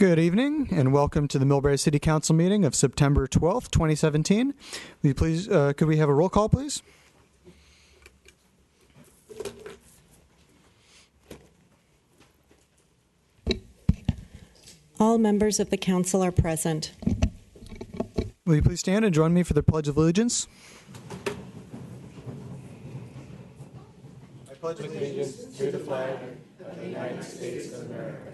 Good evening, and welcome to the Millbrae City Council meeting of September 12th, 2017. Will you please, could we have a roll call, please? All members of the council are present. Will you please stand and join me for the Pledge of Allegiance? I pledge allegiance to the flag of the United States of America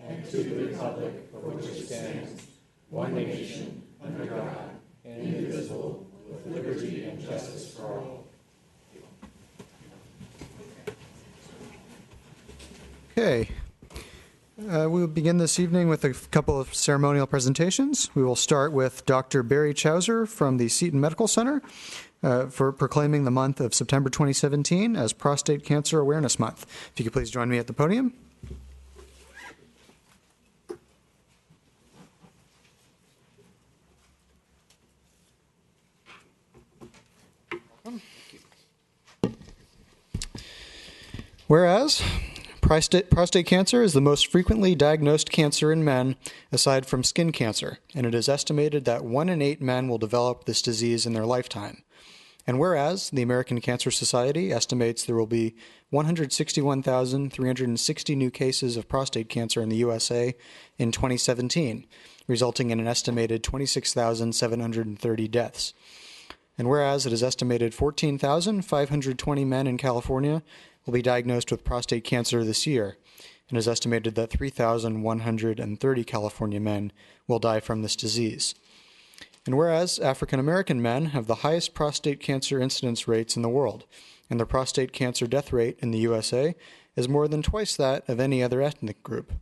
and to the republic for which it stands, one nation, under God, indivisible, with liberty and justice for all. Okay. We will begin this evening with a couple of ceremonial presentations. We will start with Dr. Barry Chowser from the Seton Medical Center for proclaiming the month of September 2017 as Prostate Cancer Awareness Month. If you could please join me at the podium. Whereas prostate cancer is the most frequently diagnosed cancer in men, aside from skin cancer, and it is estimated that 1 in 8 men will develop this disease in their lifetime. And whereas the American Cancer Society estimates there will be 161,360 new cases of prostate cancer in the USA in 2017, resulting in an estimated 26,730 deaths. And whereas it is estimated 14,520 men in California will be diagnosed with prostate cancer this year, and it is estimated that 3,130 California men will die from this disease. And whereas African American men have the highest prostate cancer incidence rates in the world, and the prostate cancer death rate in the USA is more than twice that of any other ethnic group.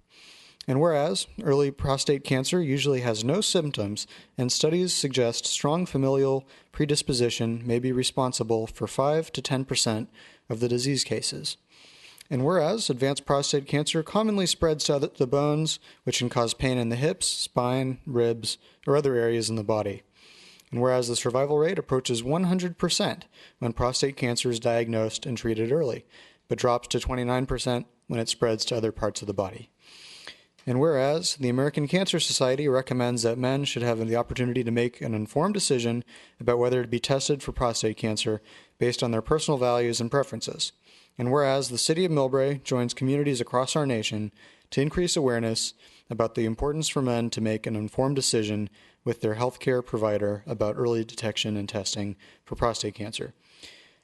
And whereas early prostate cancer usually has no symptoms, and studies suggest strong familial predisposition may be responsible for 5 to 10% of the disease cases. And whereas advanced prostate cancer commonly spreads to the bones, which can cause pain in the hips, spine, ribs, or other areas in the body. And whereas the survival rate approaches 100% when prostate cancer is diagnosed and treated early, but drops to 29% when it spreads to other parts of the body. And whereas the American Cancer Society recommends that men should have the opportunity to make an informed decision about whether to be tested for prostate cancer based on their personal values and preferences. And whereas the City of Millbrae joins communities across our nation to increase awareness about the importance for men to make an informed decision with their healthcare provider about early detection and testing for prostate cancer.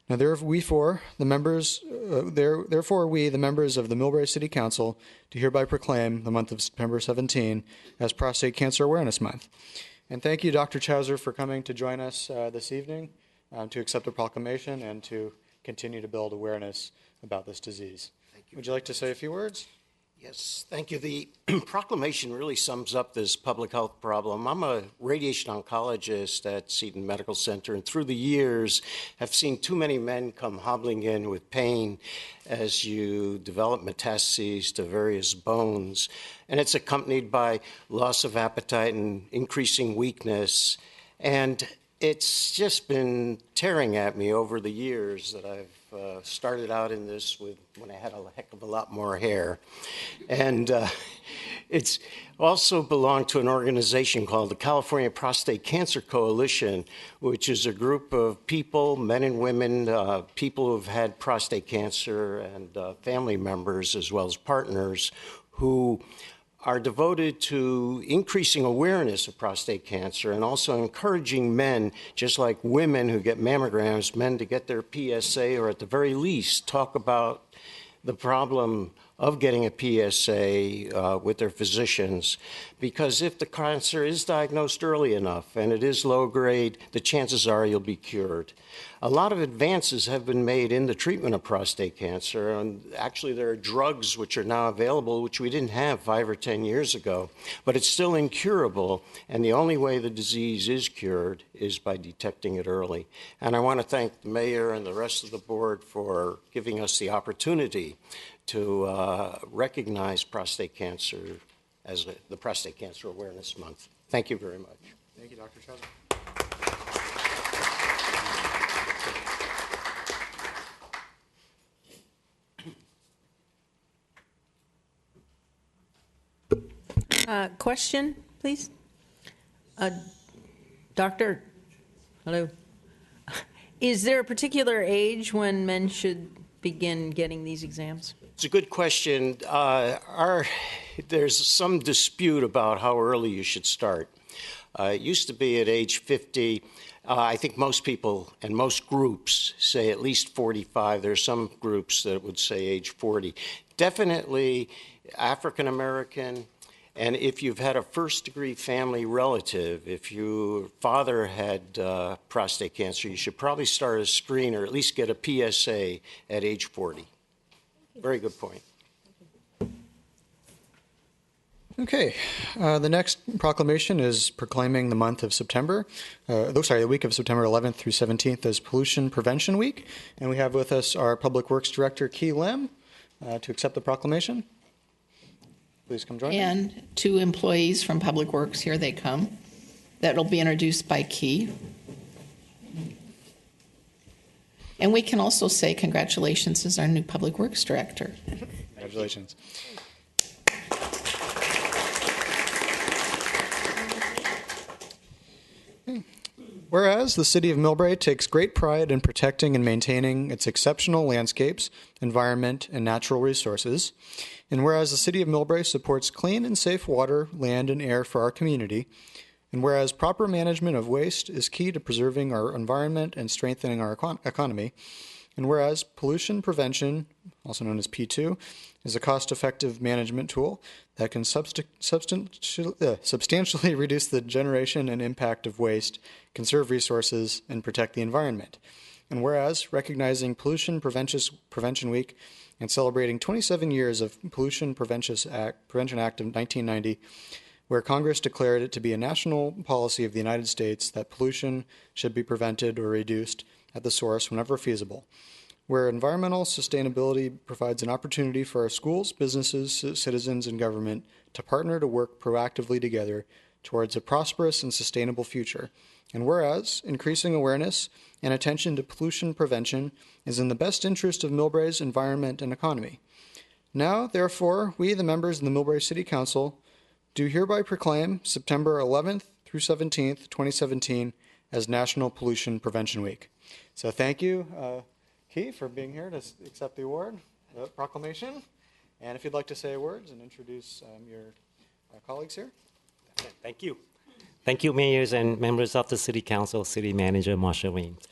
Now, therefore, we, the members of the Millbrae City Council, do hereby proclaim the month of September 17 as Prostate Cancer Awareness Month. And thank you, Dr. Chowser, for coming to join us this evening to accept the proclamation and to continue to build awareness about this disease. Thank you. Would you like to say a few words? Yes, thank you. The proclamation really sums up this public health problem. I'm a radiation oncologist at Seton Medical Center, and through the years have seen too many men come hobbling in with pain as you develop metastases to various bones. And it's accompanied by loss of appetite and increasing weakness. And it's just been tearing at me over the years that I've started out in this when I had a heck of a lot more hair. And it's also belonged to an organization called the California Prostate Cancer Coalition, which is a group of people, men and women, people who have had prostate cancer and family members as well as partners who are devoted to increasing awareness of prostate cancer and also encouraging men, just like women who get mammograms, men to get their PSA or at the very least talk about the problem of getting a PSA with their physicians. Because if the cancer is diagnosed early enough and it is low grade, the chances are you'll be cured. A lot of advances have been made in the treatment of prostate cancer, and actually there are drugs which are now available which we didn't have 5 or 10 years ago, but it's still incurable, and the only way the disease is cured is by detecting it early. And I want to thank the mayor and the rest of the board for giving us the opportunity to recognize prostate cancer as the Prostate Cancer Awareness Month. Thank you very much. Thank you, Dr. Chowser. Question, please? Doctor, hello. Is there a particular age when men should begin getting these exams? It's a good question. There's some dispute about how early you should start. It used to be at age 50. I think most people and most groups say at least 45. There are some groups that would say age 40. Definitely African American, and if you've had a first-degree family relative, if your father had prostate cancer, you should probably start a screen or at least get a PSA at age 40. Very good point. Okay, the next proclamation is proclaiming the month of September, the week of September 11th through 17th as Pollution Prevention Week. And we have with us our Public Works Director, Key Lim, to accept the proclamation. Please come join me. And 2 employees from Public Works, here they come. That will be introduced by Key. And we can also say congratulations as our new Public Works Director. Congratulations. Whereas the City of Millbrae takes great pride in protecting and maintaining its exceptional landscapes, environment, and natural resources, and whereas the City of Millbrae supports clean and safe water, land, and air for our community, and whereas proper management of waste is key to preserving our environment and strengthening our economy, and whereas pollution prevention, also known as P2, is a cost-effective management tool that can substantially reduce the generation and impact of waste, conserve resources, and protect the environment. And whereas recognizing Pollution Prevention Week and celebrating 27 years of Pollution Prevention Act of 1990, where Congress declared it to be a national policy of the United States that pollution should be prevented or reduced at the source whenever feasible, where environmental sustainability provides an opportunity for our schools, businesses, citizens, and government to partner to work proactively together towards a prosperous and sustainable future. And whereas increasing awareness and attention to pollution prevention is in the best interest of Millbrae's environment and economy. Now, therefore, we, the members of the Millbrae City Council, do hereby proclaim September 11th through 17th, 2017 as National Pollution Prevention Week. So thank you, Key, for being here to accept the award, the proclamation. And if you'd like to say words and introduce your colleagues here. Thank you. Thank you, mayors and members of the City Council, City Manager Marsha Weems.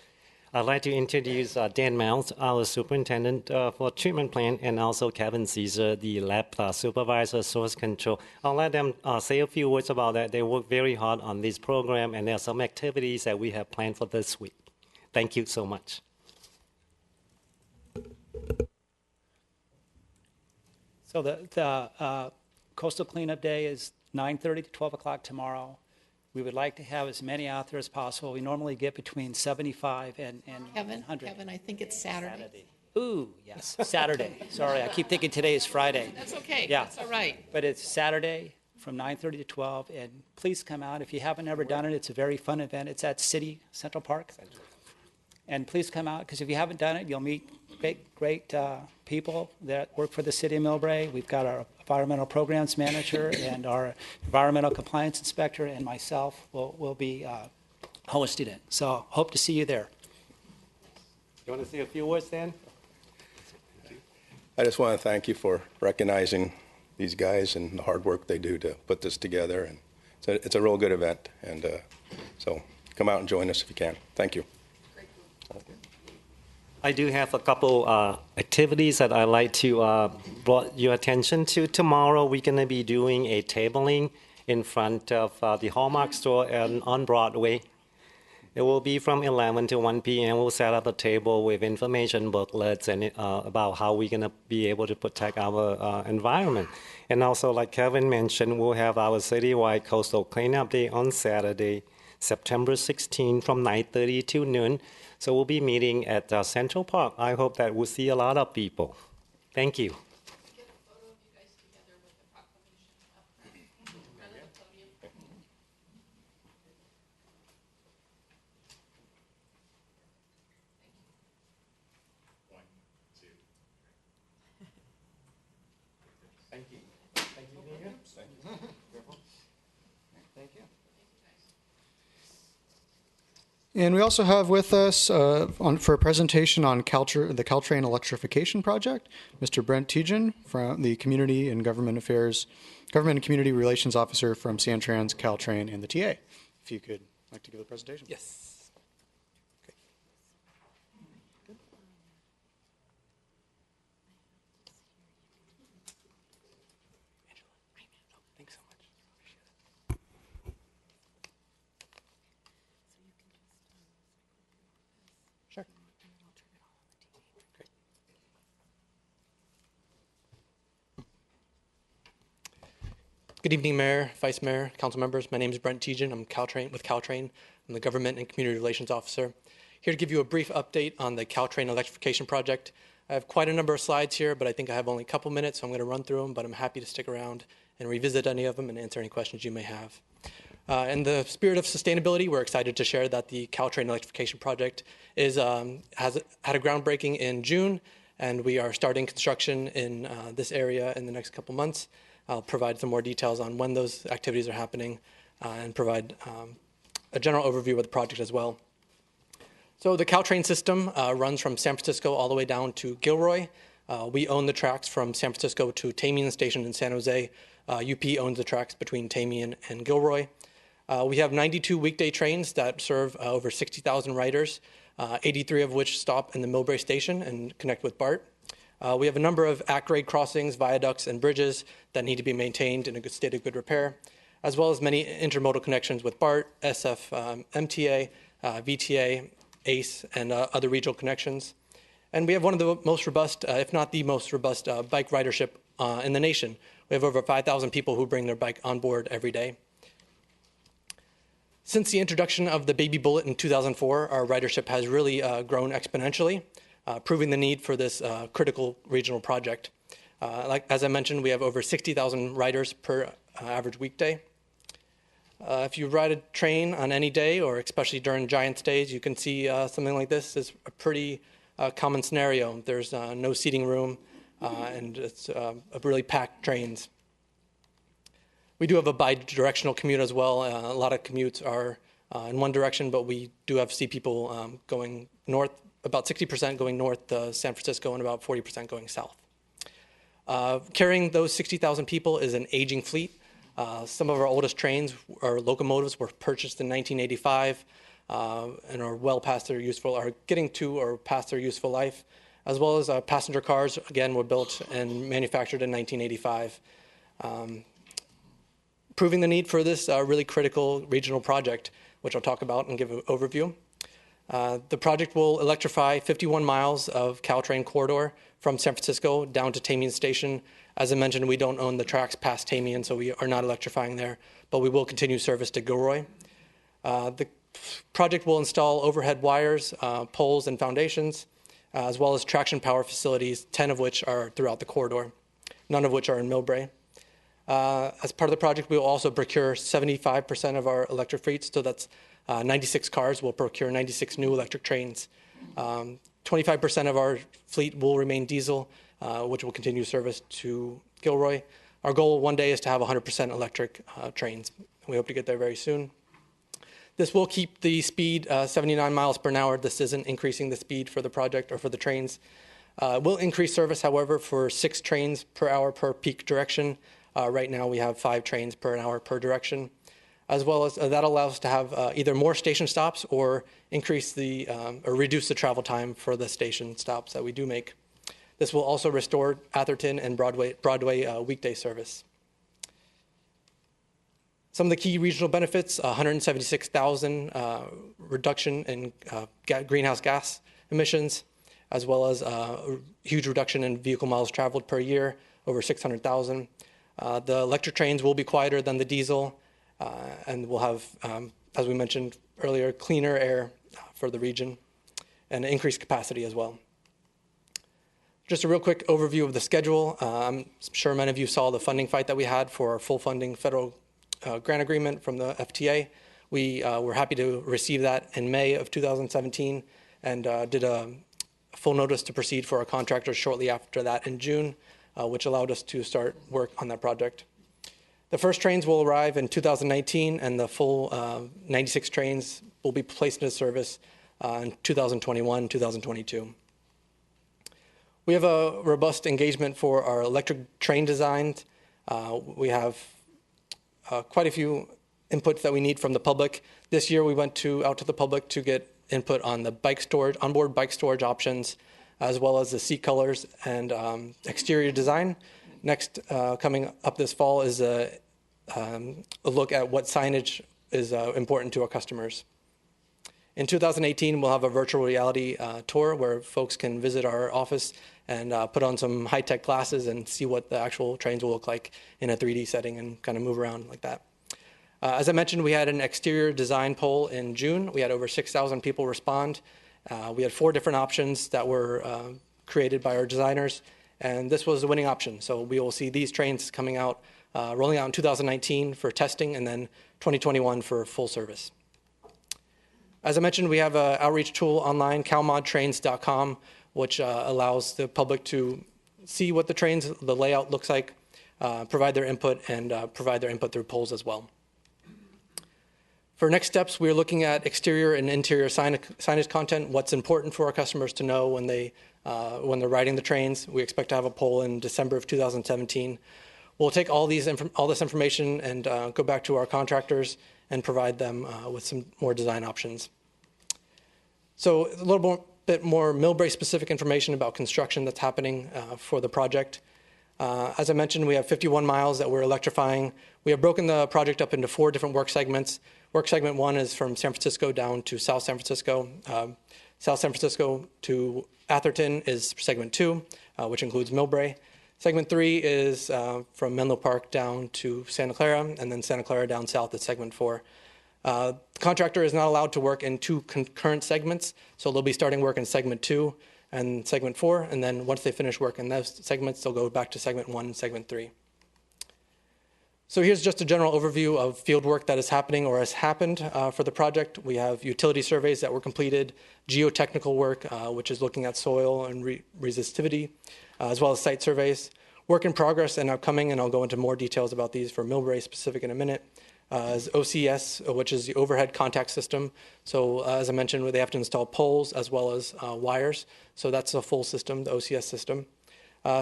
I'd like to introduce Dan Mounts, our Superintendent for Treatment Plant, and also Kevin Caesar, the Lab Supervisor, Source Control. I'll let them say a few words about that. They work very hard on this program, and there are some activities that we have planned for this week. Thank you so much. So the Coastal Cleanup Day is 9:30 to 12 o'clock tomorrow. We would like to have as many out there as possible. We normally get between 75 and 100. Kevin, I think it's Saturday. Ooh, yes, Saturday. Sorry, I keep thinking today is Friday. That's okay. Yeah. That's all right. But it's Saturday from 9:30 to 12, and please come out. If you haven't ever done it, it's a very fun event. It's at City Central Park. And please come out, because if you haven't done it, you'll meet great people that work for the City of Millbrae. We've got our Environmental Programs Manager and our Environmental Compliance Inspector, and myself will be hosting it. So hope to see you there. You want to say a few words, Dan? I just want to thank you for recognizing these guys and the hard work they do to put this together. And it's a real good event. And so come out and join us if you can. Thank you. I do have a couple activities that I'd like to draw your attention to. Tomorrow, we're going to be doing a tabling in front of the Hallmark store on Broadway. It will be from 11 to 1 p.m. We'll set up a table with information booklets and about how we're going to be able to protect our environment. And also, like Kevin mentioned, we'll have our citywide coastal cleanup day on Saturday, September 16 from 9:30 to noon. So we'll be meeting at Central Park. I hope that we'll see a lot of people. Thank you. Thank you. Thank you. Thank you. Thank you. And we also have with us for a presentation on the Caltrain electrification project, Mr. Brent Tejan from the Community and Government and Community Relations Officer from Santrans, Caltrain, and the TA. If you could like to give the presentation. Yes. Good evening, Mayor, Vice Mayor, Council members. My name is Brent Tejan. I'm with Caltrain. I'm the Government and Community Relations Officer. Here to give you a brief update on the Caltrain electrification project. I have quite a number of slides here, but I think I have only a couple minutes, so I'm going to run through them, but I'm happy to stick around and revisit any of them and answer any questions you may have. In the spirit of sustainability, we're excited to share that the Caltrain electrification project has had a groundbreaking in June, and we are starting construction in this area in the next couple months. I'll provide some more details on when those activities are happening and provide a general overview of the project as well. So the Caltrain system runs from San Francisco all the way down to Gilroy. We own the tracks from San Francisco to Tamian Station in San Jose. UP owns the tracks between Tamian and Gilroy. We have 92 weekday trains that serve over 60,000 riders, 83 of which stop in the Millbrae station and connect with BART. We have a number of at-grade crossings, viaducts, and bridges that need to be maintained in a good state of good repair, as well as many intermodal connections with BART, SF, MTA, VTA, ACE, and other regional connections. And we have one of the most robust, if not the most robust, bike ridership in the nation. We have over 5,000 people who bring their bike on board every day. Since the introduction of the baby bullet in 2004, our ridership has really grown exponentially, proving the need for this critical regional project. As I mentioned, we have over 60,000 riders per average weekday. If you ride a train on any day, or especially during Giants days, you can see something like this is a pretty common scenario. There's no seating room, and it's really packed trains. We do have a bi-directional commute as well. A lot of commutes are in one direction, but we do see people going north, about 60% going north to San Francisco and about 40% going south. Carrying those 60,000 people is an aging fleet. Some of our oldest trains or locomotives were purchased in 1985 and are well past their useful, are getting to or past their useful life, as well as passenger cars, again, were built and manufactured in 1985. Proving the need for this really critical regional project, which I'll talk about and give an overview. The project will electrify 51 miles of Caltrain corridor from San Francisco down to Tamian Station. As I mentioned, we don't own the tracks past Tamian, so we are not electrifying there, but we will continue service to Gilroy. The project will install overhead wires, poles, and foundations, as well as traction power facilities, 10 of which are throughout the corridor, none of which are in Millbrae. As part of the project, we will also procure 75% of our electric fleets, so that's 96 cars. We'll procure 96 new electric trains. 25% of our fleet will remain diesel, which will continue service to Gilroy. Our goal one day is to have 100% electric trains. We hope to get there very soon. This will keep the speed 79 miles per hour. This isn't increasing the speed for the project or for the trains. We'll increase service, however, for 6 trains per hour per peak direction. Right now we have 5 trains per hour per direction, as well as that allows us to have either more station stops or increase or reduce the travel time for the station stops that we do make. This will also restore Atherton and Broadway weekday service. Some of the key regional benefits: 176,000 reduction in greenhouse gas emissions, as well as a huge reduction in vehicle miles traveled per year, over 600,000. The electric trains will be quieter than the diesel, and we'll have, as we mentioned earlier, cleaner air for the region and increased capacity as well. Just a real quick overview of the schedule. I'm sure many of you saw the funding fight that we had for our full funding federal grant agreement from the FTA. We were happy to receive that in May of 2017 and did a full notice to proceed for our contractors shortly after that in June, which allowed us to start work on that project. The first trains will arrive in 2019, and the full 96 trains will be placed into service in 2021, 2022. We have a robust engagement for our electric train designs. We have quite a few inputs that we need from the public. This year we went out to the public to get input on the bike storage, onboard bike storage options, as well as the seat colors and exterior design. Next, coming up this fall is a look at what signage is important to our customers. In 2018, we'll have a virtual reality tour where folks can visit our office and put on some high-tech glasses and see what the actual trains will look like in a 3D setting and kind of move around like that. As I mentioned, we had an exterior design poll in June. We had over 6,000 people respond. We had 4 different options that were created by our designers, and this was the winning option. So we will see these trains coming out, rolling out in 2019 for testing, and then 2021 for full service. As I mentioned, we have an outreach tool online, calmodtrains.com, which allows the public to see what the layout looks like, provide their input, and provide their input through polls as well. For next steps, we're looking at exterior and interior signage content, what's important for our customers to know when they're riding the trains. We expect to have a poll in December of 2017. We'll take all this information and go back to our contractors and provide them with some more design options. So a little bit more Millbrae specific information about construction that's happening for the project. As I mentioned, we have 51 miles that we're electrifying. We have broken the project up into 4 different work segments. Work segment 1 is from San Francisco down to South San Francisco. South San Francisco to Atherton is segment 2, which includes Millbrae. Segment 3 is from Menlo Park down to Santa Clara, and then Santa Clara down south at segment 4. The contractor is not allowed to work in 2 concurrent segments, so they'll be starting work in segment 2 and segment 4, and then once they finish work in those segments, they'll go back to segment 1 and segment 3. So here's just a general overview of field work that is happening or has happened for the project. We have utility surveys that were completed, geotechnical work, which is looking at soil and resistivity, as well as site surveys. Work in progress and upcoming, and I'll go into more details about these for Millbrae specific in a minute, is OCS, which is the overhead contact system. So as I mentioned, they have to install poles as well as wires. So that's a full system, the OCS system.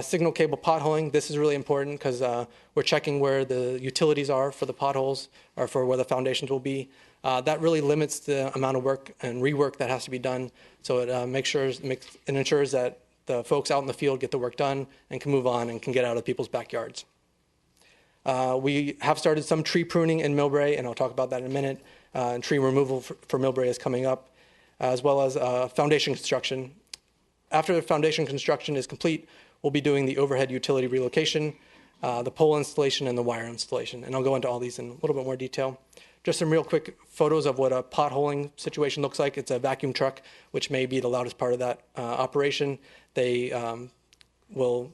Signal cable potholing, this is really important because we're checking where the utilities are for the potholes or for where the foundations will be. That really limits the amount of work and rework that has to be done. So it ensures that the folks out in the field get the work done and can move on and can get out of people's backyards. We have started some tree pruning in Millbrae, and I'll talk about that in a minute. And tree removal for Millbrae is coming up, as well as foundation construction. After the foundation construction is complete, we'll be doing the overhead utility relocation, the pole installation, and the wire installation. And I'll go into all these in a little bit more detail. Just some real quick photos of what a potholing situation looks like. It's a vacuum truck, which may be the loudest part of that operation. They will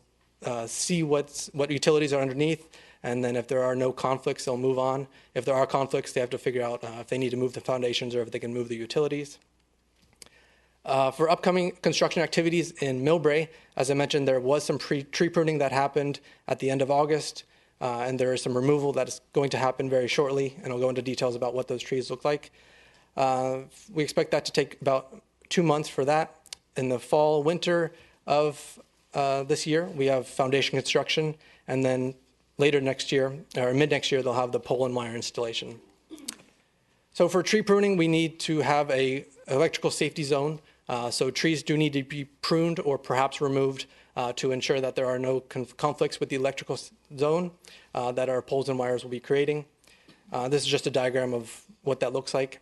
see what utilities are underneath, and then if there are no conflicts, they'll move on. If there are conflicts, they have to figure out if they need to move the foundations or if they can move the utilities. For upcoming construction activities in Millbrae, as I mentioned, there was some tree pruning that happened at the end of August, and there is some removal that is going to happen very shortly, and I'll go into details about what those trees look like. We expect that to take about 2 months for that. In the fall, winter of this year, we have foundation construction, and then later next year, or mid next year, they'll have the pole and wire installation. So for tree pruning, we need to have an electrical safety zone. So trees do need to be pruned or perhaps removed to ensure that there are no conflicts with the electrical zone that our poles and wires will be creating. This is just a diagram of what that looks like.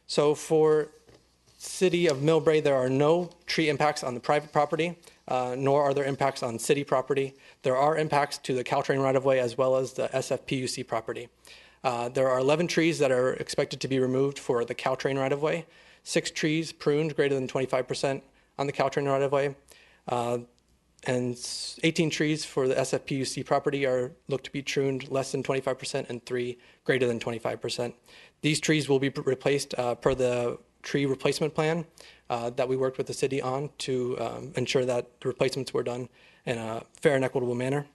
So for City of Millbrae, there are no tree impacts on the private property, nor are there impacts on city property. There are impacts to the Caltrain right-of-way as well as the SFPUC property. There are 11 trees that are expected to be removed for the Caltrain right-of-way, 6 trees pruned greater than 25% on the Caltrain right-of-way, and 18 trees for the SFPUC property are looked to be pruned less than 25% and 3 greater than 25%. These trees will be replaced per the tree replacement plan that we worked with the city on to ensure that the replacements were done in a fair and equitable manner.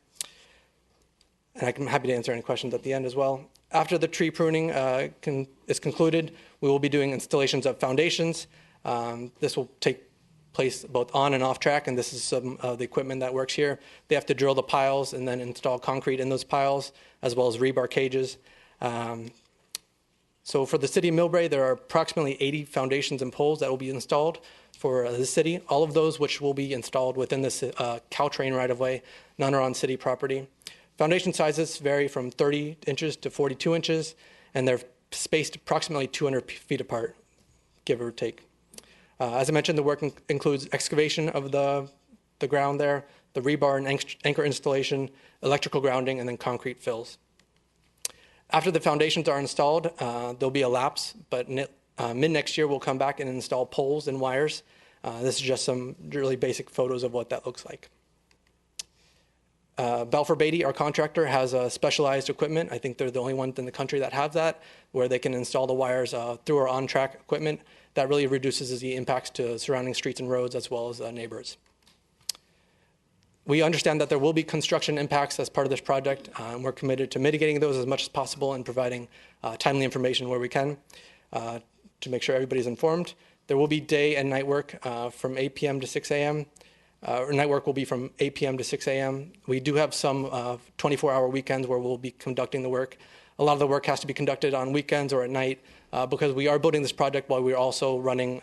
and I'm happy to answer any questions at the end as well. After the tree pruning is concluded, we will be doing installations of foundations. This will take place both on and off track, and this is some of the equipment that works here. They have to drill the piles and then install concrete in those piles, as well as rebar cages. So for the city of Millbrae, there are approximately 80 foundations and poles that will be installed for the city. All of those which will be installed within this Caltrain right-of-way. None are on city property. Foundation sizes vary from 30 inches to 42 inches, and they're spaced approximately 200 feet apart, give or take. As I mentioned, the work includes excavation of the ground there, the rebar and anchor installation, electrical grounding, and then concrete fills. After the foundations are installed, there'll be a lapse, but mid next year we'll come back and install poles and wires. This is just some really basic photos of what that looks like. Balfour Beatty, our contractor, has specialized equipment. I think they're the only ones in the country that have that, where they can install the wires through our on-track equipment. That really reduces the impacts to surrounding streets and roads as well as neighbors. We understand that there will be construction impacts as part of this project, and we're committed to mitigating those as much as possible and providing timely information where we can to make sure everybody's informed. There will be day and night work from 8 p.m. to 6 a.m. Night work will be from 8 p.m. to 6 a.m. We do have some 24-hour weekends where we'll be conducting the work. A lot of the work has to be conducted on weekends or at night because we are building this project while we're also running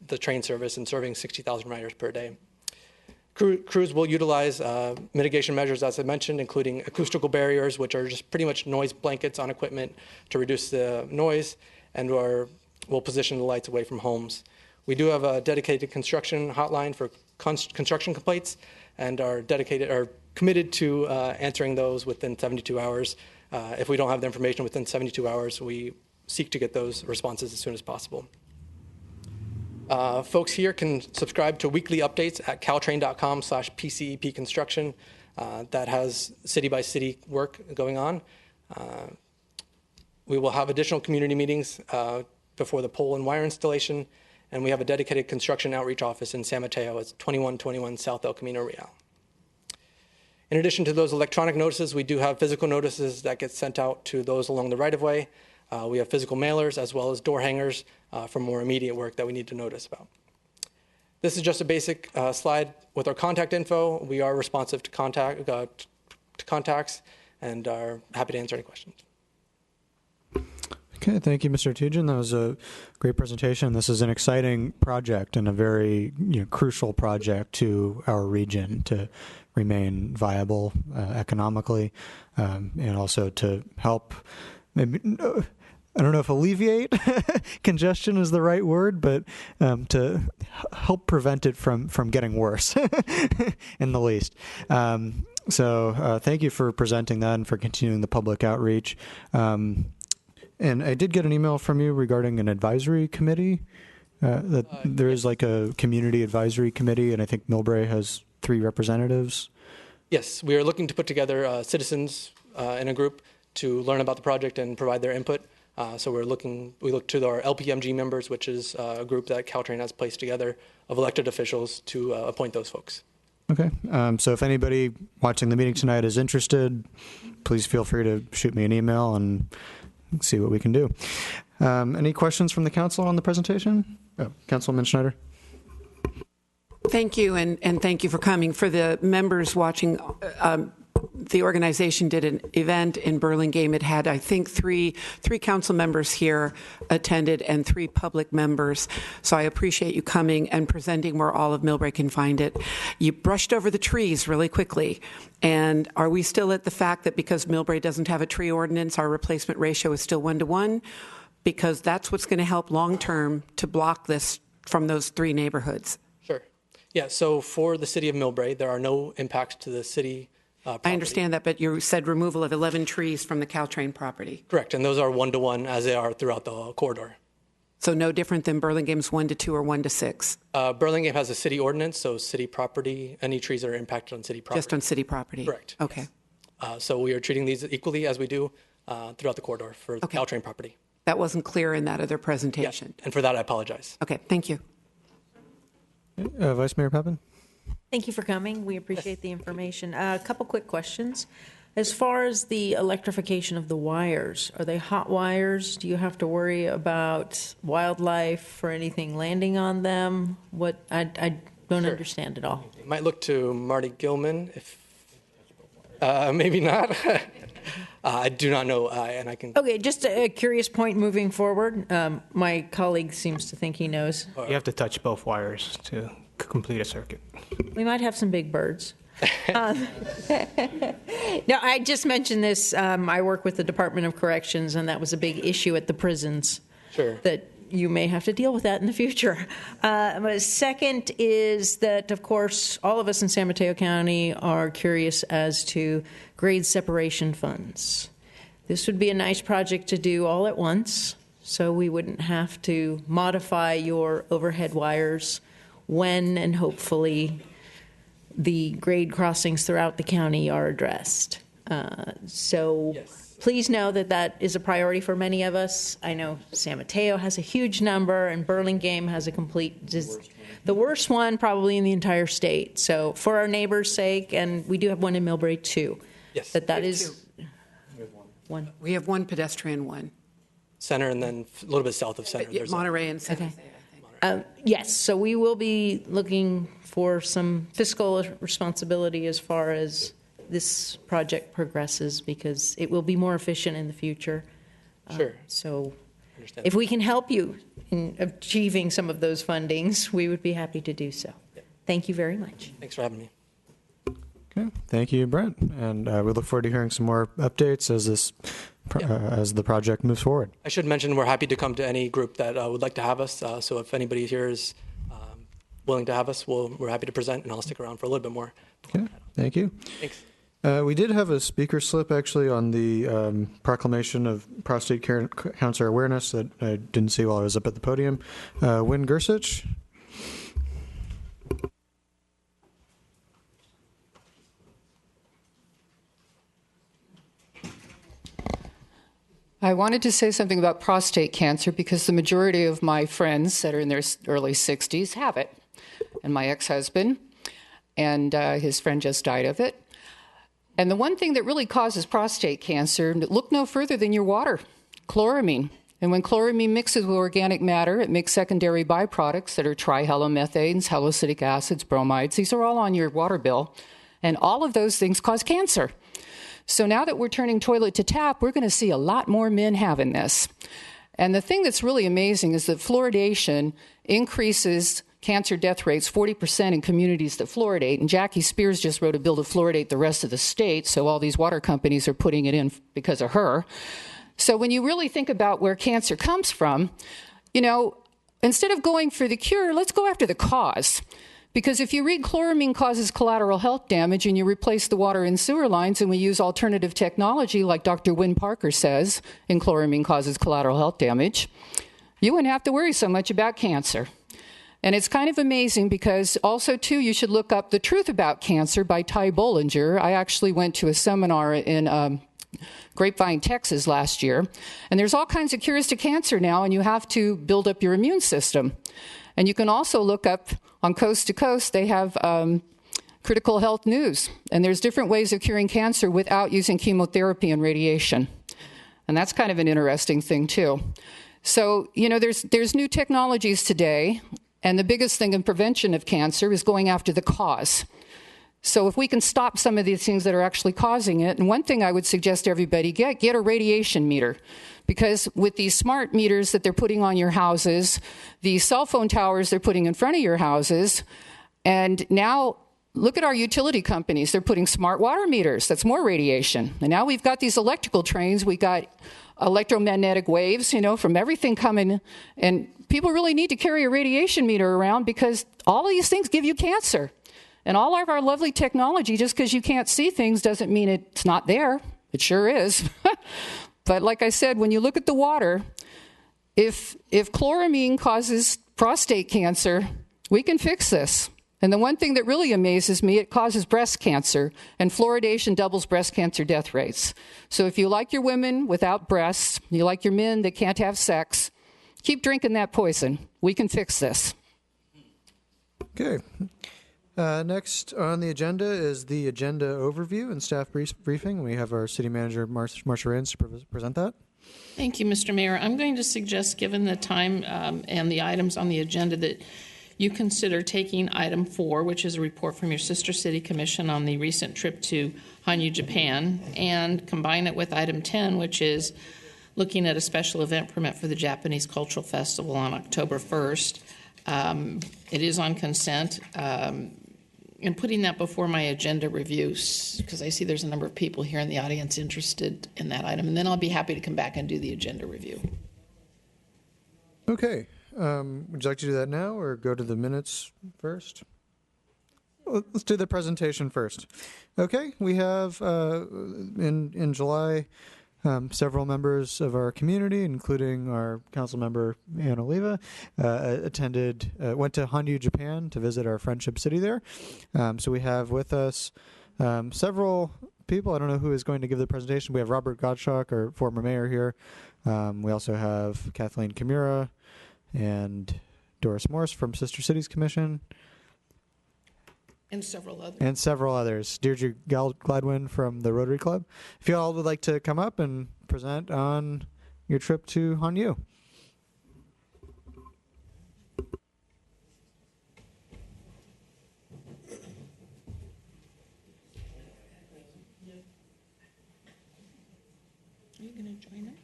the train service and serving 60,000 riders per day. Crews will utilize mitigation measures, as I mentioned, including acoustical barriers, which are just pretty much noise blankets on equipment to reduce the noise, and we'll position the lights away from homes. We do have a dedicated construction hotline for construction complaints, and are committed to answering those within 72 hours. If we don't have the information within 72 hours, we seek to get those responses as soon as possible. Folks here can subscribe to weekly updates at caltrain.com/PCEP construction. That has city-by-city work going on. We will have additional community meetings before the pole and wire installation, and we have a dedicated construction outreach office in San Mateo. It's 2121 South El Camino Real. In addition to those electronic notices, we do have physical notices that get sent out to those along the right-of-way. We have physical mailers as well as door hangers for more immediate work that we need to notice about. This is just a basic slide with our contact info. We are responsive to contacts and are happy to answer any questions. Okay, thank you, Mr. Tijan. That was a great presentation. This is an exciting project and a very crucial project to our region to remain viable economically, and also to help maybe, I don't know if alleviate congestion is the right word, but to help prevent it from getting worse in the least. So thank you for presenting that and for continuing the public outreach. And I did get an email from you regarding an advisory committee, that there is like a community advisory committee, and I think Millbrae has 3 representatives. Yes, we are looking to put together citizens in a group to learn about the project and provide their input. So we look to our LPMG members, which is a group that Caltrain has placed together of elected officials to appoint those folks. Okay. So if anybody watching the meeting tonight is interested, please feel free to shoot me an email and see what we can do. Any questions from the council on the presentation? Oh, Councilman Schneider. Thank you, and thank you for coming. For the members watching, the organization did an event in Burlingame. It had, I think, three council members here attended and 3 public members. So I appreciate you coming and presenting where all of Millbrae can find it. You brushed over the trees really quickly. And are we still at the fact that because Millbrae doesn't have a tree ordinance, our replacement ratio is still 1-to-1? Because that's what's going to help long-term to block this from those 3 neighborhoods. Sure. Yeah, so for the city of Millbrae, there are no impacts to the city property. I understand that, but you said removal of 11 trees from the Caltrain property. Correct, and those are 1-to-1 as they are throughout the corridor. So no different than Burlingame's 1-to-2 or 1-to-6? Burlingame has a city ordinance, so city property, any trees that are impacted on city property. Just on city property? Correct. Okay. Yes. So we are treating these equally as we do throughout the corridor for the Caltrain property. That wasn't clear in that other presentation. Yes, and for that I apologize. Okay, thank you. Vice Mayor Pepin? Thank you for coming. We appreciate the information. A couple quick questions. As far as the electrification of the wires, are they hot wires? Do you have to worry about wildlife or anything landing on them? What I don't understand at all. You might look to Marty Gilman if maybe not. I do not know, and I can. Okay, just a curious point moving forward. My colleague seems to think he knows. You have to touch both wires to complete a circuit. We might have some big birds. No, I just mentioned this. I work with the Department of Corrections, and that was a big issue at the prisons. Sure. That you may have to deal with that in the future. Second is that, of course, all of us in San Mateo County are curious as to grade separation funds. This would be a nice project to do all at once, so we wouldn't have to modify your overhead wires when and hopefully the grade crossings throughout the county are addressed. So yes. Please know that that is a priority for many of us. I know San Mateo has a huge number, and Burlingame has a complete, the worst one probably in the entire state. So for our neighbors' sake, and we do have one in Millbrae too. Yes. That is one. We have one pedestrian one. Center, and then a little bit south of Center. There's Monterey and Center. Okay. Yes, so we will be looking for some fiscal responsibility as far as this project progresses, because it will be more efficient in the future. Sure. So if we can help you in achieving some of those fundings, we would be happy to do so. Yep. Thank you very much. Thanks for having me. Okay, thank you, Brent. And we look forward to hearing some more updates as this as the project moves forward. I should mention we're happy to come to any group that would like to have us. So if anybody here is willing to have us, we're happy to present, and I'll stick around for a little bit more. Okay, thank you. Thanks. We did have a speaker slip actually on the proclamation of prostate cancer awareness that I didn't see while I was up at the podium. Wynn Gersich. I wanted to say something about prostate cancer because the majority of my friends that are in their early 60s have it. And my ex-husband and his friend just died of it. And the one thing that really causes prostate cancer, look no further than your water, chloramine. And when chloramine mixes with organic matter, it makes secondary byproducts that are trihalomethanes, haloacidic acids, bromides. These are all on your water bill. And all of those things cause cancer. So now that we're turning toilet to tap, we're going to see a lot more men having this. And the thing that's really amazing is that fluoridation increases cancer death rates 40% in communities that fluoridate. And Jackie Spears just wrote a bill to fluoridate the rest of the state, so all these water companies are putting it in because of her. So when you really think about where cancer comes from, you know, instead of going for the cure, let's go after the cause. Because if you read chloramine causes collateral health damage and you replace the water in sewer lines and we use alternative technology like Dr. Wynn Parker says, and chloramine causes collateral health damage, you wouldn't have to worry so much about cancer. And it's kind of amazing because also, too, you should look up The Truth About Cancer by Ty Bollinger. I actually went to a seminar in Grapevine, Texas last year. And there's all kinds of cures to cancer now, and you have to build up your immune system. And you can also look up on Coast to Coast, they have critical health news. And there's different ways of curing cancer without using chemotherapy and radiation. And that's kind of an interesting thing, too. So, you know, there's new technologies today. And the biggest thing in prevention of cancer is going after the cause. So if we can stop some of these things that are actually causing it, and one thing I would suggest everybody get a radiation meter. Because with these smart meters that they're putting on your houses, the cell phone towers they're putting in front of your houses, and now look at our utility companies. They're putting smart water meters. That's more radiation. And now we've got these electrical trains. We got electromagnetic waves, you know, from everything coming. And people really need to carry a radiation meter around because all of these things give you cancer. And all of our lovely technology, just because you can't see things doesn't mean it's not there. It sure is. But like I said, when you look at the water, if chloramine causes prostate cancer, we can fix this. And the one thing that really amazes me, it causes breast cancer, and fluoridation doubles breast cancer death rates. So if you like your women without breasts, you like your men that can't have sex, keep drinking that poison. We can fix this. Okay. Next on the agenda is the agenda overview and staff briefing. We have our city manager, Marcia Rains, to present that. Thank you, Mr. Mayor. I'm going to suggest, given the time and the items on the agenda, that you consider taking item 4, which is a report from your sister city commission on the recent trip to Hanyu, Japan, and combine it with item 10, which is looking at a special event permit for the Japanese Cultural Festival on October 1st. It is on consent. And putting that before my agenda reviews, because I see there's a number of people here in the audience interested in that item, and then I'll be happy to come back and do the agenda review. Okay. Would you like to do that now or go to the minutes first? Let's do the presentation first. Okay. We have in July several members of our community, including our council member Ann Oliva, went to Hanyu, Japan to visit our friendship city there. So we have with us several people. I don't know who is going to give the presentation. We have Robert Gottschalk, our former mayor here. We also have Kathleen Kimura and Doris Morse from Sister Cities Commission. And several others. Deirdre Gladwin from the Rotary Club. If you all would like to come up and present on your trip to Hanyu. Are you going to join them?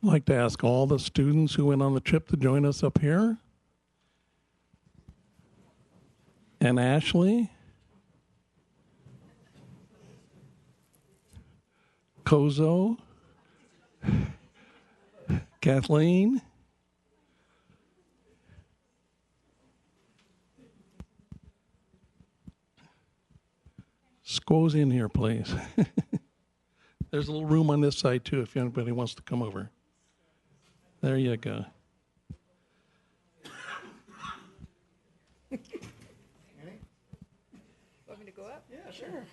I'd like to ask all the students who went on the trip to join us up here. And Ashley. Kozo. Kathleen. Squoze in here, please. There's a little room on this side, too, if anybody wants to come over. There you go. Want me to go up? Yeah, sure.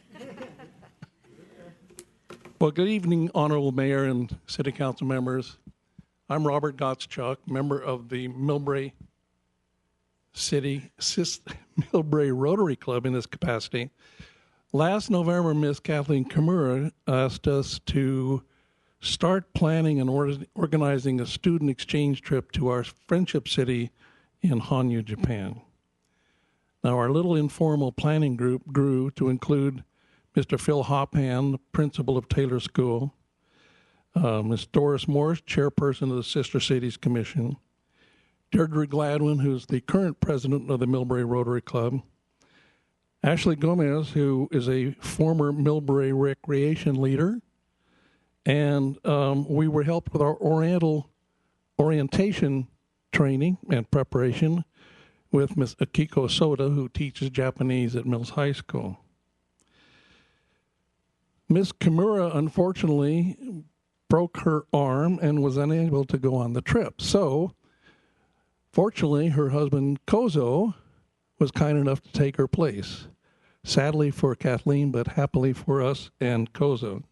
Well, good evening, Honorable Mayor and City Council members. I'm Robert Gottschalk, member of the Millbrae Rotary Club in this capacity. Last November, Ms. Kathleen Kimura asked us to start planning and organizing a student exchange trip to our friendship city in Hanyu, Japan. Now, our little informal planning group grew to include Mr. Phil Hophan, principal of Taylor School, Ms. Doris Morse, chairperson of the Sister Cities Commission, Deirdre Gladwin, who's the current president of the Millbrae Rotary Club, Ashley Gomez, who is a former Millbrae recreation leader, and we were helped with our orientation training and preparation with Ms. Akiko Soda, who teaches Japanese at Mills High School. Ms. Kimura, unfortunately, broke her arm and was unable to go on the trip. So, fortunately, her husband, Kozo, was kind enough to take her place. Sadly for Kathleen, but happily for us and Kozo.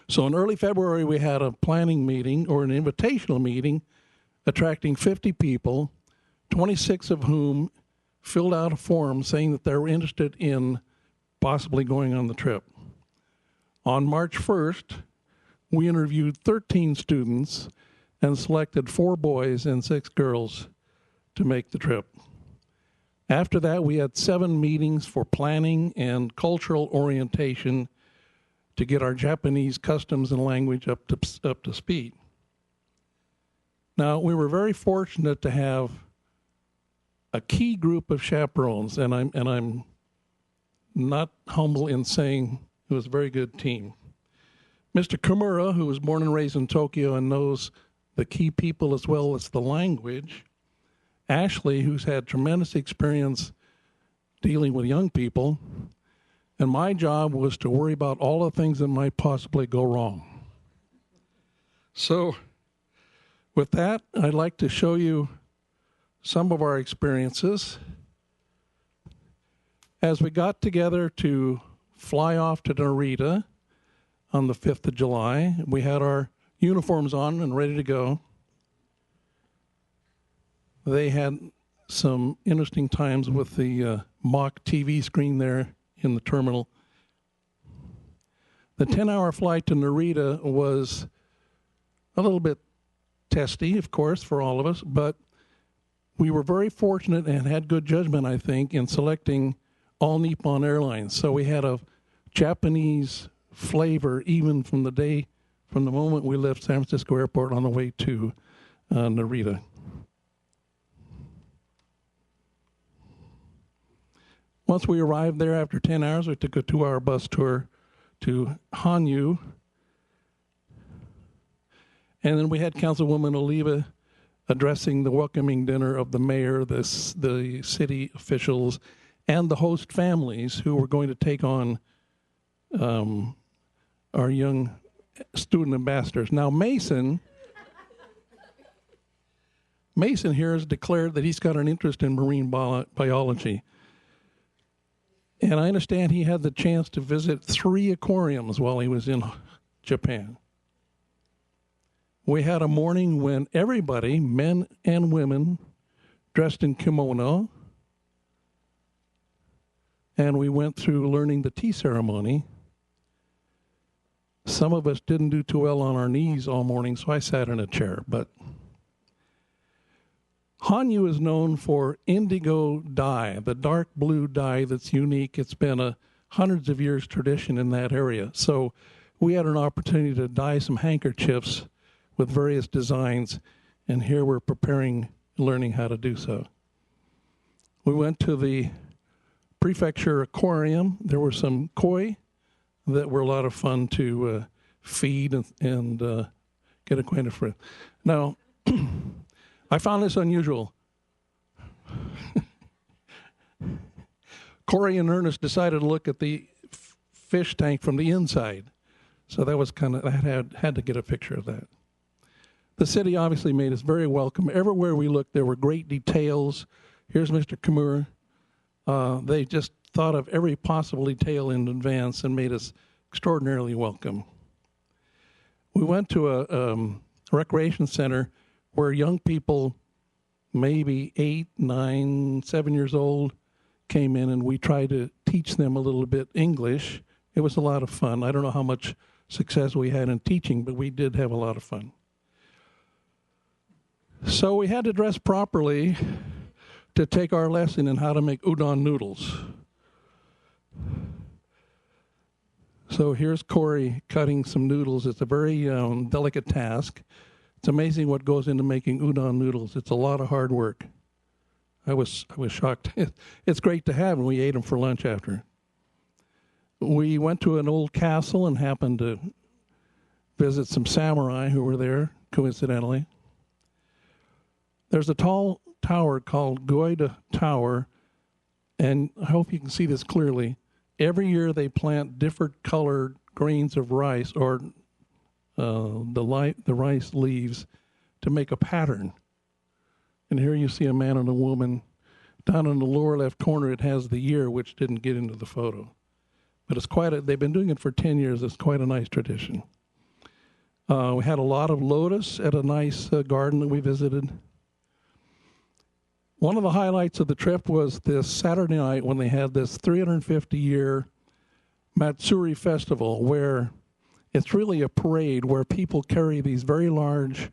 So in early February, we had a planning meeting, or an invitational meeting, attracting 50 people, 26 of whom filled out a form saying that they were interested in possibly going on the trip. On March 1st, we interviewed 13 students and selected 4 boys and 6 girls to make the trip. After that, we had 7 meetings for planning and cultural orientation to get our Japanese customs and language up to speed. Now, we were very fortunate to have a key group of chaperones, and I'm not humble in saying it was a very good team. Mr. Kimura, who was born and raised in Tokyo and knows the key people as well as the language. Ashley, who's had tremendous experience dealing with young people. And my job was to worry about all the things that might possibly go wrong. So with that, I'd like to show you some of our experiences. As we got together to fly off to Narita on the 5th of July, we had our uniforms on and ready to go. They had some interesting times with the mock TV screen there in the terminal. The 10-hour flight to Narita was a little bit testy, of course, for all of us, but we were very fortunate and had good judgment, I think, in selecting All Nippon Airlines. So we had a Japanese flavor even from the moment we left San Francisco Airport on the way to Narita. Once we arrived there after 10 hours, we took a 2-hour bus tour to Hanyu. And then we had Councilwoman Oliva addressing the welcoming dinner of the mayor, the city officials, and the host families who were going to take on our young student ambassadors. Now, Mason here has declared that he's got an interest in marine biology. And I understand he had the chance to visit 3 aquariums while he was in Japan. We had a morning when everybody, men and women, dressed in kimono, and we went through learning the tea ceremony. Some of us didn't do too well on our knees all morning, so I sat in a chair. But Hanyu is known for indigo dye, the dark blue dye that's unique. It's been a hundreds of years tradition in that area. So we had an opportunity to dye some handkerchiefs with various designs, and here we're learning how to do so. We went to the prefecture aquarium. There were some koi that were a lot of fun to feed and get acquainted with. Now, I found this unusual. Corey and Ernest decided to look at the fish tank from the inside. So that was I had to get a picture of that. The city obviously made us very welcome. Everywhere we looked, there were great details. Here's Mr. Kimura. They just thought of every possible detail in advance and made us extraordinarily welcome. We went to a recreation center where young people, maybe 8, 9, 7 years old, came in, and we tried to teach them a little bit English. It was a lot of fun. I don't know how much success we had in teaching, but we did have a lot of fun. So we had to dress properly to take our lesson in how to make udon noodles. So here's Corey cutting some noodles. It's a very delicate task. It's amazing what goes into making udon noodles. It's a lot of hard work. I was shocked. It's great to have, and we ate them for lunch after. We went to an old castle and happened to visit some samurai who were there, coincidentally. There's a tall tower called Goida Tower, and I hope you can see this clearly. Every year they plant different colored grains of rice or the rice leaves to make a pattern. And here you see a man and a woman. Down in the lower left corner, it has the year, which didn't get into the photo. But it's they've been doing it for 10 years. It's quite a nice tradition. We had a lot of lotus at a nice garden that we visited. One of the highlights of the trip was this Saturday night when they had this 350-year Matsuri festival, where it's really a parade where people carry these very large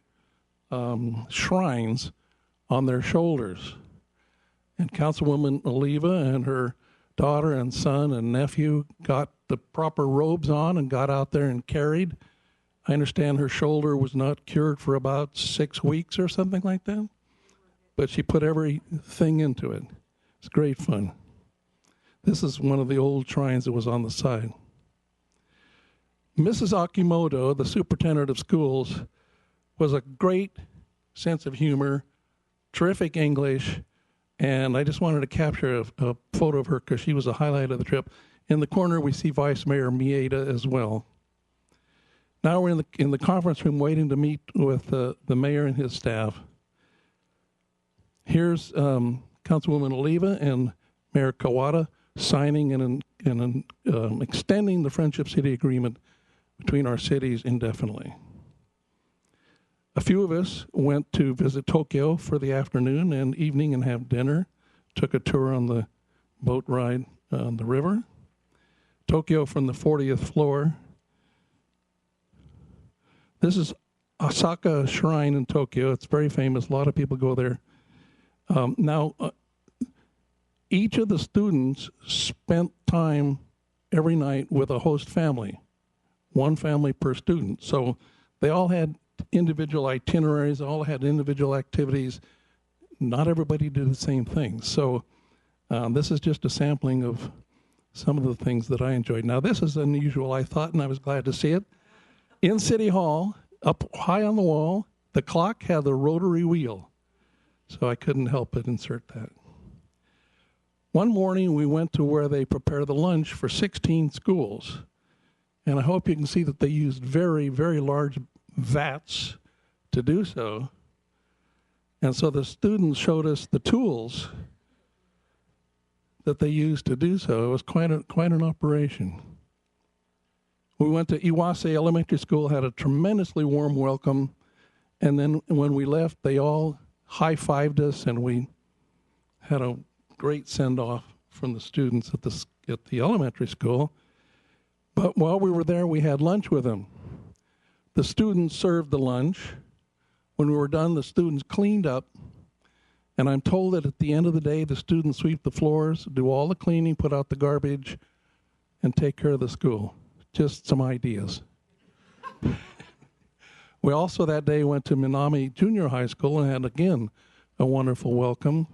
shrines on their shoulders. And Councilwoman Oliva and her daughter and son and nephew got the proper robes on and got out there and carried. I understand her shoulder was not cured for about 6 weeks or something like that. But she put everything into it. It's great fun. This is one of the old shrines that was on the side. Mrs. Akimoto, the superintendent of schools, was a great sense of humor, terrific English, and I just wanted to capture a photo of her because she was a highlight of the trip. In the corner, we see Vice Mayor Mieda as well. Now we're in the conference room waiting to meet with the mayor and his staff. Here's Councilwoman Oliva and Mayor Kawada signing and extending the Friendship City Agreement between our cities indefinitely. A few of us went to visit Tokyo for the afternoon and evening and have dinner, took a tour on the boat ride on the river. Tokyo from the 40th floor. This is Osaka Shrine in Tokyo. It's very famous. A lot of people go there. Each of the students spent time every night with a host family, one family per student. So they all had individual itineraries, all had individual activities. Not everybody did the same thing. So this is just a sampling of some of the things that I enjoyed. Now, this is unusual, I thought, and I was glad to see it. In City Hall, up high on the wall, the clock had the rotary wheel. So I couldn't help but insert that. One morning, we went to where they prepare the lunch for 16 schools. And I hope you can see that they used very, very large vats to do so. And so the students showed us the tools that they used to do so. It was quite an operation. We went to Iwase Elementary School, had a tremendously warm welcome. And then when we left, they all high-fived us, and we had a great send-off from the students at the elementary school. But while we were there, we had lunch with them. The students served the lunch. When we were done, the students cleaned up. And I'm told that at the end of the day, the students sweep the floors, do all the cleaning, put out the garbage, and take care of the school. Just some ideas. We also that day went to Minami Junior High School and had, again, a wonderful welcome.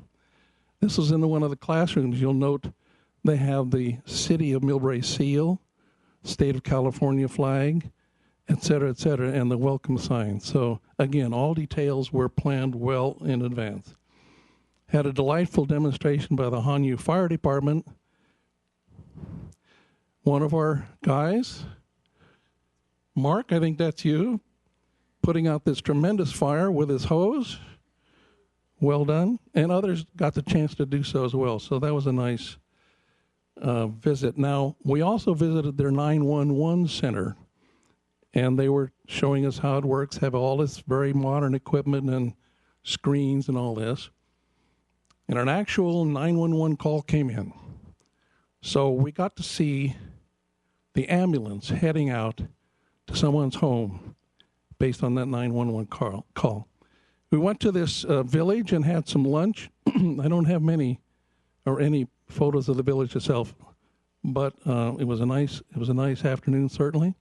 This was in one of the classrooms. You'll note they have the City of Millbrae seal, State of California flag, et cetera, and the welcome sign. So, again, all details were planned well in advance. Had a delightful demonstration by the Hanyu Fire Department. One of our guys, Mark, I think that's you, putting out this tremendous fire with his hose. Well done. And others got the chance to do so as well. So that was a nice visit. Now, we also visited their 911 center, and they were showing us how it works, have all this very modern equipment and screens and all this. And an actual 911 call came in. So we got to see the ambulance heading out to someone's home based on that 911 call. We went to this village and had some lunch. I don't have many or any photos of the village itself, but it was a nice afternoon, certainly.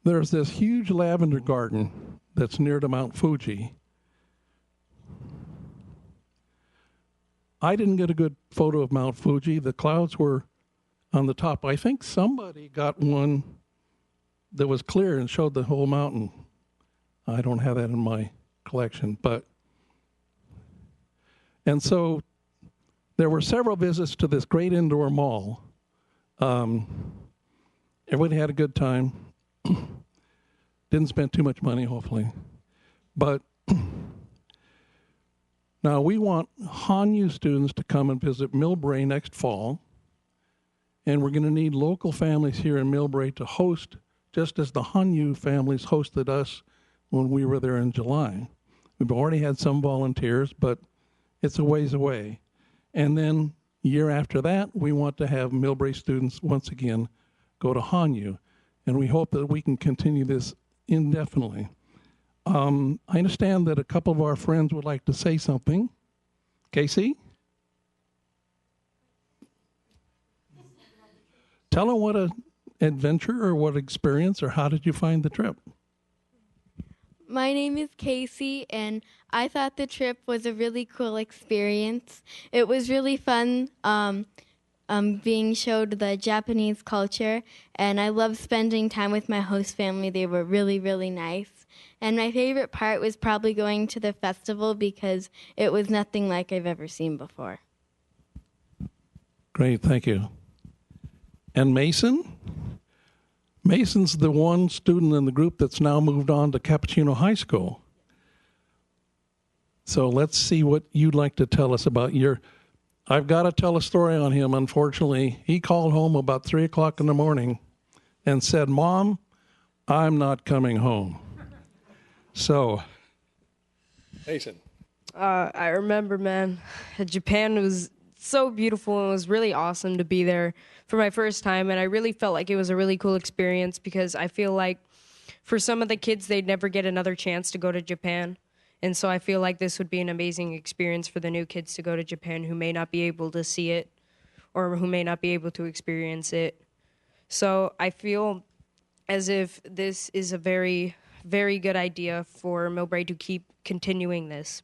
There's this huge lavender garden that's near to Mount Fuji. I didn't get a good photo of Mount Fuji. The clouds were on the top. I think somebody got one that was clear and showed the whole mountain. I don't have that in my collection, and so there were several visits to this great indoor mall. Everybody had a good time. Didn't spend too much money, hopefully. But now we want Hanyu students to come and visit Millbrae next fall. And we're going to need local families here in Millbrae to host, just as the Hanyu families hosted us when we were there in July. We've already had some volunteers, but it's a ways away. And then year after that, we want to have Millbrae students once again go to Hanyu. And we hope that we can continue this indefinitely. I understand that a couple of our friends would like to say something. Casey? Tell them what an adventure or what experience or how did you find the trip? My name is Casey, and I thought the trip was a really cool experience. It was really fun being showed the Japanese culture, and I loved spending time with my host family. They were really, really nice. And my favorite part was probably going to the festival because it was nothing like I've ever seen before. Great, thank you. And Mason? Mason's the one student in the group that's now moved on to Cappuccino High School. So let's see what you'd like to tell us about your I've got to tell a story on him, unfortunately. He called home about 3 o'clock in the morning and said, "Mom, I'm not coming home." So, Jason. I remember, man, Japan was so beautiful and it was really awesome to be there for my first time. And I really felt like it was a really cool experience because I feel like for some of the kids, they'd never get another chance to go to Japan. And so I feel like this would be an amazing experience for the new kids to go to Japan who may not be able to see it or who may not be able to experience it. So I feel as if this is a very, very good idea for Millbrae to keep continuing this.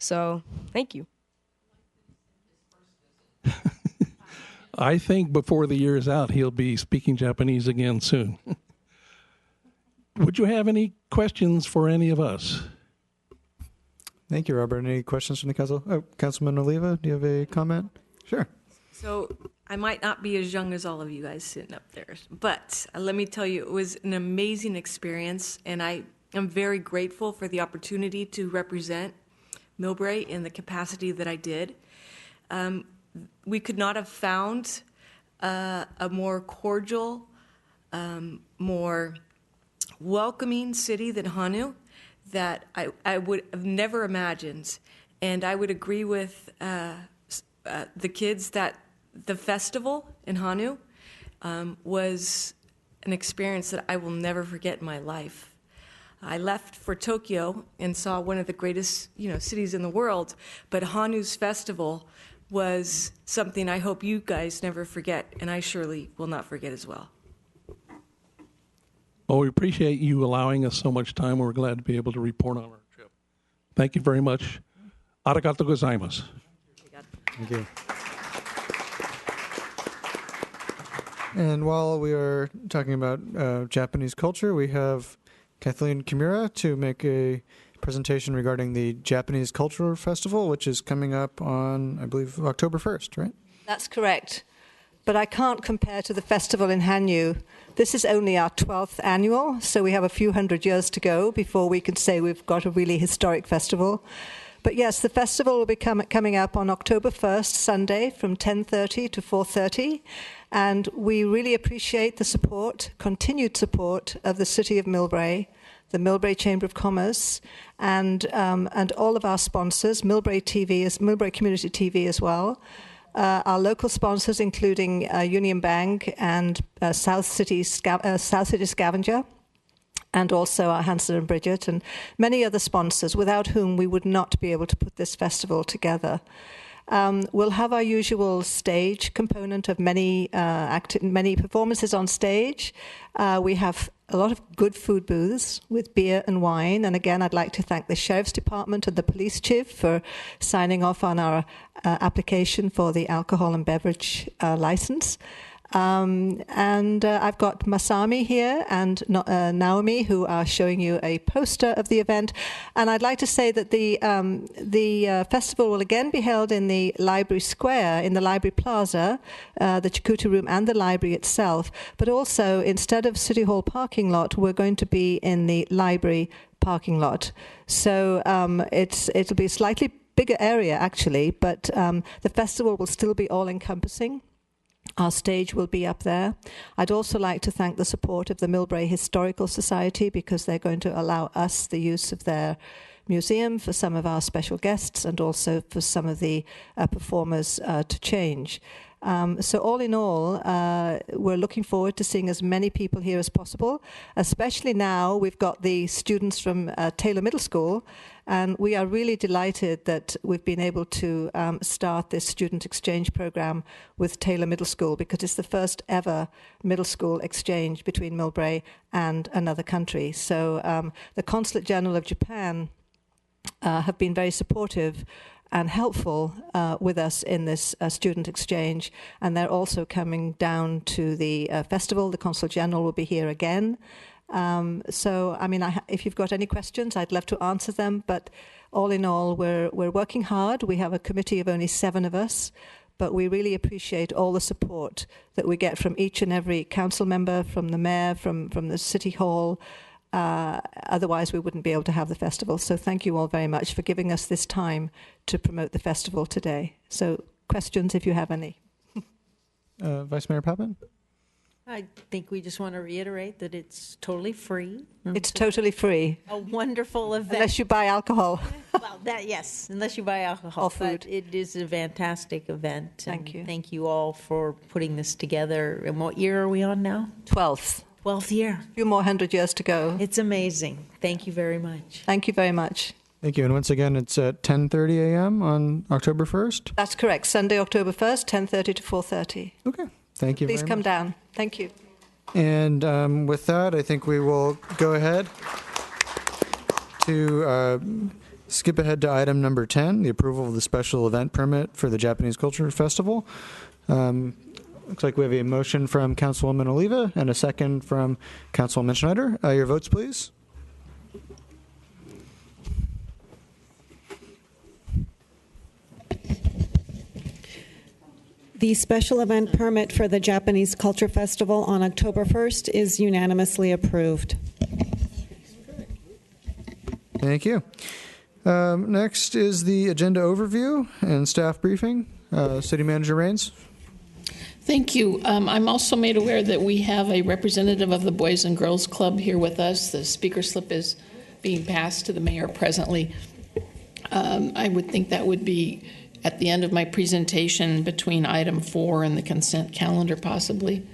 So, thank you. I think before the year is out, he'll be speaking Japanese again soon. Would you have any questions for any of us? Thank you, Robert. Any questions from the council? Oh, Councilman Oliva, do you have a comment? Sure. So I might not be as young as all of you guys sitting up there, but let me tell you, it was an amazing experience, and I am very grateful for the opportunity to represent Millbrae in the capacity that I did. We could not have found a more cordial, more welcoming city than Honu that I would have never imagined. And I would agree with the kids that the festival in Honu was an experience that I will never forget in my life. I left for Tokyo and saw one of the greatest, cities in the world, but Hanu's festival was something I hope you guys never forget, and I surely will not forget as well. Well, we appreciate you allowing us so much time. We're glad to be able to report on our trip. Thank you very much. Arigato gozaimasu. Thank you. And while we are talking about Japanese culture, we have Kathleen Kimura to make a presentation regarding the Japanese Cultural Festival, which is coming up on, I believe, October 1st, right? That's correct. But I can't compare to the festival in Hanyu. This is only our 12th annual, so we have a few hundred years to go before we can say we've got a really historic festival. But yes, the festival will be coming up on October 1st, Sunday, from 10:30 to 4:30. And we really appreciate the support, continued support of the City of Millbrae, the Millbrae Chamber of Commerce, and all of our sponsors, Millbrae TV, Millbrae Community TV as well. Our local sponsors, including Union Bank and South City Scavenger, and also our Hansel and Bridget, and many other sponsors, without whom we would not be able to put this festival together. We'll have our usual stage component of many performances on stage. We have a lot of good food booths with beer and wine. And again, I'd like to thank the Sheriff's Department and the Police Chief for signing off on our application for the alcohol and beverage license. And I've got Masami here and Naomi, who are showing you a poster of the event. And I'd like to say that the festival will again be held in the Library Square, in the Library Plaza, the Chikuta Room and the library itself. But also, instead of City Hall parking lot, we're going to be in the library parking lot. So it'll be a slightly bigger area, actually, but the festival will still be all-encompassing. Our stage will be up there. I'd also like to thank the support of the Millbrae Historical Society, because they're going to allow us the use of their museum for some of our special guests and also for some of the performers to change. So all in all, we're looking forward to seeing as many people here as possible, especially now we've got the students from Taylor Middle School, and we are really delighted that we've been able to start this student exchange program with Taylor Middle School, because it's the first ever middle school exchange between Millbrae and another country. So the Consulate General of Japan have been very supportive and helpful with us in this student exchange. And they're also coming down to the festival. The Consul General will be here again. So, I mean, if you've got any questions, I'd love to answer them. But all in all, we're working hard. We have a committee of only 7 of us. But we really appreciate all the support that we get from each and every council member, from the mayor, from the city hall. Otherwise, we wouldn't be able to have the festival. So thank you all very much for giving us this time to promote the festival today. So questions if you have any. Vice Mayor Pappen? I think we just want to reiterate that it's totally free. It's totally free. A wonderful event. Unless you buy alcohol. Well, yes, unless you buy alcohol. Or food. But it is a fantastic event. Thank you. Thank you all for putting this together. And what year are we on now? 12th. 12th year. A few more 100 years to go. It's amazing. Thank you very much. Thank you very much. Thank you. And once again, it's at 10:30 a.m. on October 1st? That's correct. Sunday, October 1st, 10:30 to 4:30. Okay. Thank you Please very come much. down. Thank you. And with that, I think we will go ahead to skip ahead to item number 10, the approval of the special event permit for the Japanese Culture Festival. Looks like we have a motion from Councilwoman Oliva and a second from Councilwoman Schneider. Your votes, please. The special event permit for the Japanese Culture Festival on October 1st is unanimously approved. Thank you. Next is the agenda overview and staff briefing. City Manager Rains. Thank you. I'm also made aware that we have a representative of the Boys and Girls Club here with us. The speaker slip is being passed to the mayor presently. I would think that would be at the end of my presentation between item 4 and the consent calendar possibly.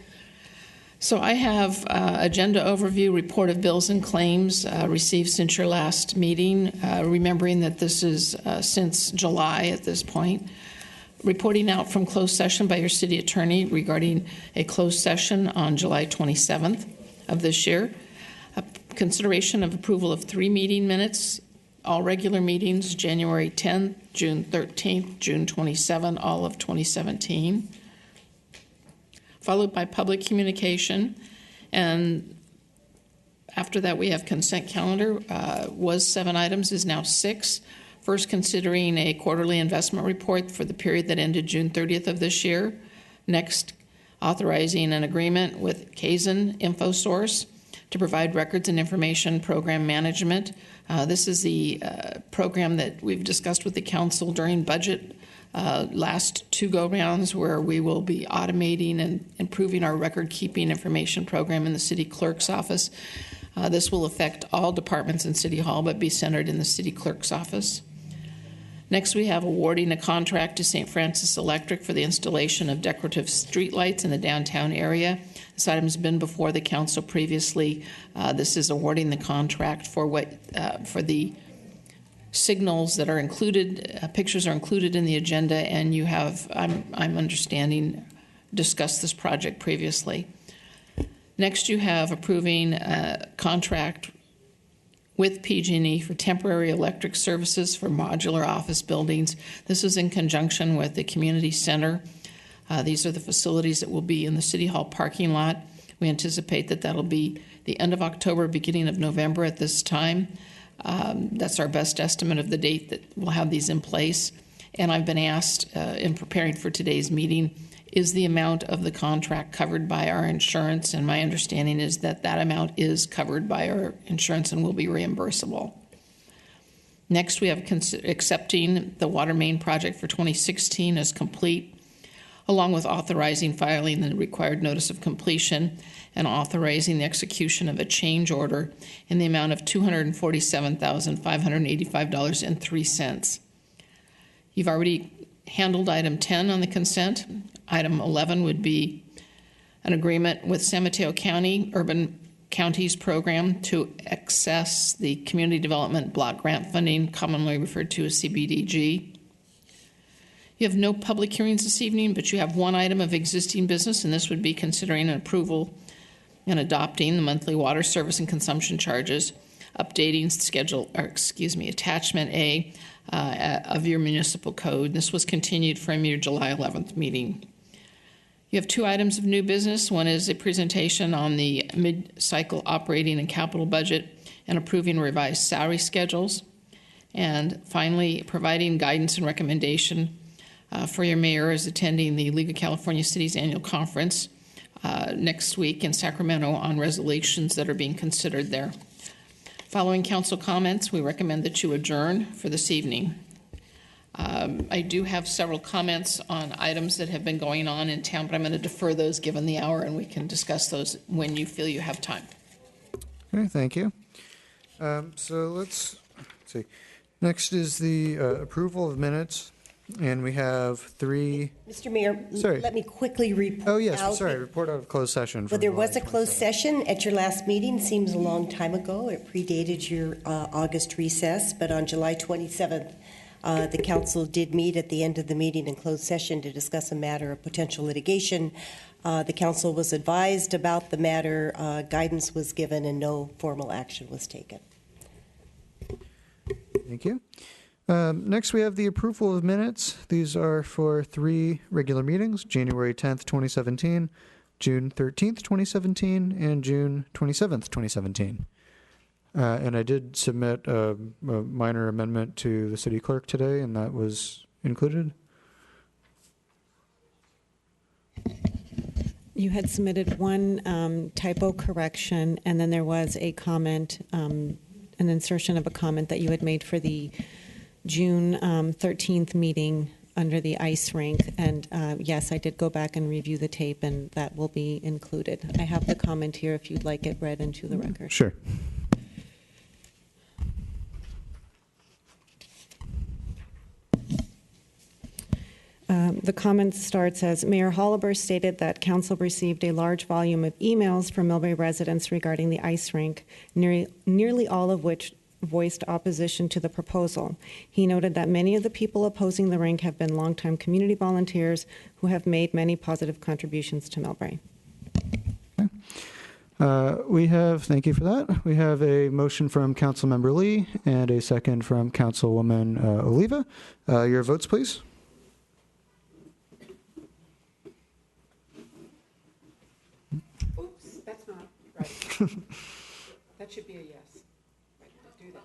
So I have agenda overview, report of bills and claims received since your last meeting, remembering that this is since July at this point. Reporting out from closed session by your city attorney regarding a closed session on July 27th of this year. Consideration of approval of 3 meeting minutes, all regular meetings, January 10th, June 13th, June 27th, all of 2017. Followed by public communication. And after that, we have consent calendar. Was 7 items, is now 6. First, considering a quarterly investment report for the period that ended June 30th of this year. Next, authorizing an agreement with Kaizen InfoSource to provide records and information program management. This is the program that we've discussed with the council during budget last 2 go-rounds, where we will be automating and improving our record-keeping information program in the city clerk's office. This will affect all departments in City Hall, but be centered in the city clerk's office. Next, we have awarding a contract to St. Francis Electric for the installation of decorative streetlights in the downtown area. This item has been before the council previously. This is awarding the contract for for the signals that are included. Pictures are included in the agenda, and you have, I'm understanding, discussed this project previously. Next, you have approving a contract with PG&E for temporary electric services for modular office buildings. This is in conjunction with the community center. These are the facilities that will be in the City Hall parking lot. We anticipate that that'll be the end of October, beginning of November at this time. That's our best estimate of the date that we'll have these in place. And I've been asked in preparing for today's meeting, is the amount of the contract covered by our insurance? And my understanding is that that amount is covered by our insurance and will be reimbursable. Next, we have accepting the water main project for 2016 as complete, along with authorizing filing the required notice of completion and authorizing the execution of a change order in the amount of $247,585.03. You've already handled item 10 on the consent. Item 11 would be an agreement with San Mateo County Urban Counties Program to access the Community Development Block Grant Funding, commonly referred to as CBDG. You have no public hearings this evening, but you have 1 item of existing business, and this would be considering an approval and adopting the monthly water service and consumption charges, updating attachment A of your municipal code. This was continued from your July 11th meeting. You have 2 items of new business. One is a presentation on the mid-cycle operating and capital budget and approving revised salary schedules. And finally, providing guidance and recommendation for your mayor is attending the League of California Cities annual conference next week in Sacramento on resolutions that are being considered there. Following council comments, we recommend that you adjourn for this evening. I do have several comments on items that have been going on in town, but I'm going to defer those given the hour, and we can discuss those when you feel you have time. Okay, thank you. So let's see. Next is the approval of minutes, and we have three. Mr. Mayor, Sorry. let me quickly report. Oh, yes, out. sorry, report out of closed session. Well, from there July was a closed 27th. session at your last meeting. Seems a long time ago. It predated your August recess, but on July 27th, the council did meet at the end of the meeting in closed session to discuss a matter of potential litigation. The council was advised about the matter, guidance was given, and no formal action was taken. Thank you. Next, we have the approval of minutes. These are for three regular meetings: January 10th, 2017, June 13th, 2017, and June 27th, 2017. And I did submit a minor amendment to the city clerk today, and that was included. You had submitted one typo correction, and then there was a comment, an insertion of a comment that you had made for the June 13th meeting under the ice rink. And yes, I did go back and review the tape, and that will be included. I have the comment here if you'd like it read into the record. Sure. The comment starts as, Mayor Holliber stated that council received a large volume of emails from Millbrae residents regarding the ice rink, nearly all of which voiced opposition to the proposal. He noted that many of the people opposing the rink have been longtime community volunteers who have made many positive contributions to Millbrae. Thank you for that. We have a motion from Councilmember Lee and a second from Councilwoman Oliva. Your votes, please. Oops, that's not right. That should be a yes. Do that.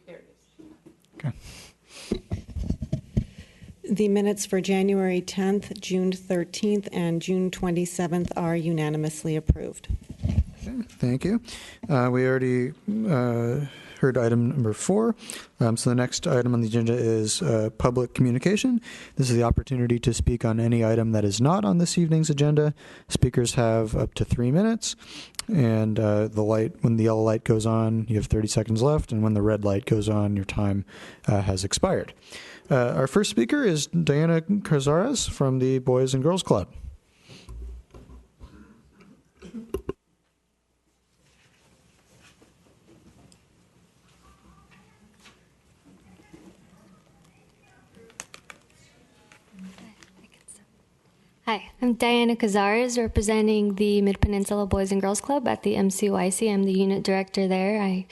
There it is. Okay. The minutes for January 10th, June 13th, and June 27th are unanimously approved. Okay, thank you. We already heard item number 4. So the next item on the agenda is public communication. This is the opportunity to speak on any item that is not on this evening's agenda. Speakers have up to 3 minutes. And when the yellow light goes on, you have 30 seconds left. And when the red light goes on, your time has expired. Our first speaker is Diana Cazares from the Boys and Girls Club. Hi, I'm Diana Cazares, representing the Mid-Peninsula Boys and Girls Club at the MCYC. I'm the unit director there.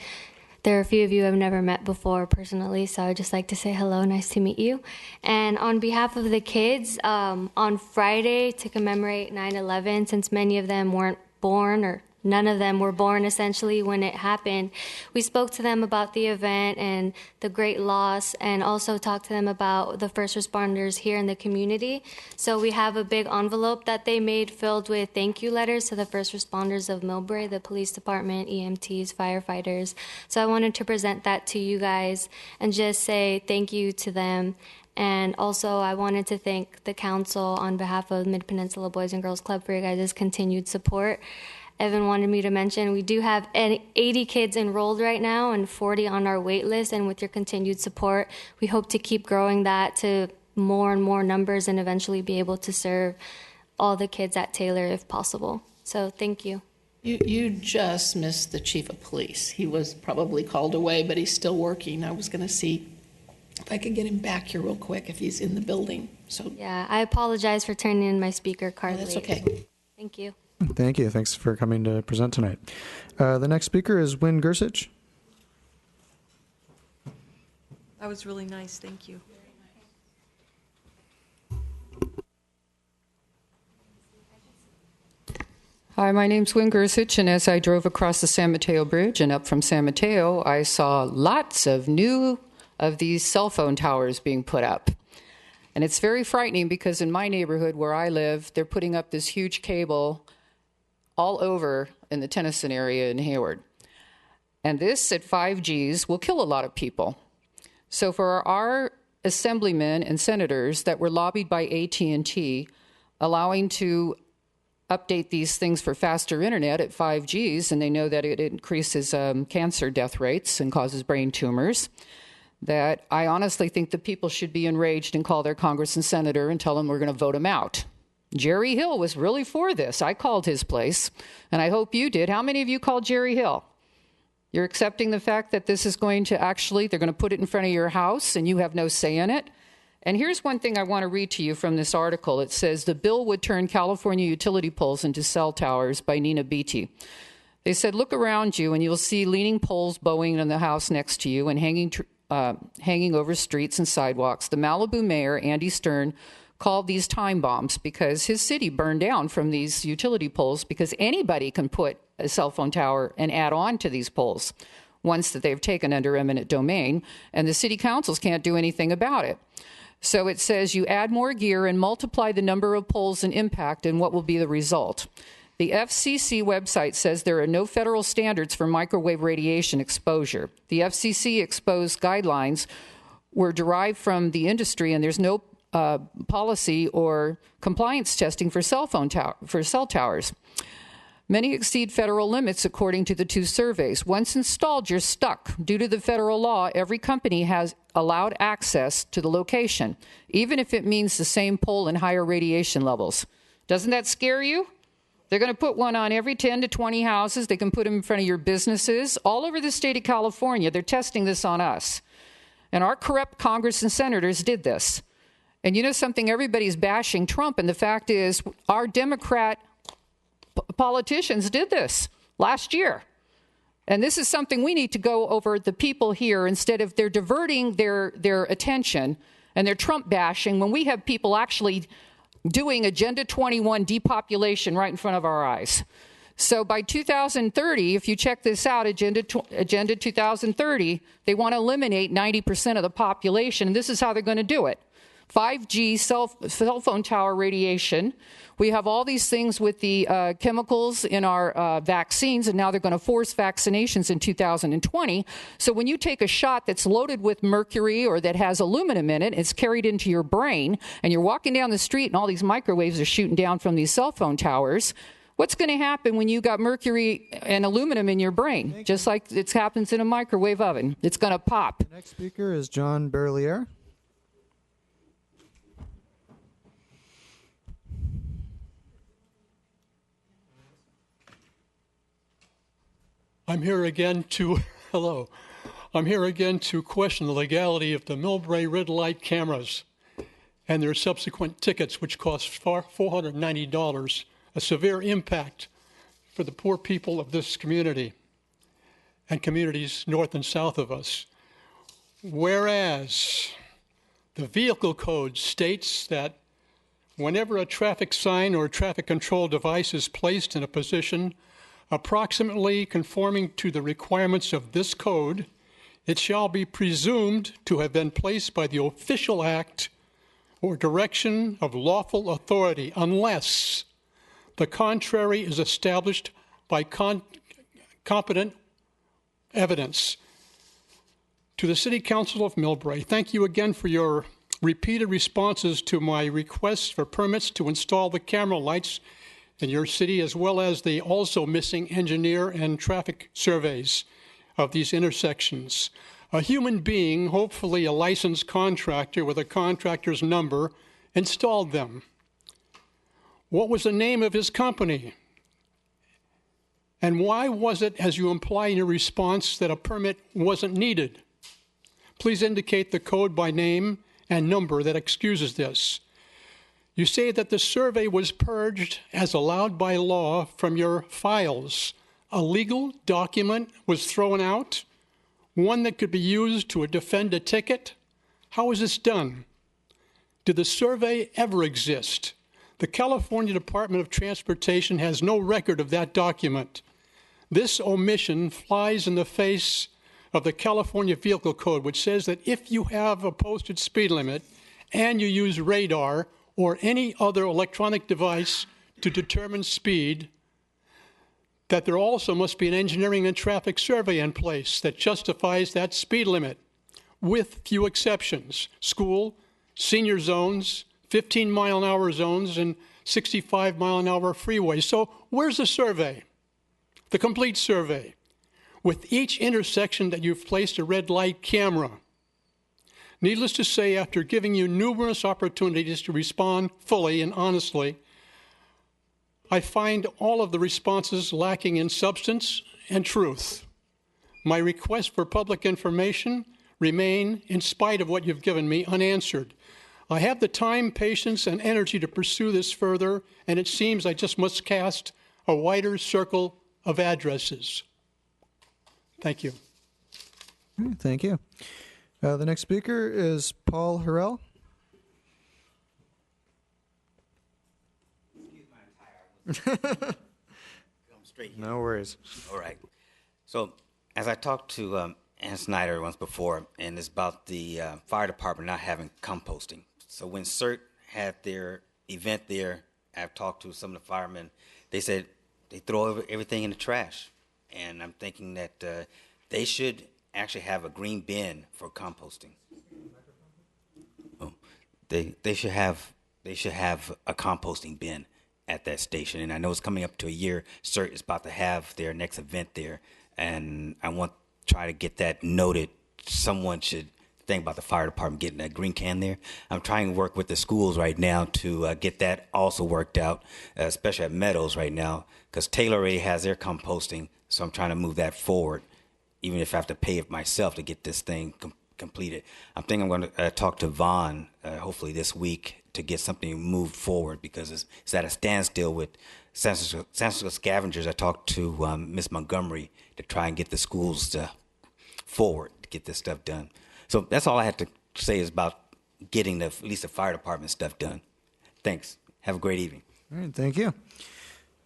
There are a few of you I've never met before personally, so I'd just like to say hello, nice to meet you. And on behalf of the kids, on Friday to commemorate 9/11, since many of them weren't born, or none of them were born essentially when it happened, we spoke to them about the event and the great loss, and also talked to them about the first responders here in the community. So we have a big envelope that they made filled with thank you letters to the first responders of Millbrae, the police department, EMTs, firefighters. So I wanted to present that to you guys and just say thank you to them. And also I wanted to thank the council on behalf of Mid-Peninsula Boys and Girls Club for your guys' continued support. Evan wanted me to mention we do have 80 kids enrolled right now and 40 on our wait list, and with your continued support, we hope to keep growing that to more and more numbers and eventually be able to serve all the kids at Taylor if possible. So thank you. You just missed the chief of police. He was probably called away, but he's still working. I was going to see if I could get him back here real quick if he's in the building. So yeah, I apologize for turning in my speaker card that's late. okay. Thank you. Thank you. Thanks for coming to present tonight. The next speaker is Wynn Gersich. That was really nice. Thank you. Hi, my name's Wynn Gersich, and as I drove across the San Mateo Bridge and up from San Mateo, I saw lots of these cell phone towers being put up. And it's very frightening because in my neighborhood where I live, they're putting up this huge cable all over in the Tennyson area in Hayward. And this at 5Gs will kill a lot of people. So for our assemblymen and senators that were lobbied by AT&T, allowing to update these things for faster internet at 5Gs, and they know that it increases cancer death rates and causes brain tumors, that I honestly think that people should be enraged and call their Congress and senator and tell them we're going to vote him out. Jerry Hill was really for this. I called his place, and I hope you did. How many of you called Jerry Hill? You're accepting the fact that this is going to actually, they're going to put it in front of your house and you have no say in it? And here's one thing I want to read to you from this article. It says, the bill would turn California utility poles into cell towers, by Nina Beatty. They said, look around you and you'll see leaning poles bowing in the house next to you and hanging over streets and sidewalks. The Malibu mayor, Andy Stern, called these time bombs because his city burned down from these utility poles because anybody can put a cell phone tower and add on to these poles once that they've taken under eminent domain, and the city councils can't do anything about it. So it says you add more gear and multiply the number of poles and impact, and what will be the result? The FCC website says there are no federal standards for microwave radiation exposure. The FCC exposed guidelines were derived from the industry, and there's no policy or compliance testing for cell towers. Many exceed federal limits according to the two surveys. Once installed, you're stuck. Due to the federal law, every company has allowed access to the location, even if it means the same pole and higher radiation levels. Doesn't that scare you? They're going to put one on every 10 to 20 houses. They can put them in front of your businesses. All over the state of California, they're testing this on us. And our corrupt Congress and senators did this. And you know something? Everybody's bashing Trump, and the fact is our Democrat politicians did this last year. And this is something we need to go over the people here instead of they're diverting their attention and their Trump bashing when we have people actually doing Agenda 21 depopulation right in front of our eyes. So by 2030, if you check this out, Agenda 2030, they want to eliminate 90% of the population, and this is how they're going to do it. 5G cell phone tower radiation. We have all these things with the chemicals in our vaccines, and now they're going to force vaccinations in 2020. So when you take a shot that's loaded with mercury or that has aluminum in it, it's carried into your brain, and you're walking down the street and all these microwaves are shooting down from these cell phone towers. What's going to happen when you got mercury and aluminum in your brain? Just like it happens in a microwave oven. It's going to pop. The next speaker is John Berlier. I'm here again to question the legality of the Millbrae red light cameras and their subsequent tickets, which cost $490, a severe impact for the poor people of this community and communities north and south of us. Whereas the vehicle code states that whenever a traffic sign or a traffic control device is placed in a position approximately conforming to the requirements of this code, it shall be presumed to have been placed by the official act or direction of lawful authority unless the contrary is established by competent evidence. To the City Council of Millbrae, thank you again for your repeated responses to my requests for permits to install the camera lights in your city, as well as the also missing engineer and traffic surveys of these intersections. A human being, hopefully a licensed contractor with a contractor's number, installed them. What was the name of his company? And why was it, as you imply in your response, that a permit wasn't needed? Please indicate the code by name and number that excuses this. You say that the survey was purged as allowed by law from your files. A legal document was thrown out, one that could be used to defend a ticket. How was this done? Did the survey ever exist? The California Department of Transportation has no record of that document. This omission flies in the face of the California Vehicle Code, which says that if you have a posted speed limit and you use radar or any other electronic device to determine speed, that there also must be an engineering and traffic survey in place that justifies that speed limit. with few exceptions: school, senior zones, 15-mile-an-hour zones, and 65-mile-an-hour freeways. So where's the survey? The complete survey, with each intersection that you've placed a red light camera. Needless to say, after giving you numerous opportunities to respond fully and honestly, I find all of the responses lacking in substance and truth. My requests for public information remain, in spite of what you've given me, unanswered. I have the time, patience, and energy to pursue this further, and it seems I just must cast a wider circle of addresses. Thank you. Thank you. The next speaker is Paul Harrell. No worries. All right. So, as I talked to Ann Snyder once before, and it's about the fire department not having composting. So when CERT had their event there, I've talked to some of the firemen. They said they throw everything in the trash, and I'm thinking that they should actually have a green bin for composting. Oh, they should have a composting bin at that station, and I know it's coming up to a year. CERT is about to have their next event there, and I want to try to get that noted. Someone should think about the fire department getting that green can there. I'm trying to work with the schools right now to get that also worked out, especially at Meadows right now, because Taylor already has their composting, so I'm trying to move that forward, even if I have to pay it myself to get this thing completed. I'm thinking I'm going to talk to Vaughn hopefully this week to get something moved forward, because it's at a standstill with San Francisco Scavengers. I talked to Ms. Montgomery to try and get the schools forward to get this stuff done. So that's all I had to say is about getting at least the fire department stuff done. Thanks. Have a great evening. All right, thank you.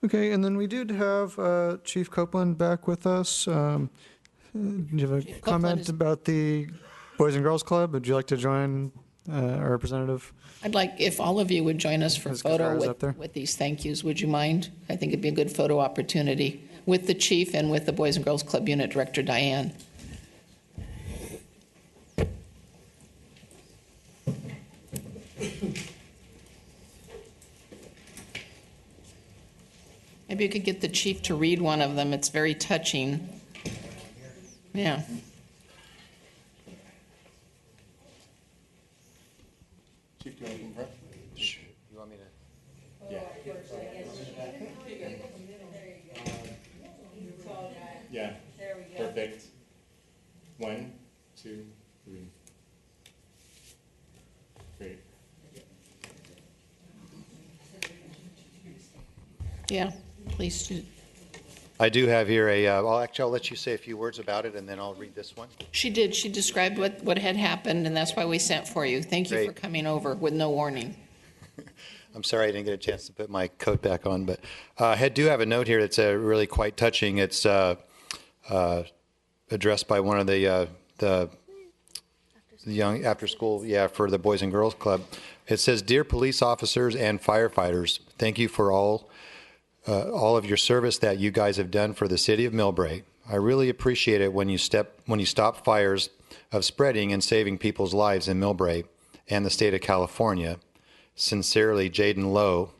Okay, and then we did have Chief Copeland back with us. Do you have a comment about the Boys and Girls Club? Would you like to join our representative? I'd like if all of you would join us for a photo with these thank yous. Would you mind? I think it'd be a good photo opportunity with the chief and with the Boys and Girls Club Unit Director, Diane. Maybe you could get the chief to read one of them. It's very touching. Yeah. Chief, do you want to come front? Sure. You want me to? Yeah. Yeah. Perfect. 1, 2, 3. Great. Yeah, please do. I do have here I'll let you say a few words about it, and then I'll read this one. She did. She described what had happened, and that's why we sent for you. Thank you for coming over with no warning. I'm sorry I didn't get a chance to put my coat back on, but I do have a note here that's really quite touching. It's addressed by one of the young after school, for the Boys and Girls Club. It says, "Dear police officers and firefighters, thank you for all of your service that you guys have done for the city of Millbrae. I really appreciate it when you stop fires of spreading and saving people's lives in Millbrae and the state of California. Sincerely, Jaden Lowe,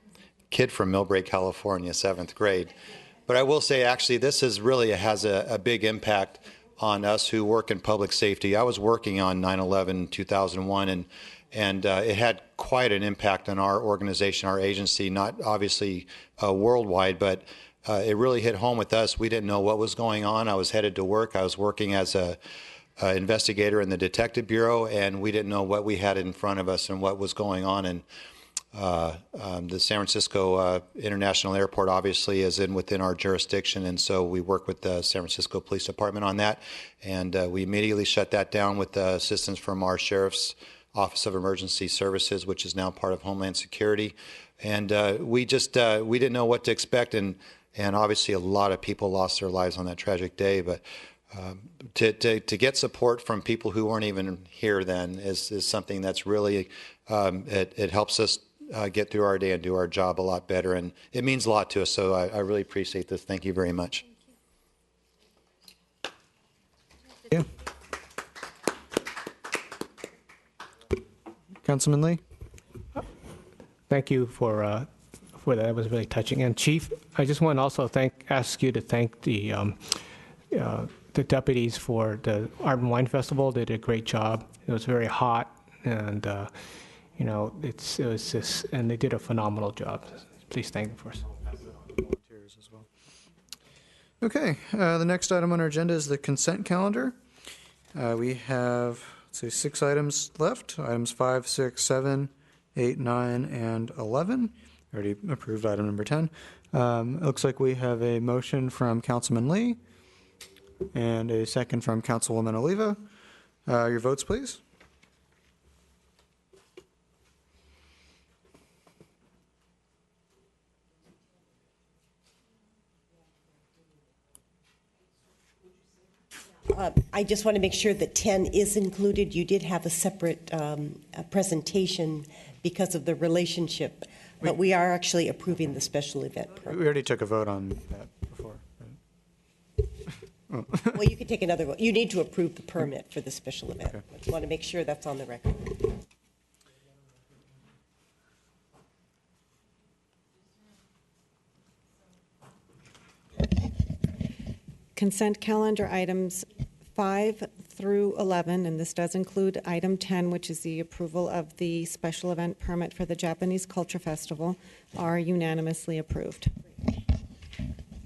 kid from Millbrae, California, 7th grade." But I will say, actually, this really has a big impact on us who work in public safety. I was working on 9/11, 2001, and it had quite an impact on our organization, our agency, not obviously worldwide, but it really hit home with us. We didn't know what was going on. I was headed to work. I was working as a investigator in the Detective Bureau, and we didn't know what we had in front of us and what was going on. And the San Francisco International Airport obviously is within our jurisdiction, and so we work with the San Francisco Police Department on that, and we immediately shut that down with assistance from our Sheriff's Office of Emergency Services, which is now part of Homeland Security. And we didn't know what to expect, and obviously a lot of people lost their lives on that tragic day. But to get support from people who weren't even here then is something that's really it helps us get through our day and do our job a lot better, and it means a lot to us. So I really appreciate this. Thank you very much. Yeah. Councilman Lee? Thank you for that. That was really touching. And Chief, I just want to also ask you to thank the deputies for the Art and Wine Festival. They did a great job. It was very hot, and it was just, and they did a phenomenal job. Please thank them for us. Okay, the next item on our agenda is the consent calendar. We have, let's see, 6 items left. Items 5, 6, 7, 8, 9, and 11. Already approved item number 10. It looks like we have a motion from Councilman Lee and a second from Councilwoman Oliva. Your votes, please. I just want to make sure that 10 is included. You did have a separate presentation because of the relationship, but we are actually approving the special event permit. We already took a vote on that before. Well, you could take another vote. You need to approve the permit for the special event. Okay. I just want to make sure that's on the record. Consent calendar items 5 through 11, and this does include item 10, which is the approval of the special event permit for the Japanese Culture Festival, are unanimously approved.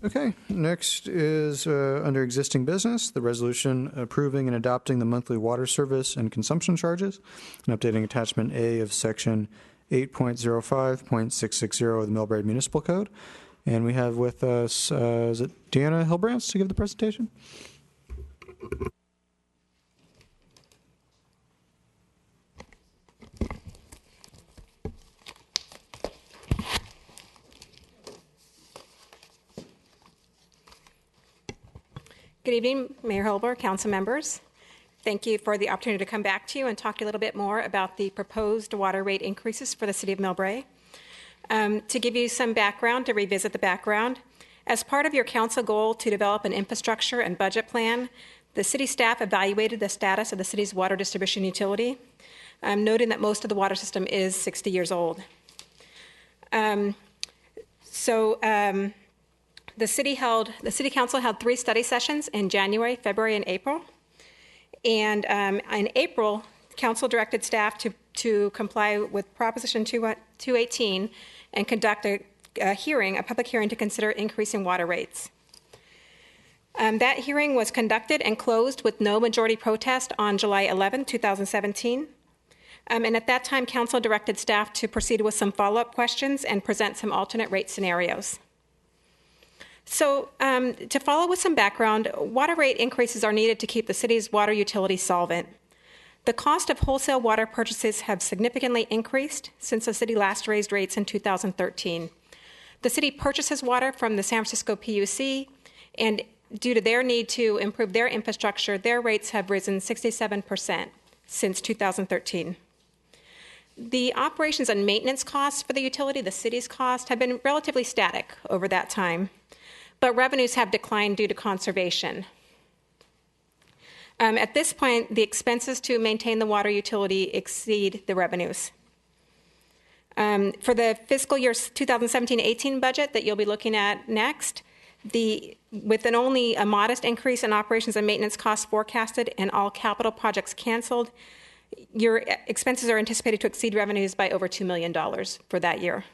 Okay, next is under existing business, the resolution approving and adopting the monthly water service and consumption charges and updating attachment A of section 8.05.660 of the Millbrae Municipal Code. And we have with us, is it Deanna Hilbrands to give the presentation? Good evening, Mayor Holber, council members. Thank you for the opportunity to come back to you and talk to you a little bit more about the proposed water rate increases for the city of Millbrae. To give you some background, to revisit the background, as part of your council goal to develop an infrastructure and budget plan, the city staff evaluated the status of the city's water distribution utility, noting that most of the water system is 60 years old. The city council held 3 study sessions in January, February, and April. And in April, council directed staff to comply with Proposition 218 and conduct a public hearing to consider increasing water rates. That hearing was conducted and closed with no majority protest on July 11, 2017. And at that time, council directed staff to proceed with some follow-up questions and present some alternate rate scenarios. So to follow with some background, water rate increases are needed to keep the city's water utility solvent. The cost of wholesale water purchases have significantly increased since the city last raised rates in 2013. The city purchases water from the San Francisco PUC, and due to their need to improve their infrastructure, their rates have risen 67% since 2013. The operations and maintenance costs for the utility, the city's cost, have been relatively static over that time, but revenues have declined due to conservation. At this point, the expenses to maintain the water utility exceed the revenues. For the fiscal year 2017-18 budget that you'll be looking at next, with only a modest increase in operations and maintenance costs forecasted and all capital projects canceled, your expenses are anticipated to exceed revenues by over $2 million for that year.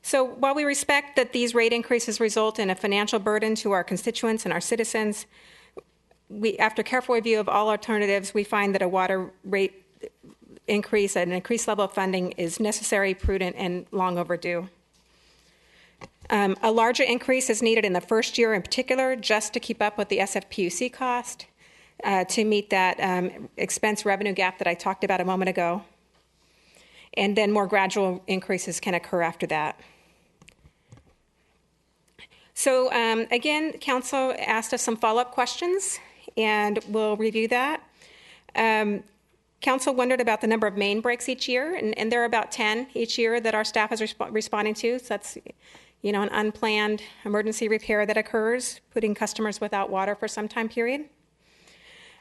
So while we respect that these rate increases result in a financial burden to our constituents and our citizens, after careful review of all alternatives, we find that a water rate increase at an increased level of funding is necessary, prudent, and long overdue. A larger increase is needed in the first year in particular, just to keep up with the SFPUC cost, to meet that expense revenue gap that I talked about a moment ago. And then more gradual increases can occur after that. So again, council asked us some follow-up questions, and we'll review that. Council wondered about the number of main breaks each year, and there are about 10 each year that our staff is responding to. So that's, an unplanned emergency repair that occurs, putting customers without water for some time period.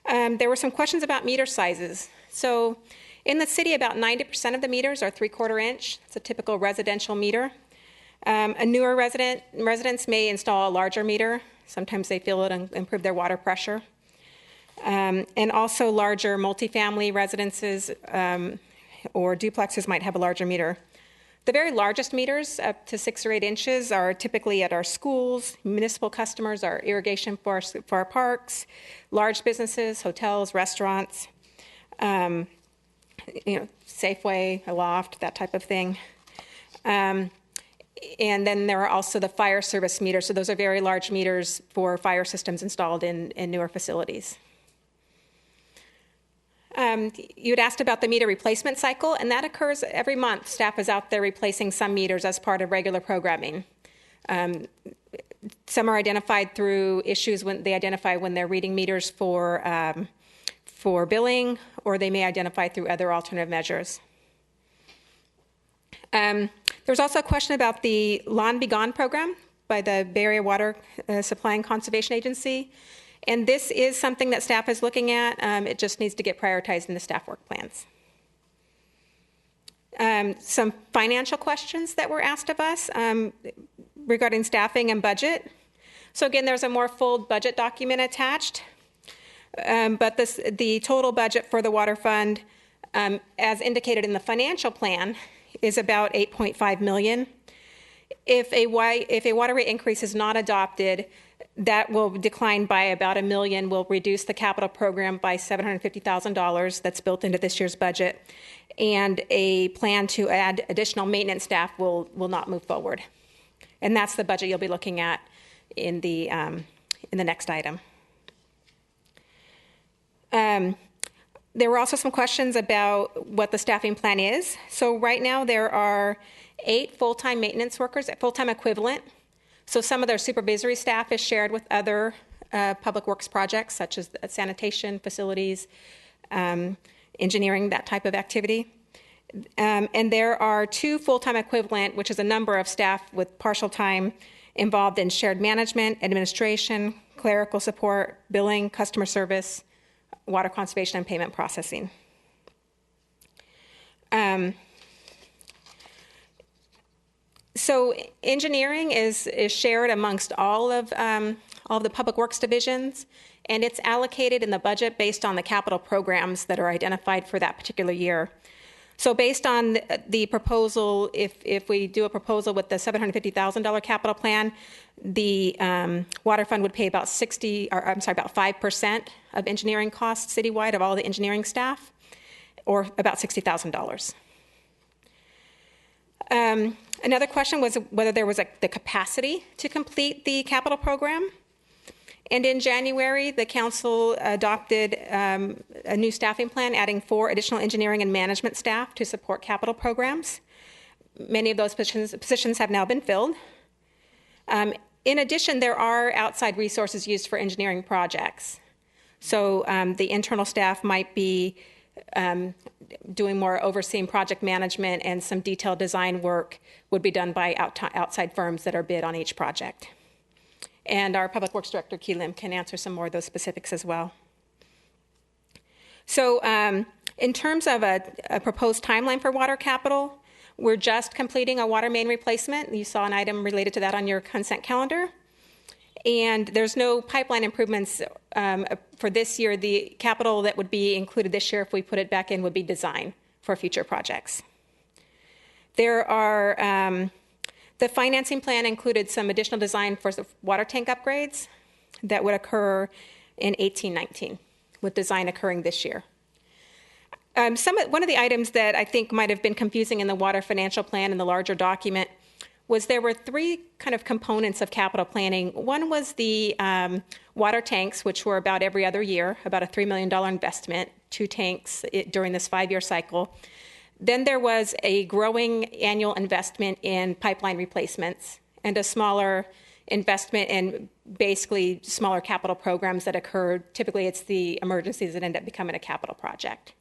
There were some questions about meter sizes. So In the city, about 90% of the meters are 3/4 inch. It's a typical residential meter. A newer residents may install a larger meter. Sometimes they feel it improve their water pressure. And also larger multifamily residences or duplexes might have a larger meter. The very largest meters, up to 6 or 8 inches, are typically at our schools, municipal customers, our irrigation for our parks, large businesses, hotels, restaurants, Safeway, a loft, that type of thing. And then there are also the fire service meters. So those are very large meters for fire systems installed in newer facilities. You had asked about the meter replacement cycle, and that occurs every month. Staff is out there replacing some meters as part of regular programming. Some are identified through issues when they identify when they're reading meters for billing, or they may identify through other alternative measures. There's also a question about the Lawn Be Gone program by the Bay Area Water Supply and Conservation Agency. And this is something that staff is looking at. It just needs to get prioritized in the staff work plans. Some financial questions that were asked of us regarding staffing and budget. So again, there's a more full budget document attached. But the total budget for the water fund, as indicated in the financial plan, is about $8.5 million. If a water rate increase is not adopted, that will decline by about $1 million. Will reduce the capital program by $750,000 that's built into this year's budget, and a plan to add additional maintenance staff will not move forward. And that's the budget you'll be looking at in the next item. There were also some questions about what the staffing plan is. So right now there are 8 full-time maintenance workers, full-time equivalent. So some of their supervisory staff is shared with other public works projects, such as sanitation, facilities, engineering, that type of activity. And there are 2 full-time equivalent, which is a number of staff with partial time involved in shared management, administration, clerical support, billing, customer service, water conservation, and payment processing. So engineering is shared amongst all of the public works divisions, and it's allocated in the budget based on the capital programs that are identified for that particular year. So based on the proposal, if we do a proposal with the $750,000 capital plan, the water fund would pay about 5% of engineering costs citywide of all the engineering staff, or about $60,000. Another question was whether there was the capacity to complete the capital program. And in January, the council adopted a new staffing plan, adding 4 additional engineering and management staff to support capital programs. Many of those positions have now been filled. In addition, there are outside resources used for engineering projects. So the internal staff might be doing more overseeing project management, and some detailed design work would be done by outside firms that are bid on each project. And our Public Works Director, Key Lim, can answer some more of those specifics as well. So in terms of a proposed timeline for water capital, we're just completing a water main replacement. You saw an item related to that on your consent calendar. And there's no pipeline improvements for this year. The capital that would be included this year, if we put it back in, would be design for future projects. There are, the financing plan included some additional design for water tank upgrades that would occur in 18-19, with design occurring this year. One of the items that I think might have been confusing in the water financial plan in the larger document was there were 3 kind of components of capital planning. One was the water tanks, which were about every other year, about a $3 million investment, 2 tanks during this 5-year cycle. Then there was a growing annual investment in pipeline replacements, and a smaller investment in basically smaller capital programs that occurred. Typically, it's the emergencies that end up becoming a capital project.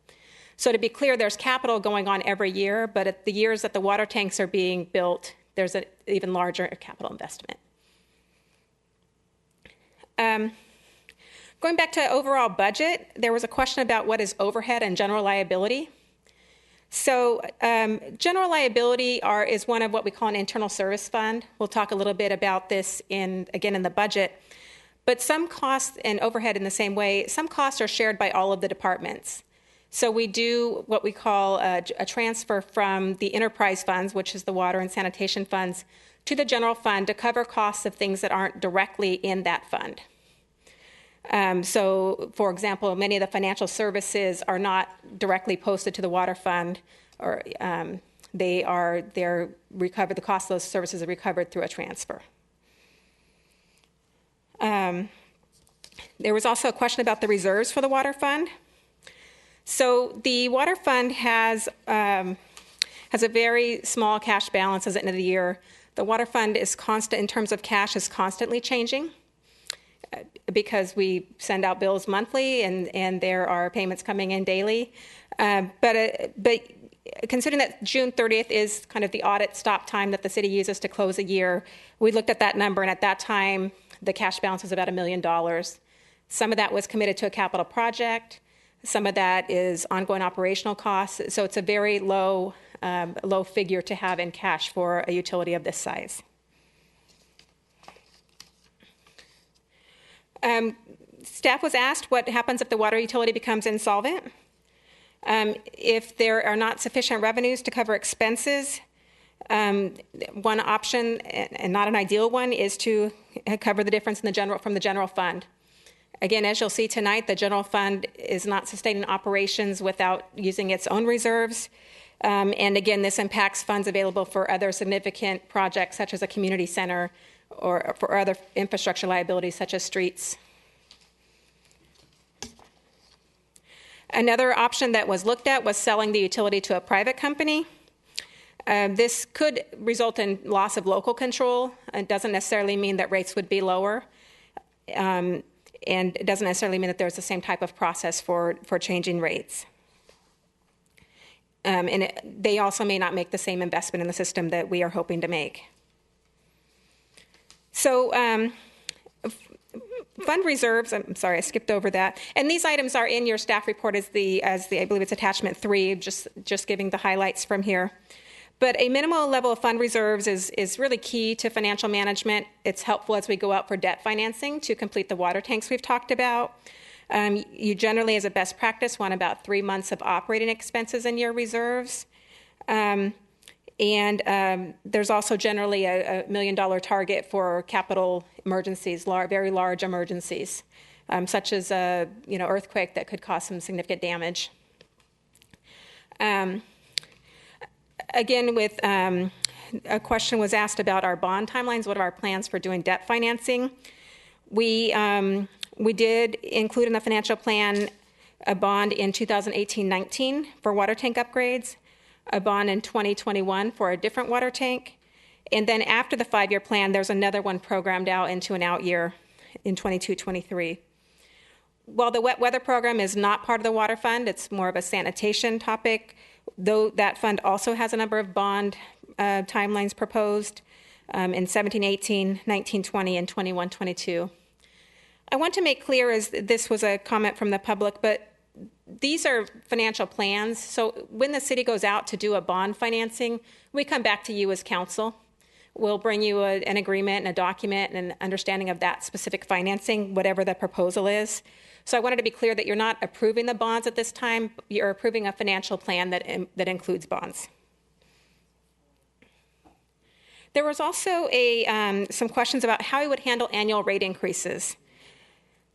So to be clear, there's capital going on every year, but at the years that the water tanks are being built, there's an even larger capital investment. Going back to overall budget, there was a question about what is overhead and general liability. So general liability is one of what we call an internal service fund. We'll talk a little bit about this again in the budget. But some costs and overhead in the same way, some costs are shared by all of the departments. So we do what we call a transfer from the enterprise funds, which is the water and sanitation funds, to the general fund to cover costs of things that aren't directly in that fund. So, for example, many of the financial services are not directly posted to the water fund, or they're recovered. The cost of those services are recovered through a transfer. There was also a question about the reserves for the water fund. So the water fund has a very small cash balance at the end of the year. The water fund is constant in terms of cash, is constantly changing because we send out bills monthly and there are payments coming in daily. But considering that June 30th is kind of the audit stop time that the city uses to close a year, we looked at that number, and at that time the cash balance was about $1 million. Some of that was committed to a capital project. Some of that is ongoing operational costs. So it's a very low figure to have in cash for a utility of this size. Staff was asked what happens if the water utility becomes insolvent. If there are not sufficient revenues to cover expenses, one option, and not an ideal one, is to cover the difference from the general fund. Again, as you'll see tonight, the general fund is not sustaining operations without using its own reserves. And again, this impacts funds available for other significant projects, such as a community center, or for other infrastructure liabilities, such as streets. Another option that was looked at was selling the utility to a private company. This could result in loss of local control. It doesn't necessarily mean that rates would be lower. And it doesn't necessarily mean that there's the same type of process for changing rates. And they also may not make the same investment in the system that we are hoping to make. So fund reserves, I'm sorry, I skipped over that. And these items are in your staff report as the I believe it's attachment 3, just giving the highlights from here. But a minimal level of fund reserves is really key to financial management. It's helpful as we go out for debt financing to complete the water tanks we've talked about. You generally, as a best practice, want about 3 months of operating expenses in your reserves. And there's also generally a $1 million target for capital emergencies, very large emergencies, such as a earthquake that could cause some significant damage. Again, with a question was asked about our bond timelines. What are our plans for doing debt financing? We did include in the financial plan a bond in 2018-19 for water tank upgrades, a bond in 2021 for a different water tank, and then after the 5-year plan, there's another one programmed out into an out year in 22-23. While the wet weather program is not part of the water fund, it's more of a sanitation topic, though that fund also has a number of bond timelines proposed in 17-18, 19-20, and 21-22. I want to make clear, as this was a comment from the public, but these are financial plans. So when the city goes out to do a bond financing, we come back to you as council. We'll bring you an agreement and a document and an understanding of that specific financing, whatever the proposal is. So I wanted to be clear that you're not approving the bonds at this time. You're approving a financial plan that includes bonds. There was also some questions about how we would handle annual rate increases.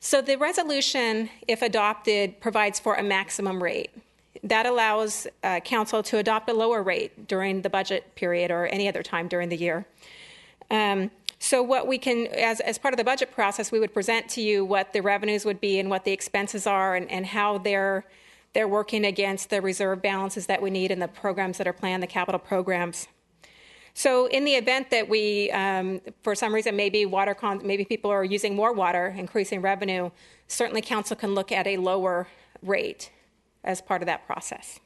So the resolution, if adopted, provides for a maximum rate. That allows council to adopt a lower rate during the budget period or any other time during the year. So what we can, as part of the budget process, we would present to you what the revenues would be and what the expenses are and how they're working against the reserve balances that we need in the programs that are planned, the capital programs. So in the event that we, for some reason, maybe people are using more water, increasing revenue, certainly council can look at a lower rate as part of that process.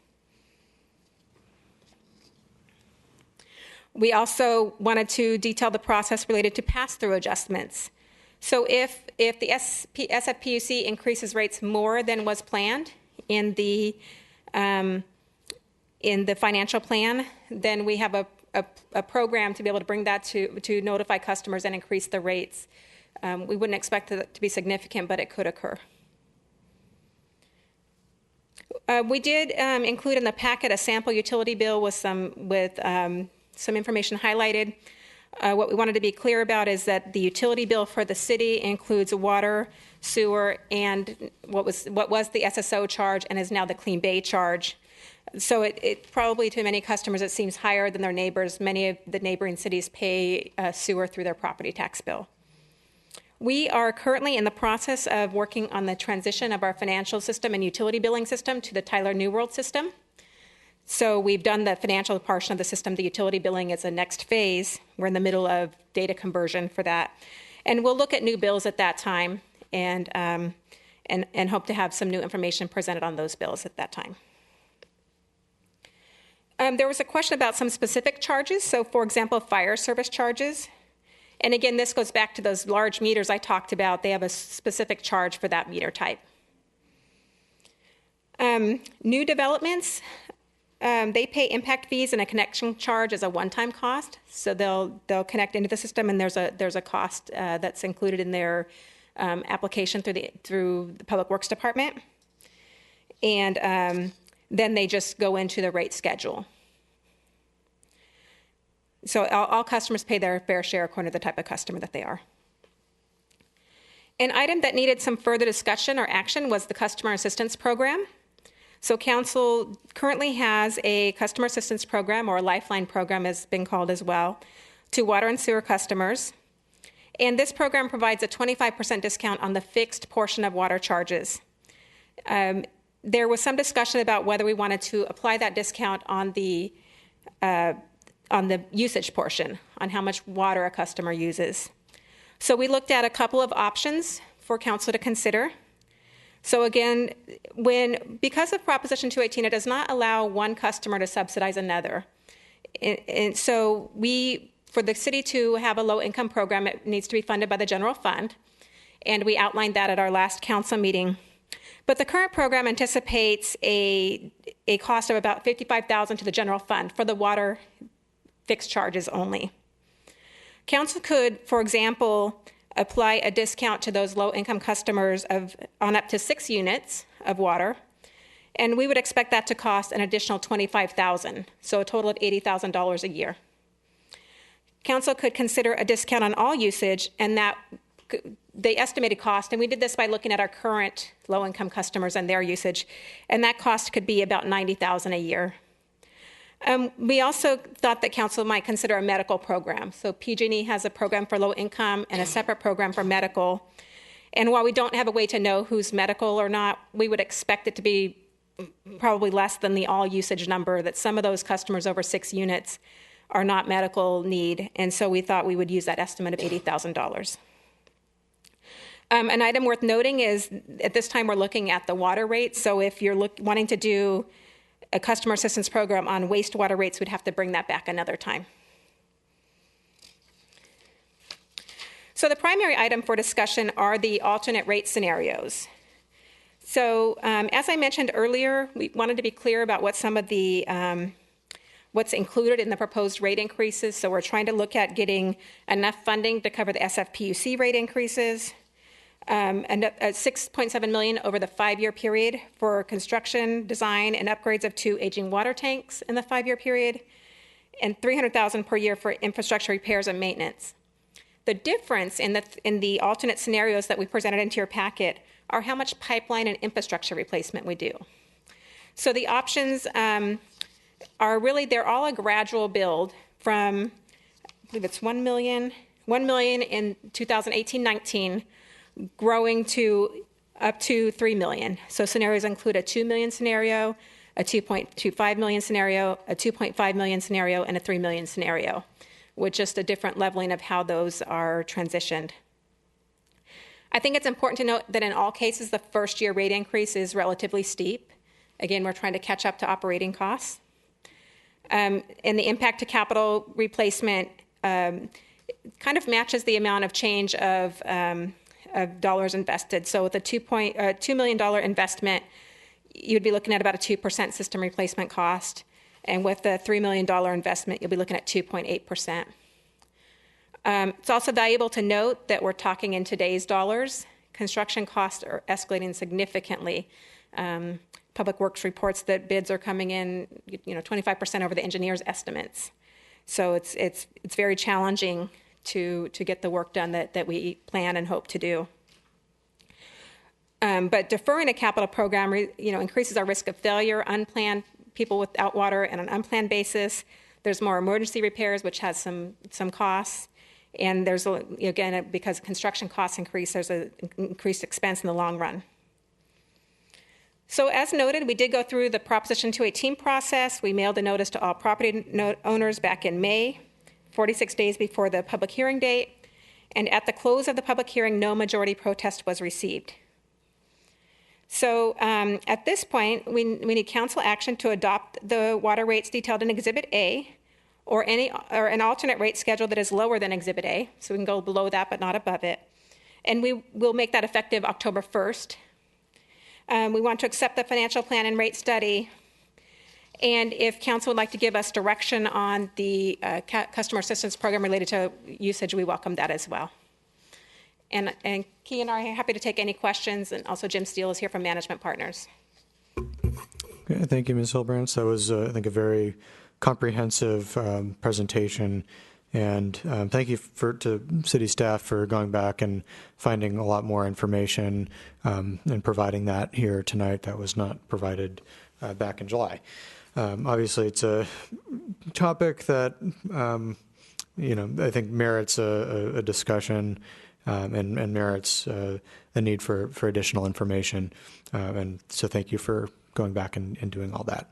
We also wanted to detail the process related to pass-through adjustments. So if the SFPUC increases rates more than was planned in the in the financial plan, then we have a program to be able to bring that to notify customers and increase the rates. We wouldn't expect it to be significant, but it could occur. We did include in the packet a sample utility bill with some information highlighted. What we wanted to be clear about is that the utility bill for the city includes water, sewer, and what was the SSO charge and is now the Clean Bay charge. So it probably to many customers it seems higher than their neighbors. Many of the neighboring cities pay sewer through their property tax bill. We are currently in the process of working on the transition of our financial system and utility billing system to the Tyler New World system. So we've done the financial portion of the system. The utility billing is the next phase. We're in the middle of data conversion for that. And we'll look at new bills at that time and hope to have some new information presented on those bills at that time. There was a question about some specific charges. So, for example, fire service charges. And again, this goes back to those large meters I talked about. They have a specific charge for that meter type. New developments, they pay impact fees and a connection charge as a one-time cost. So they'll connect into the system, and there's a cost that's included in their application through the Public Works Department. And then they just go into the rate schedule. So all customers pay their fair share according to the type of customer that they are. An item that needed some further discussion or action was the Customer Assistance Program. So Council currently has a Customer Assistance Program, or a Lifeline Program has been called as well, to water and sewer customers. And this program provides a 25% discount on the fixed portion of water charges. There was some discussion about whether we wanted to apply that discount on the usage portion, on how much water a customer uses. So we looked at a couple of options for council to consider. So again, because of Proposition 218, it does not allow one customer to subsidize another. And so for the city to have a low-income program, it needs to be funded by the general fund. And we outlined that at our last council meeting. But the current program anticipates a cost of about $55,000 to the general fund for the water fixed charges only. Council could, for example, apply a discount to those low-income customers on up to 6 units of water, and we would expect that to cost an additional $25,000, so a total of $80,000 a year. Council could consider a discount on all usage, and that the estimated cost, and we did this by looking at our current low-income customers and their usage, and that cost could be about $90,000 a year. We also thought that council might consider a medical program. So PG&E has a program for low income and a separate program for medical. And while we don't have a way to know who's medical or not, we would expect it to be probably less than the all usage number, that some of those customers over 6 units are not medical need. And so we thought we would use that estimate of $80,000. An item worth noting is at this time we're looking at the water rates. So if you're wanting to do a customer assistance program on wastewater rates, we'd have to bring that back another time. So the primary item for discussion are the alternate rate scenarios. So as I mentioned earlier, we wanted to be clear about what some of the what's included in the proposed rate increases. So we're trying to look at getting enough funding to cover the SFPUC rate increases, and $6.7 million over the 5-year period for construction, design, and upgrades of 2 aging water tanks in the 5-year period, and $300,000 per year for infrastructure repairs and maintenance. The difference in the alternate scenarios that we presented into your packet are how much pipeline and infrastructure replacement we do. So the options are really, they're all a gradual build from, I believe it's $1 million in 2018-19, growing to up to $3 million. So scenarios include a $2 million scenario, a $2.25 million scenario, a $2.5 million scenario, and a $3 million scenario, with just a different leveling of how those are transitioned. I think it's important to note that in all cases, the first year rate increase is relatively steep. Again, we're trying to catch up to operating costs. And the impact to capital replacement kind of matches the amount of change of dollars invested. So with a $2 million investment, you'd be looking at about a 2% system replacement cost. And with the $3 million investment, you'll be looking at 2.8%. It's also valuable to note that we're talking in today's dollars. Construction costs are escalating significantly. Public Works reports that bids are coming in, 25% over the engineers' estimates. So it's very challenging to get the work done that we plan and hope to do. But deferring a capital program, increases our risk of failure, unplanned people without water on an unplanned basis. There's more emergency repairs, which has some costs. And there's, again, because construction costs increase, there's an increased expense in the long run. So as noted, we did go through the Proposition 218 process. We mailed a notice to all property owners back in May, 46 days before the public hearing date. And at the close of the public hearing, no majority protest was received. So at this point, we need council action to adopt the water rates detailed in Exhibit A, or an alternate rate schedule that is lower than Exhibit A, so we can go below that but not above it. And we will make that effective October 1st. We want to accept the financial plan and rate study. And if council would like to give us direction on the customer assistance program related to usage, we welcome that as well. And Key and I are happy to take any questions, and also Jim Steele is here from Management Partners. Okay, thank you, Ms. Hilbrand. That was, I think, a very comprehensive presentation, and thank you to city staff for going back and finding a lot more information and providing that here tonight that was not provided back in July. Obviously, it's a topic that I think merits a discussion and merits the need for additional information. And so thank you for going back and doing all that.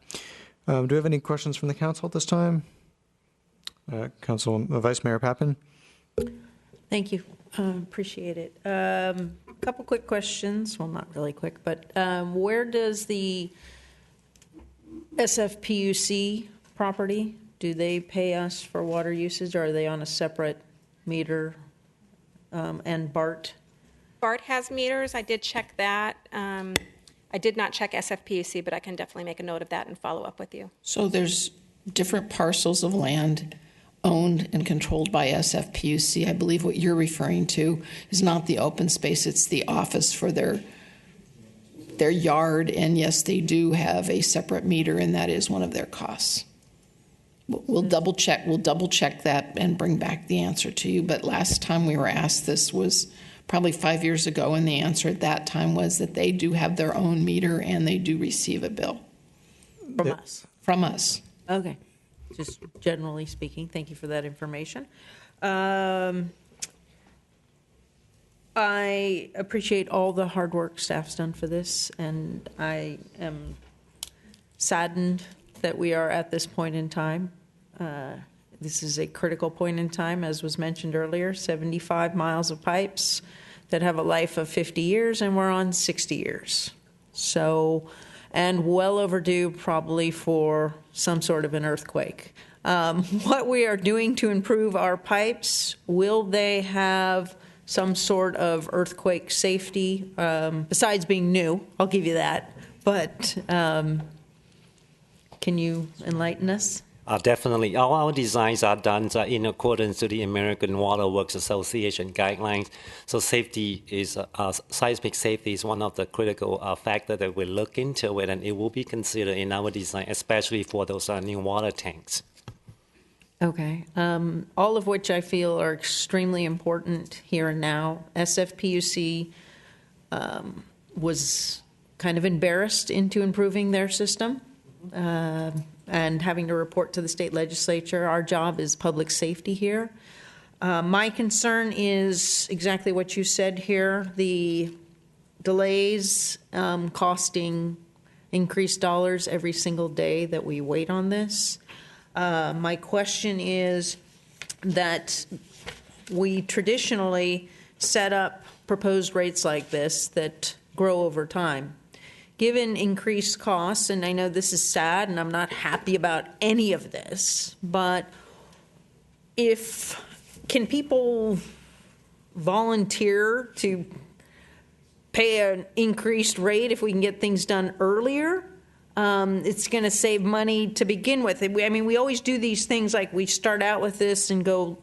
Do we have any questions from the council at this time? Vice Mayor Pappen? Thank you. Appreciate it. Couple quick questions. Well, not really quick, but where does the SFPUC property, do they pay us for water usage, or are they on a separate meter? And BART? BART has meters. I did check that. I did not check SFPUC, but I can definitely make a note of that and follow up with you. So there's different parcels of land owned and controlled by SFPUC. I believe what you're referring to is not the open space, it's the office for their yard, and yes, they do have a separate meter, and that is one of their costs. We'll double check that and bring back the answer to you. But last time we were asked this was probably 5 years ago, and the answer at that time was that they do have their own meter and they do receive a bill. From us? From us. Okay. Just generally speaking, thank you for that information. I appreciate all the hard work staff's done for this, and I am saddened that we are at this point in time. This is a critical point in time, as was mentioned earlier, 75 miles of pipes that have a life of 50 years, and we're on 60 years. So, and well overdue probably for some sort of an earthquake. What we are doing to improve our pipes, will they have some sort of earthquake safety, besides being new? I'll give you that. But can you enlighten us? Definitely. All our designs are done in accordance to the American Water Works Association guidelines. So safety is, seismic safety is one of the critical factors that we look into it, and it will be considered in our design, especially for those new water tanks. Okay. All of which I feel are extremely important here and now. SFPUC was kind of embarrassed into improving their system. And having to report to the state legislature. Our job is public safety here. My concern is exactly what you said here, the delays costing increased dollars every single day that we wait on this. My question is that we traditionally set up proposed rates like this that grow over time. Given increased costs, and I know this is sad and I'm not happy about any of this, but can people volunteer to pay an increased rate if we can get things done earlier? It's going to save money to begin with. I mean, we always do these things like we start out with this and go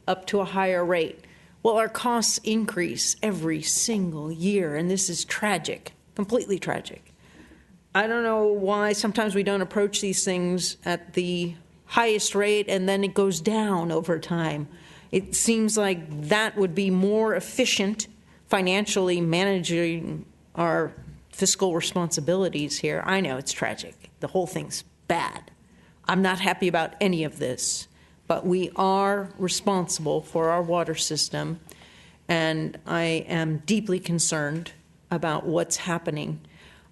up to a higher rate. Well, our costs increase every single year, and this is tragic, completely tragic. I don't know why sometimes we don't approach these things at the highest rate and then it goes down over time. It seems like that would be more efficient financially managing our fiscal responsibilities here. I know it's tragic. The whole thing's bad. I'm not happy about any of this, but we are responsible for our water system, and I am deeply concerned about what's happening.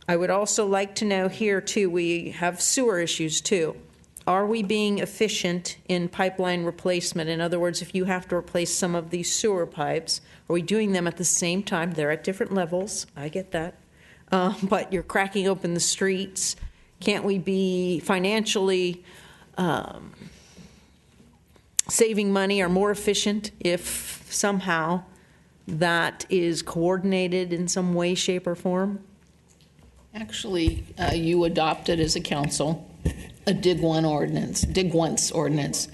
I would also like to know here, too, we have sewer issues, too. Are we being efficient in pipeline replacement? In other words, if you have to replace some of these sewer pipes, are we doing them at the same time? They're at different levels. I get that. But you're cracking open the streets. Can't we be financially saving money or more efficient if somehow that is coordinated in some way, shape, or form? Actually, you adopted as a council a dig once ordinance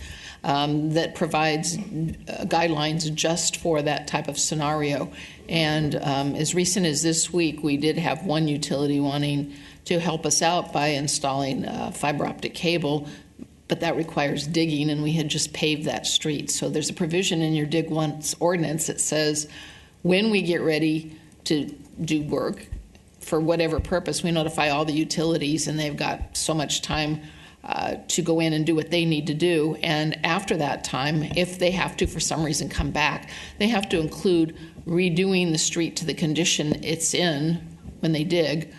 that provides guidelines just for that type of scenario. And as recent as this week, we did have one utility wanting to help us out by installing fiber optic cable, but that requires digging, and we had just paved that street. So there's a provision in your dig once ordinance that says when we get ready to do work for whatever purpose, we notify all the utilities, and they've got so much time to go in and do what they need to do. And after that time, if they have to, for some reason, come back, they have to include redoing the street to the condition it's in when they dig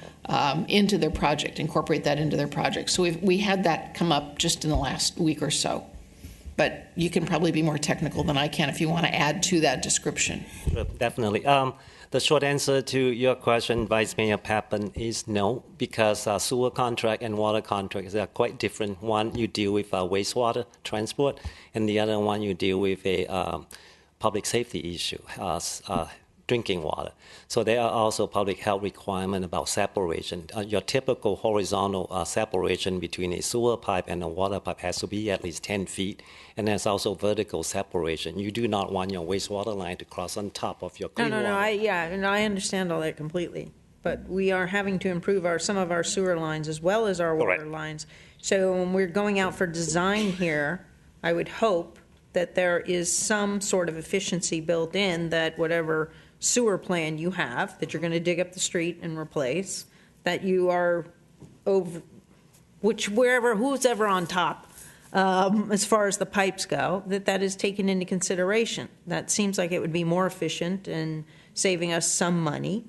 into their project, incorporate that into their project. So we had that come up just in the last week or so. But you can probably be more technical than I can if you want to add to that description. Sure, definitely. The short answer to your question, Vice Mayor Pappen, is no, because sewer contract and water contracts are quite different. One, you deal with wastewater transport, and the other one, you deal with a public safety issue, drinking water. So there are also public health requirements about separation. Your typical horizontal separation between a sewer pipe and a water pipe has to be at least 10 feet, and there's also vertical separation. You do not want your wastewater line to cross on top of your clean water. No, I understand all that completely. But we are having to improve some of our sewer lines as well as our water lines. So when we're going out for design here, I would hope that there is some sort of efficiency built in, that whatever sewer plan you have, that you're going to dig up the street and replace, that you are over, who's ever on top, as far as the pipes go, that is taken into consideration. That seems like it would be more efficient and saving us some money.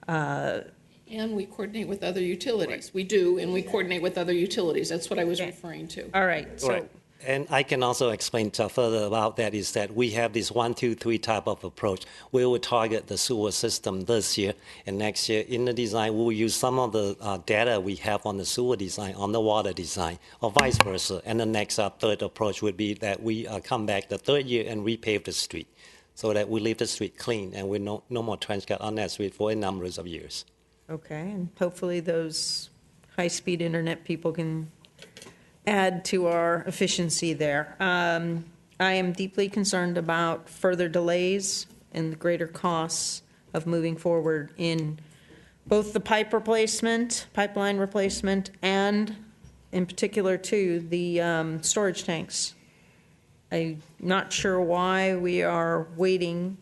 And we coordinate with other utilities. Right. We do, and we coordinate with other utilities. That's what I was referring to. All right. So. Right. And I can also explain further about that, is that we have this 1, 2, 3 type of approach. We will target the sewer system this year, and next year in the design, we will use some of the data we have on the sewer design, on the water design, or vice versa. And the next third approach would be that we come back the third year and repave the street, so that we leave the street clean and we no more trench cut on that street for a number of years. Okay, and hopefully those high-speed internet people can add to our efficiency there. I am deeply concerned about further delays and the greater costs of moving forward in both the pipeline replacement, and in particular, too, the storage tanks. I'm not sure why we are waiting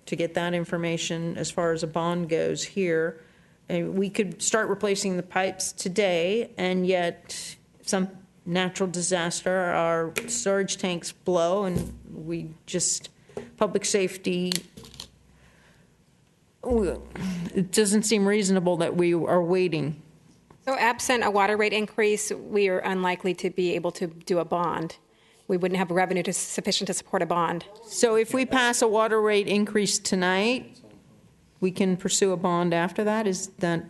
to get that information as far as a bond goes here. And we could start replacing the pipes today, and yet some natural disaster, our storage tanks blow, and public safety, it doesn't seem reasonable that we are waiting. So absent a water rate increase, we are unlikely to be able to do a bond. We wouldn't have revenue sufficient to support a bond. So if we pass a water rate increase tonight, we can pursue a bond after that? Is that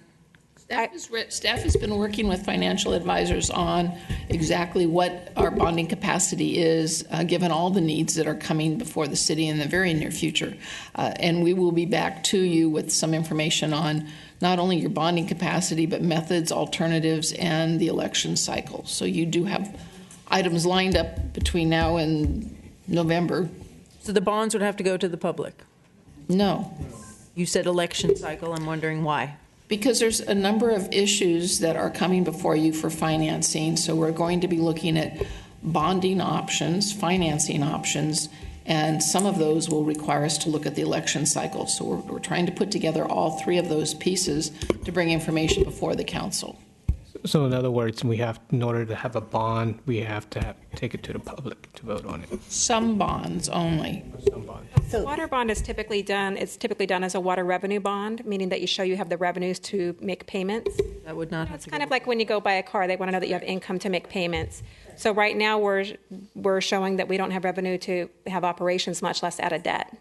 Staff has been working with financial advisors on exactly what our bonding capacity is, given all the needs that are coming before the city in the very near future. And we will be back to you with some information on not only your bonding capacity, but methods, alternatives, and the election cycle. So you do have items lined up between now and November. So the bonds would have to go to the public? No. You said election cycle. I'm wondering why. Because there's a number of issues that are coming before you for financing. So we're going to be looking at bonding options, financing options, and some of those will require us to look at the election cycle. So we're trying to put together all three of those pieces to bring information before the council. So in other words, in order to have a bond, we have to take it to the public to vote on it. Some bonds only. Some bonds. So, water bond is typically done. It's typically done as a water revenue bond, meaning that you show you have the revenues to make payments. That would not have It's to kind of like when you go buy a car; they want to know that you have income to make payments. So right now we're showing that we don't have revenue to have operations, much less add a debt.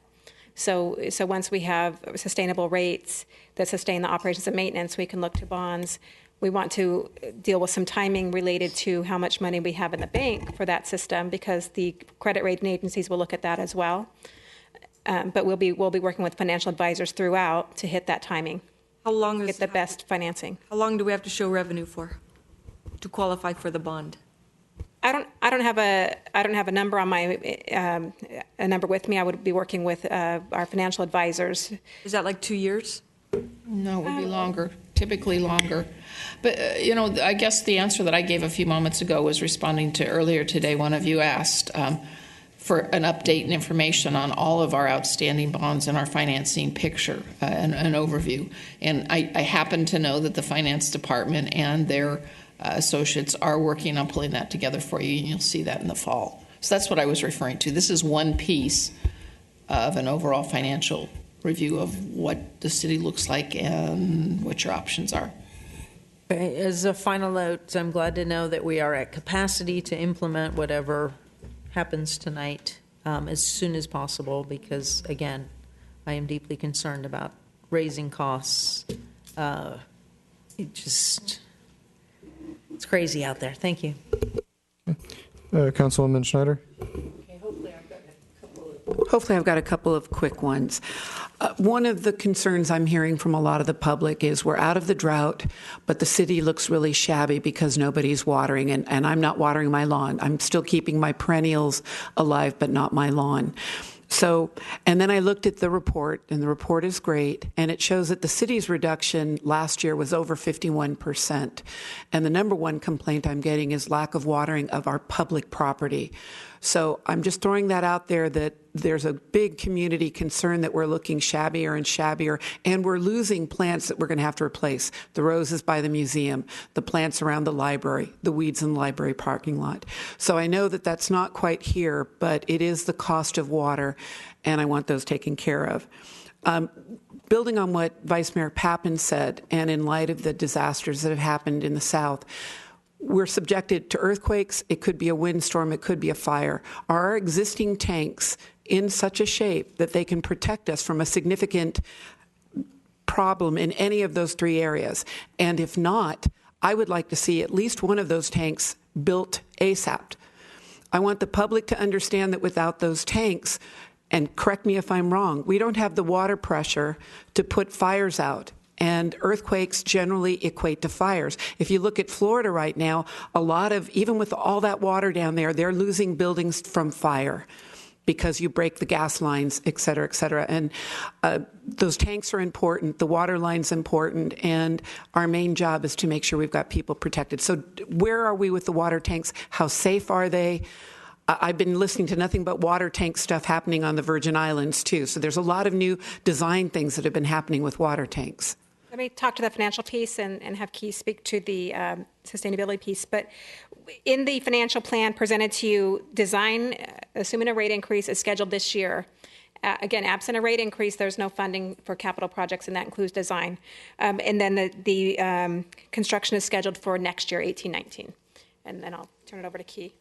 So once we have sustainable rates that sustain the operations and maintenance, we can look to bonds. We want to deal with some timing related to how much money we have in the bank for that system, because the credit rating agencies will look at that as well. But we'll be working with financial advisors throughout to hit that timing. How long get the best financing? How long do we have to show revenue for to qualify for the bond? I don't have a number on my a number with me. I would be working with our financial advisors. Is that like 2 years? No, it would be longer, typically longer. But, I guess the answer that I gave a few moments ago was responding to earlier today, one of you asked for an update and information on all of our outstanding bonds and our financing picture, an overview. And I happen to know that the finance department and their associates are working on pulling that together for you, and you'll see that in the fall. So that's what I was referring to. This is one piece of an overall financial review of what the city looks like and what your options are. As a final note, I'm glad to know that we are at capacity to implement whatever happens tonight as soon as possible, because, again, I am deeply concerned about raising costs. It's crazy out there. Thank you. Councilwoman Schneider. Hopefully I've got a couple of quick ones. One of the concerns I'm hearing from a lot of the public is we're out of the drought, but the city looks really shabby because nobody's watering, and I'm not watering my lawn. I'm still keeping my perennials alive, but not my lawn. So, and then I looked at the report, and the report is great, and it shows that the city's reduction last year was over 51%. And the number one complaint I'm getting is lack of watering of our public property. So I'm just throwing that out there, that there's a big community concern that we're looking shabbier and shabbier, and we're losing plants that we're going to have to replace. The roses by the museum, the plants around the library, the weeds in the library parking lot. So I know that that's not quite here, but it is the cost of water, and I want those taken care of. Building on what Vice Mayor Pappen said, and in light of the disasters that have happened in the South, we're subjected to earthquakes. It could be a windstorm. It could be a fire. Are our existing tanks in such a shape that they can protect us from a significant problem in any of those three areas? And if not, I would like to see at least one of those tanks built ASAP. I want the public to understand that without those tanks, and correct me if I'm wrong, we don't have the water pressure to put fires out. And earthquakes generally equate to fires. If you look at Florida right now, a lot of, even with all that water down there, they're losing buildings from fire because you break the gas lines, et cetera, et cetera. And those tanks are important, the water line's important, and our main job is to make sure we've got people protected. So where are we with the water tanks? How safe are they? I've been listening to nothing but water tank stuff happening on the Virgin Islands, too. So there's a lot of new design things that have been happening with water tanks. Let me talk to the financial piece and have Keith speak to the sustainability piece. But in the financial plan presented to you, design, assuming a rate increase, is scheduled this year. Again, absent a rate increase, there's no funding for capital projects, and that includes design. And then the construction is scheduled for next year, 18-19. And then I'll turn it over to Keith.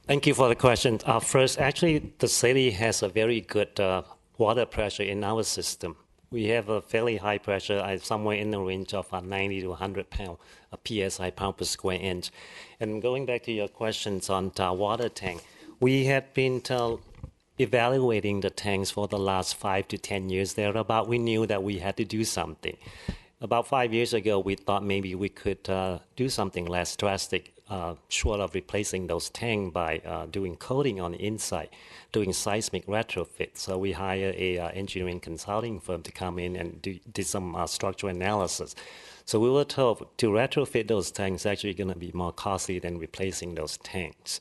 Thank you for the question. First, actually, the city has a very good water pressure in our system. We have a fairly high pressure, somewhere in the range of 90 to 100 pound, psi, pound per square inch. And going back to your questions on the water tank, we have been evaluating the tanks for the last 5 to 10 years thereabout. We knew that we had to do something. About 5 years ago, we thought maybe we could do something less drastic, short of replacing those tanks by doing coating on the inside, doing seismic retrofit. So we hired a engineering consulting firm to come in and did some structural analysis. So we were told to retrofit those tanks actually going to be more costly than replacing those tanks.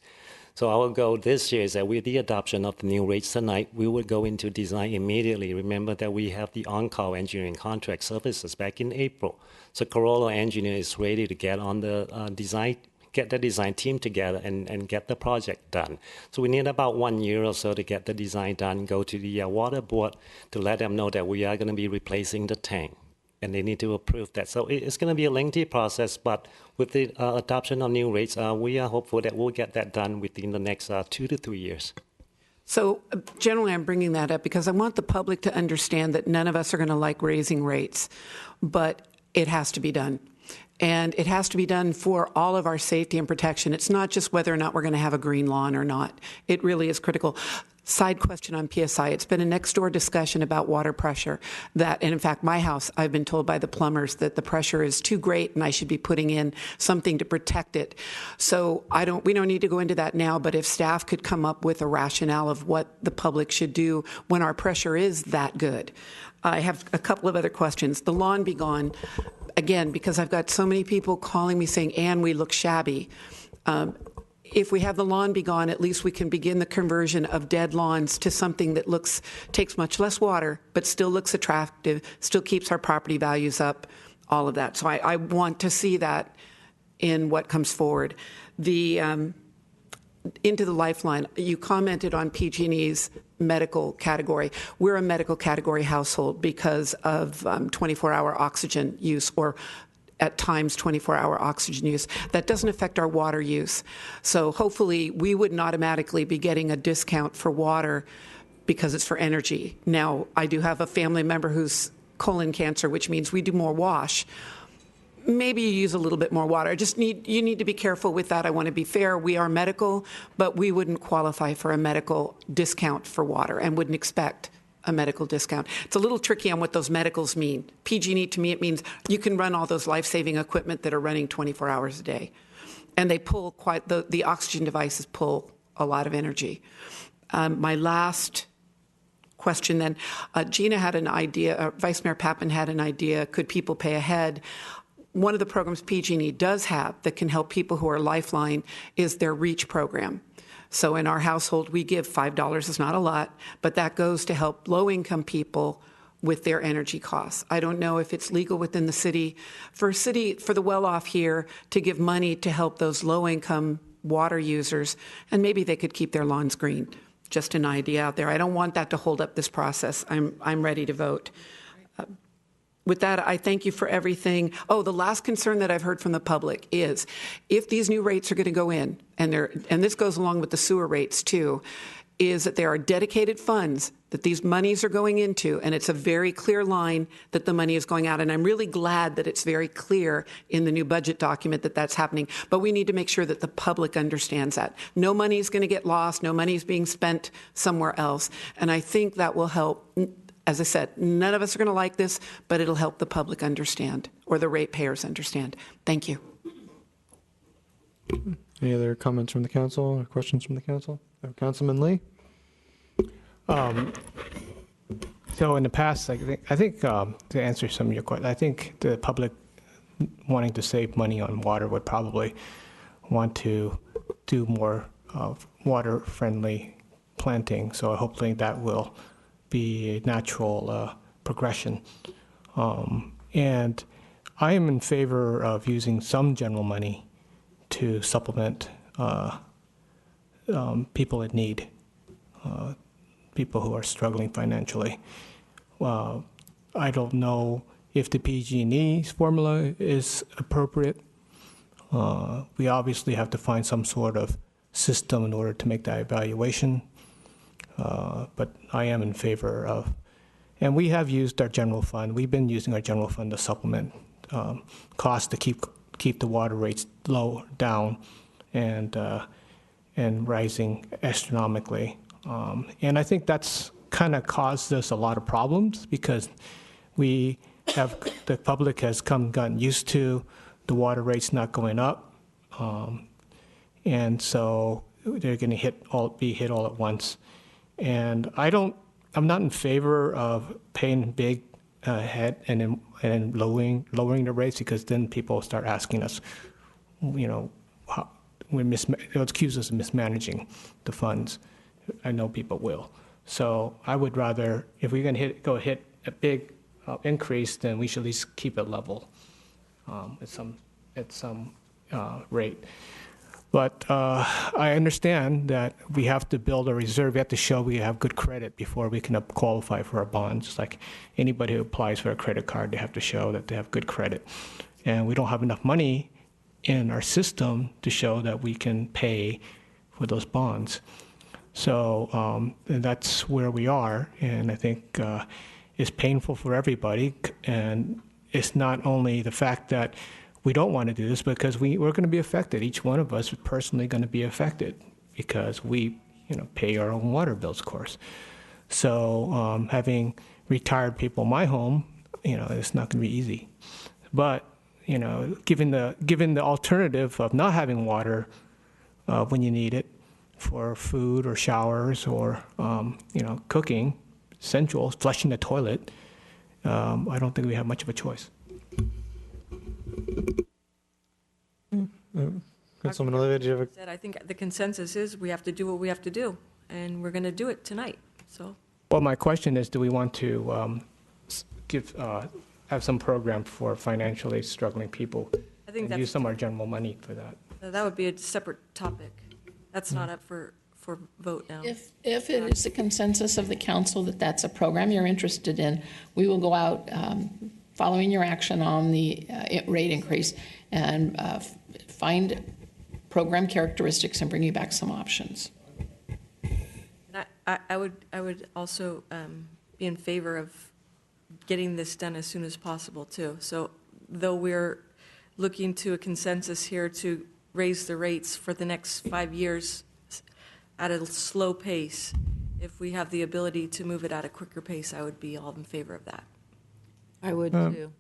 So our goal this year is that with the adoption of the new rates tonight, we will go into design immediately. Remember that we have the on-call engineering contract services back in April. So Corolla Engineer is ready to get on the design, get the design team together and get the project done. So we need about 1 year or so to get the design done, go to the water board to let them know that we are going to be replacing the tank. And they need to approve that. So it's going to be a lengthy process, but with the adoption of new rates, we are hopeful that we'll get that done within the next 2 to 3 years. So generally, I'm bringing that up because I want the public to understand that none of us are going to like raising rates, but it has to be done. And it has to be done for all of our safety and protection. It's not just whether or not we're going to have a green lawn or not. It really is critical. Side question on PSI. It's been a next door discussion about water pressure and in fact, my house, I've been told by the plumbers that the pressure is too great and I should be putting in something to protect it. So we don't need to go into that now, but if staff could come up with a rationale of what the public should do when our pressure is that good. I have a couple of other questions. The lawn be gone, again, because I've got so many people calling me saying, Ann, we look shabby. If we have the lawn be gone, at least we can begin the conversion of dead lawns to something that takes much less water, but still looks attractive, still keeps our property values up, all of that. So I want to see that in what comes forward. Into the lifeline, you commented on PG&E's medical category. We're a medical category household because of 24-hour oxygen use, or at times 24-hour oxygen use. That doesn't affect our water use. So hopefully we wouldn't automatically be getting a discount for water because it's for energy. Now, I do have a family member who's colon cancer, which means we do more wash. Maybe you use a little bit more water. You need to be careful with that. I want to be fair. We are medical, but we wouldn't qualify for a medical discount for water and wouldn't expect a medical discount. It's a little tricky on what those medicals mean. PG&E, to me, it means you can run all those life-saving equipment that are running 24 hours a day. And they pull the oxygen devices pull a lot of energy. My last question then, Gina had an idea, Vice Mayor Pappen had an idea, could people pay ahead? One of the programs PG&E does have that can help people who are lifeline is their REACH program. So in our household, we give $5. It's not a lot, but that goes to help low-income people with their energy costs. I don't know if it's legal within the city for the well-off here to give money to help those low-income water users, and maybe they could keep their lawns green. Just an idea out there. I don't want that to hold up this process. I'm ready to vote. With that, I thank you for everything. Oh, the last concern that I've heard from the public is if these new rates are going to go in, and this goes along with the sewer rates too, is that there are dedicated funds that these monies are going into, and it's a very clear line that the money is going out. And I'm really glad that it's very clear in the new budget document that that's happening. But we need to make sure that the public understands that. No money is going to get lost. No money is being spent somewhere else. And I think that will help. As I said, none of us are going to like this, but it'll help the public understand, or the ratepayers understand. Thank you. Any other comments from the council or questions from the council? Councilman Lee? So in the past, I think to answer some of your questions, I think the public wanting to save money on water would probably want to do more water-friendly planting. So hopefully that will be a natural progression. And I am in favor of using some general money to supplement people in need, people who are struggling financially. I don't know if the PG&E formula is appropriate. We obviously have to find some sort of system in order to make that evaluation. But I am in favor of, And we have used our general fund. We've been using our general fund to supplement costs to keep the water rates low down and rising astronomically. And I think that's kind of caused us a lot of problems because the public has gotten used to the water rates not going up, and so they're going to be hit all at once. And I'm not in favor of paying big ahead and then lowering the rates, because then people start asking us, they'll accuse us of mismanaging the funds. I know people will. So I would rather, if we're going to hit a big increase, then we should at least keep it level at some rate. But I understand that we have to build a reserve. We have to show we have good credit before we can qualify for our bonds. Just like anybody who applies for a credit card, they have to show that they have good credit. And we don't have enough money in our system to show that we can pay for those bonds. So that's where we are. And I think it's painful for everybody. And it's not only the fact that we don't want to do this, because we're going to be affected. Each one of us is personally going to be affected because we, pay our own water bills, of course. So having retired people in my home, it's not going to be easy. But given the alternative of not having water when you need it for food or showers or cooking, essentials, flushing the toilet, I don't think we have much of a choice. Councilman Olivia, do you have I think the consensus is we have to do what we have to do, and we're going to do it tonight. So. Well, my question is, do we want to have some program for financially struggling people? I think and use some of our general money for that. That would be a separate topic. That's not up for vote now. If it is the consensus of the council that that's a program you're interested in, we will go out following your action on the rate increase and find program characteristics and bring you back some options. And I would also be in favor of getting this done as soon as possible too. So though we're looking to a consensus here to raise the rates for the next 5 years at a slow pace, if we have the ability to move it at a quicker pace, I would be all in favor of that. I would too.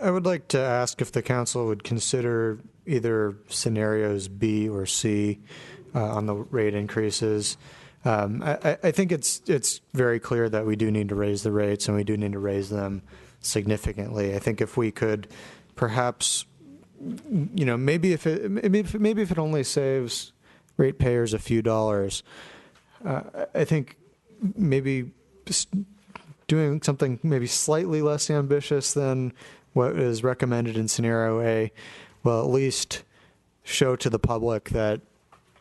I would like to ask if the council would consider either scenarios B or C on the rate increases. I think it's very clear that we do need to raise the rates, and we do need to raise them significantly. I think if we could perhaps, maybe if it only saves ratepayers a few dollars, I think maybe doing something maybe slightly less ambitious than what is recommended in scenario A will at least show to the public that,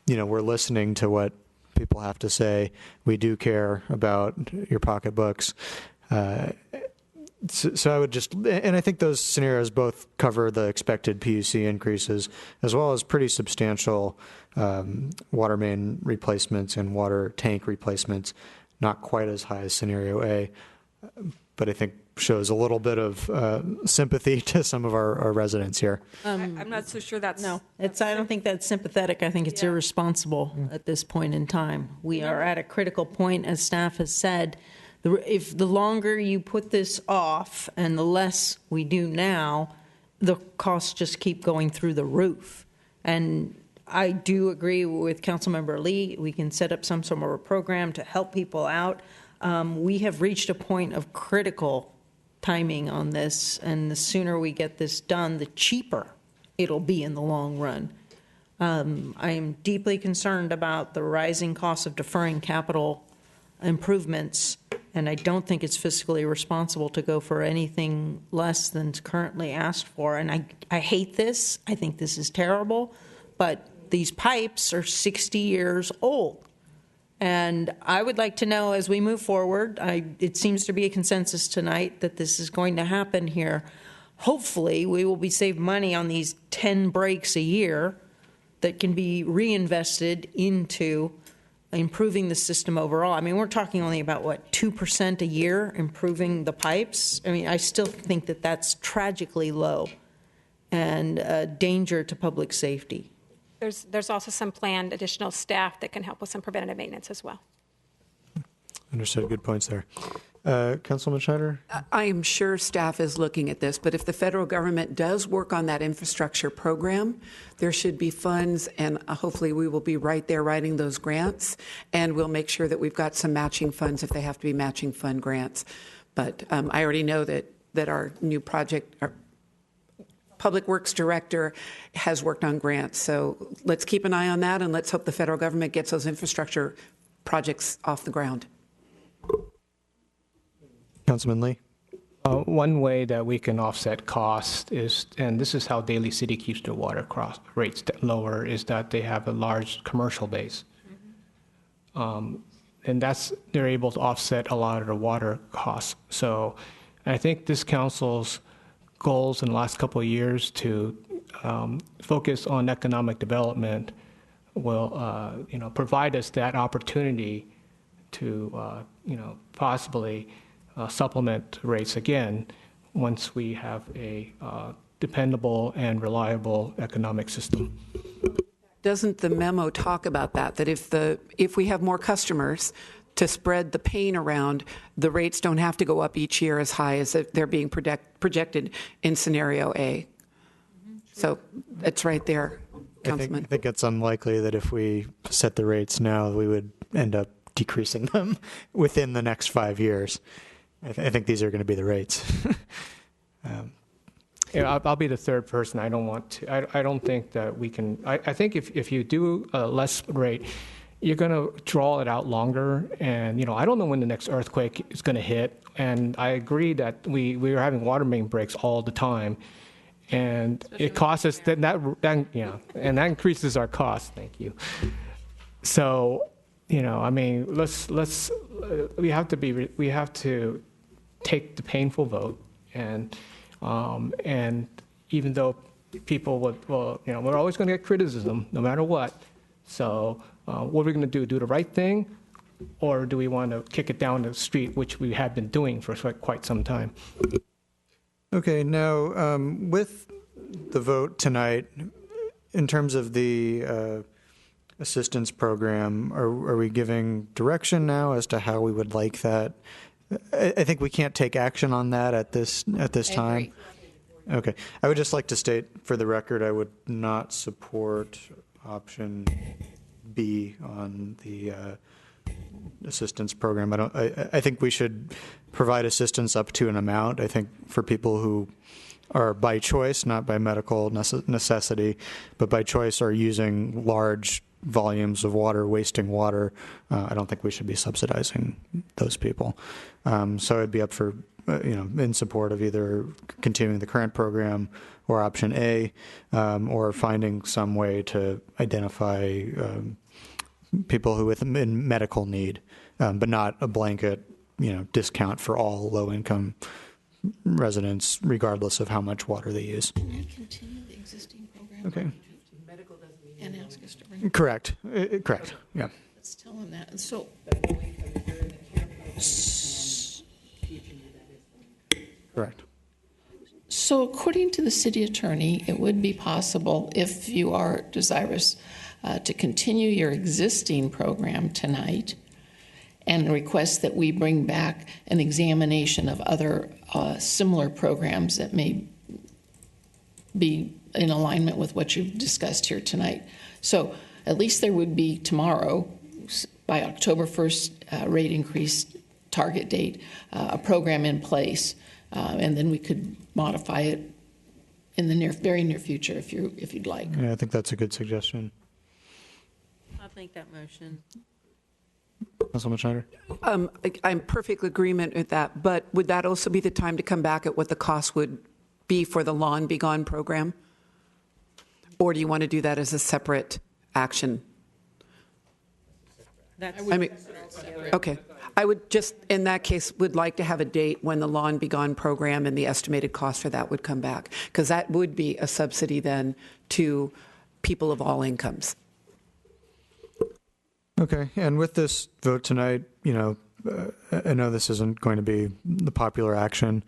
we're listening to what people have to say. We do care about your pocketbooks. So I would and I think those scenarios both cover the expected PUC increases as well as pretty substantial water main replacements and water tank replacements, not quite as high as scenario A, but I think shows a little bit of sympathy to some of our residents here. I'm not so sure that's... No, I don't think that's sympathetic. I think it's irresponsible at this point in time. We are at a critical point, as staff has said. If the longer you put this off and the less we do now, the costs just keep going through the roof. And I do agree with Councilmember Lee. We can set up some sort of a program to help people out. We have reached a point of critical timing on this, and the sooner we get this done, the cheaper it'll be in the long run. I am deeply concerned about the rising cost of deferring capital improvements, and I don't think it's fiscally responsible to go for anything less than currently asked for. And I hate this. I think this is terrible, but these pipes are 60 years old. And I would like to know, as we move forward, it seems to be a consensus tonight that this is going to happen here. Hopefully, we will be saved money on these 10 breaks a year that can be reinvested into improving the system overall. I mean, we're talking only about, 2% a year improving the pipes? I mean, I still think that that's tragically low and a danger to public safety. There's also some planned additional staff that can help with some preventative maintenance as well. Understood. Good points there. Councilman Schneider? I am sure staff is looking at this, but if the federal government does work on that infrastructure program, there should be funds, and hopefully we will be right there writing those grants, and we'll make sure that we've got some matching funds if they have to be matching fund grants. But I already know that our new project, our Public Works Director, has worked on grants. So let's keep an eye on that, and let's hope the federal government gets those infrastructure projects off the ground. Councilman Lee? One way that we can offset cost is, and this is how Daly City keeps their water rates lower, is that they have a large commercial base. And they're able to offset a lot of the water costs. So I think this council's goals in the last couple of years to focus on economic development will, provide us that opportunity to, possibly supplement rates again once we have a dependable and reliable economic system. Doesn't the memo talk about that? That if we have more customers to spread the pain around, the rates don't have to go up each year as high as they're being projected in scenario A. So it's right there, Councilman. I think it's unlikely that if we set the rates now, we would end up decreasing them within the next 5 years. I think these are going to be the rates. I'll be the third person. I don't want to. I don't think that we can. I think if you do a less rate, you're going to draw it out longer. And I don't know when the next earthquake is going to hit. And I agree that we are having water main breaks all the time, and it costs us and that increases our costs. Thank you. So I mean, we have to take the painful vote, and even though people would, we're always going to get criticism no matter what. So what are we going to do? Do the right thing, or do we want to kick it down the street, which we have been doing for quite some time? Okay, now with the vote tonight, in terms of the assistance program, are we giving direction now as to how we would like that? I think we can't take action on that at this time. Okay, I would just like to state for the record, I would not support option B on the assistance program. I think we should provide assistance up to an amount. I think for people who are by choice, not by medical necessity, but by choice are using large volumes of water, wasting water, I don't think we should be subsidizing those people. So it'd be up for, in support of either continuing the current program or option A, or finding some way to identify people who in medical need, but not a blanket, discount for all low-income residents, regardless of how much water they use. Can we continue the existing program? Okay. And ask us to bring. Correct. Correct. Yeah. Let's tell them that. And so. Correct. So, according to the city attorney, it would be possible, if you are desirous, to continue your existing program tonight and request that we bring back an examination of other similar programs that may be in alignment with what you've discussed here tonight. So at least there would be tomorrow, by October 1st, rate increase target date, a program in place, and then we could modify it in the very near future if you'd like. Yeah, I think that's a good suggestion. I'll make that motion. Councilman Schneider? I'm in perfect agreement with that, but would that also be the time to come back at what the cost would be for the Lawn Be Gone program? Or do you want to do that as a separate action? Okay. I would just, in that case, would like to have a date when the Lawn Be Gone program and the estimated cost for that would come back, because that would be a subsidy then to people of all incomes. Okay, and with this vote tonight, I know this isn't going to be the popular action,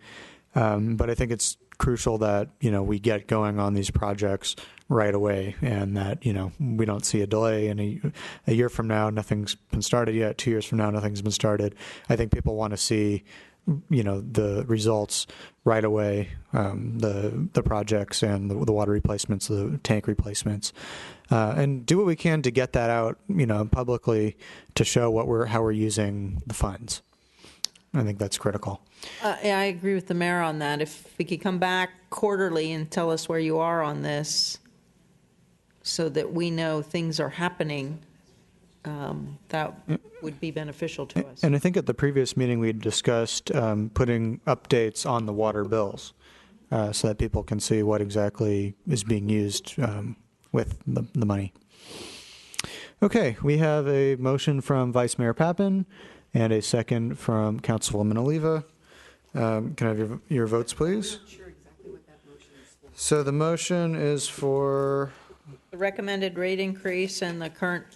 but I think it's crucial that, we get going on these projects right away, and that, we don't see a delay. And a year from now, nothing's been started yet. 2 years from now, nothing's been started. I think people want to see, the results right away, the projects and the water replacements, the tank replacements, and do what we can to get that out, publicly, to show how we're using the funds. I think that's critical. Yeah, I agree with the mayor on that. If we could come back quarterly and tell us where you are on this, so that we know things are happening, that would be beneficial to us. And I think at the previous meeting we discussed putting updates on the water bills, so that people can see what exactly is being used with the money. Okay, we have a motion from Vice Mayor Pappen and a second from Councilwoman Oliva. Can I have your votes, please? I'm not sure exactly what that motion is for. So the motion is for the recommended rate increase and the current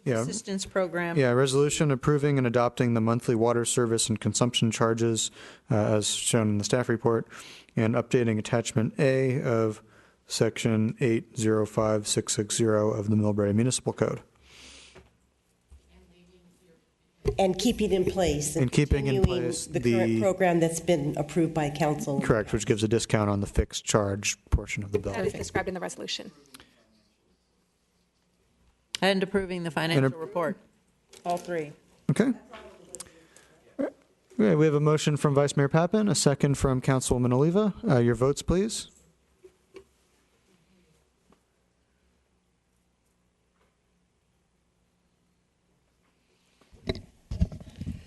assistance program. Yeah, resolution approving and adopting the monthly water service and consumption charges as shown in the staff report, and updating attachment A of section 805660 of the Millbrae Municipal Code. And keeping in place. And keeping in place the current program that's been approved by council. Correct, which gives a discount on the fixed charge portion of the bill. That is described in the resolution. And approving the financial report. All three. Okay. Okay, we have a motion from Vice Mayor Pappen, a second from Councilwoman Oliva. Your votes, please.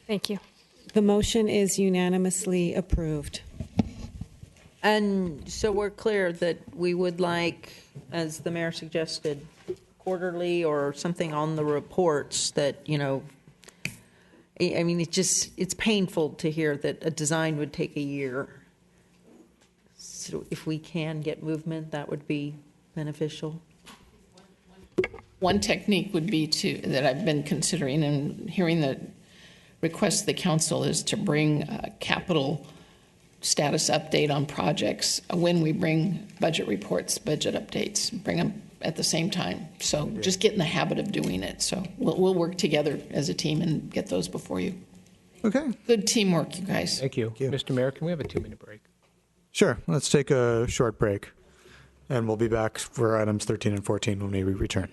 Thank you. The motion is unanimously approved. And so we're clear that we would like, as the mayor suggested, quarterly or something on the reports that, I mean, it's painful to hear that a design would take a year. So if we can get movement, that would be beneficial. One technique would be that I've been considering and hearing the request of the council is to bring a capital status update on projects when we bring budget reports, budget updates, bring them at the same time. So just get in the habit of doing it. So we'll work together as a team and get those before you. Okay. Good teamwork, you guys. Thank you. Mr. Mayor, can we have a 2-minute break? Sure. Let's take a short break, and we'll be back for items 13 and 14 when we return.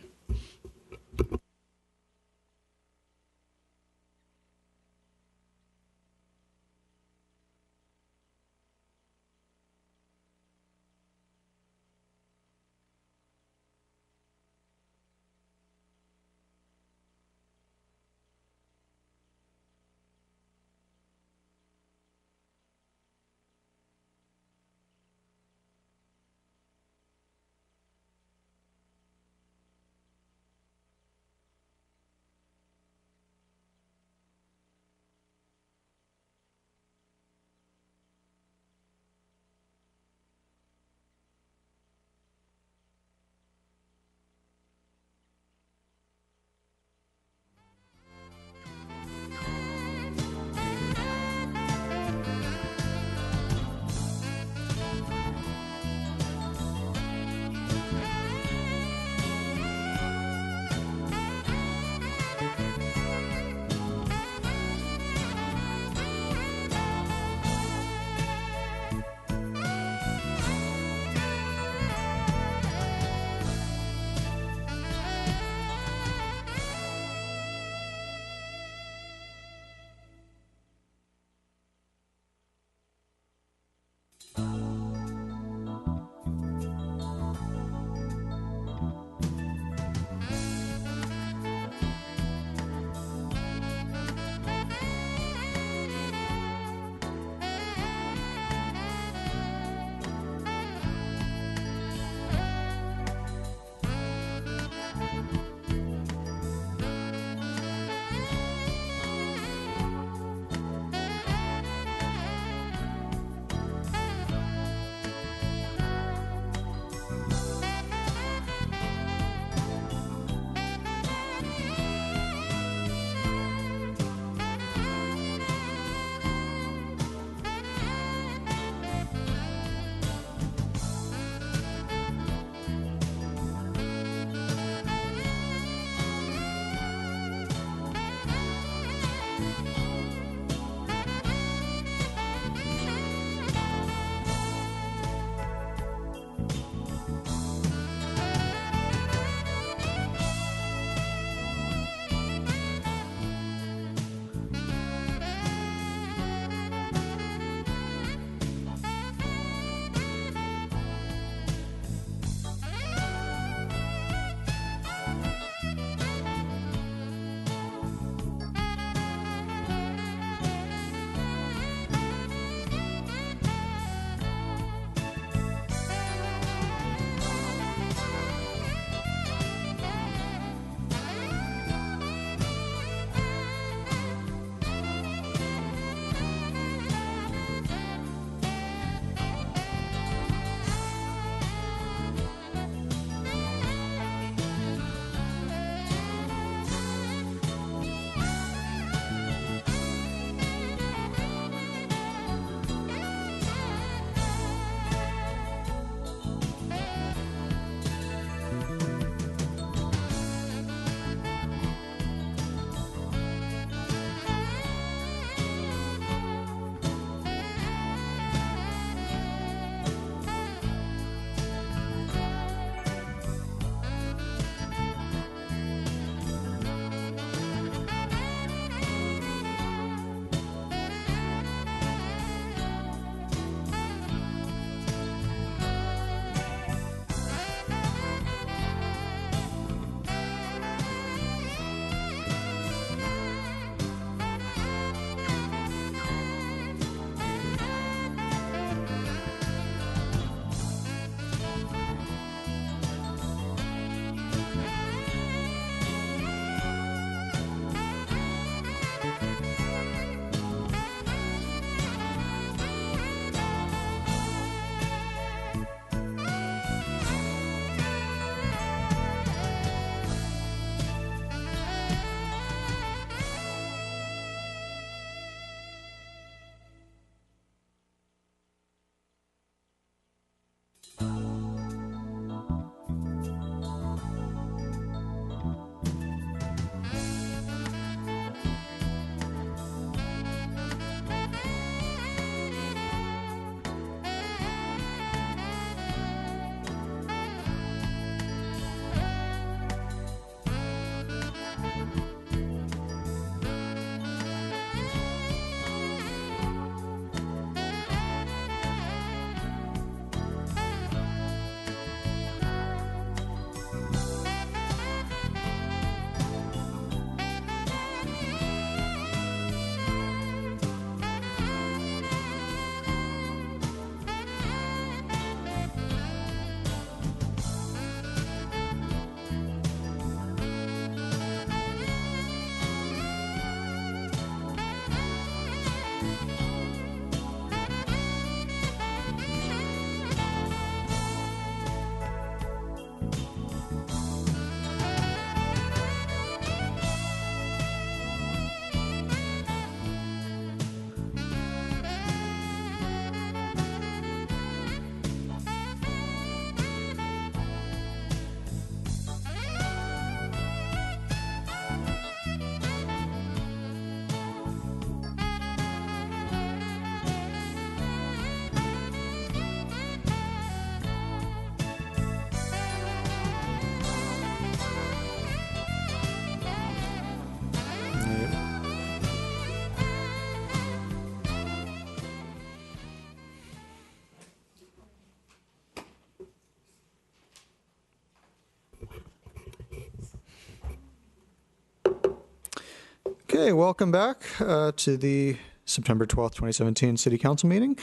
Okay, welcome back to the September 12th, 2017 City Council meeting.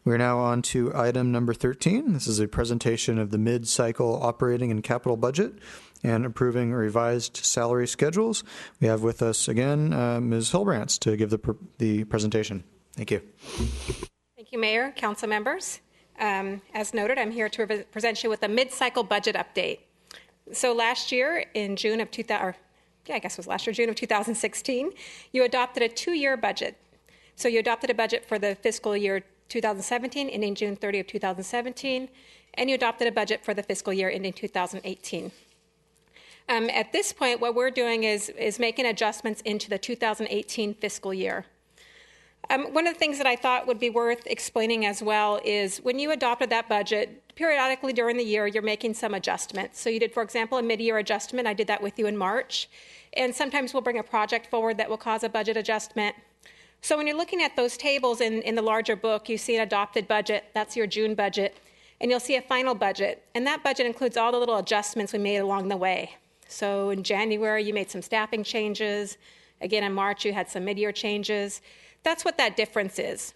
We're now on to item number 13. This is a presentation of the mid-cycle operating and capital budget and approving revised salary schedules. We have with us again Ms. Hilbrantz to give the presentation. Thank you. Thank you, Mayor, council members. As noted, I'm here to present you with a mid-cycle budget update. So last year in June of 2016, you adopted a 2-year budget. So you adopted a budget for the fiscal year 2017 ending June 30 of 2017, and you adopted a budget for the fiscal year ending 2018. At this point, what we're doing is making adjustments into the 2018 fiscal year. One of the things that I thought would be worth explaining as well is when you adopted that budget, periodically during the year, you're making some adjustments. So you did, for example, a mid-year adjustment. I did that with you in March. And sometimes we'll bring a project forward that will cause a budget adjustment. So when you're looking at those tables in the larger book, you see an adopted budget. That's your June budget. And you'll see a final budget. And that budget includes all the little adjustments we made along the way. So in January, you made some staffing changes. Again, in March, you had some mid-year changes. That's what that difference is.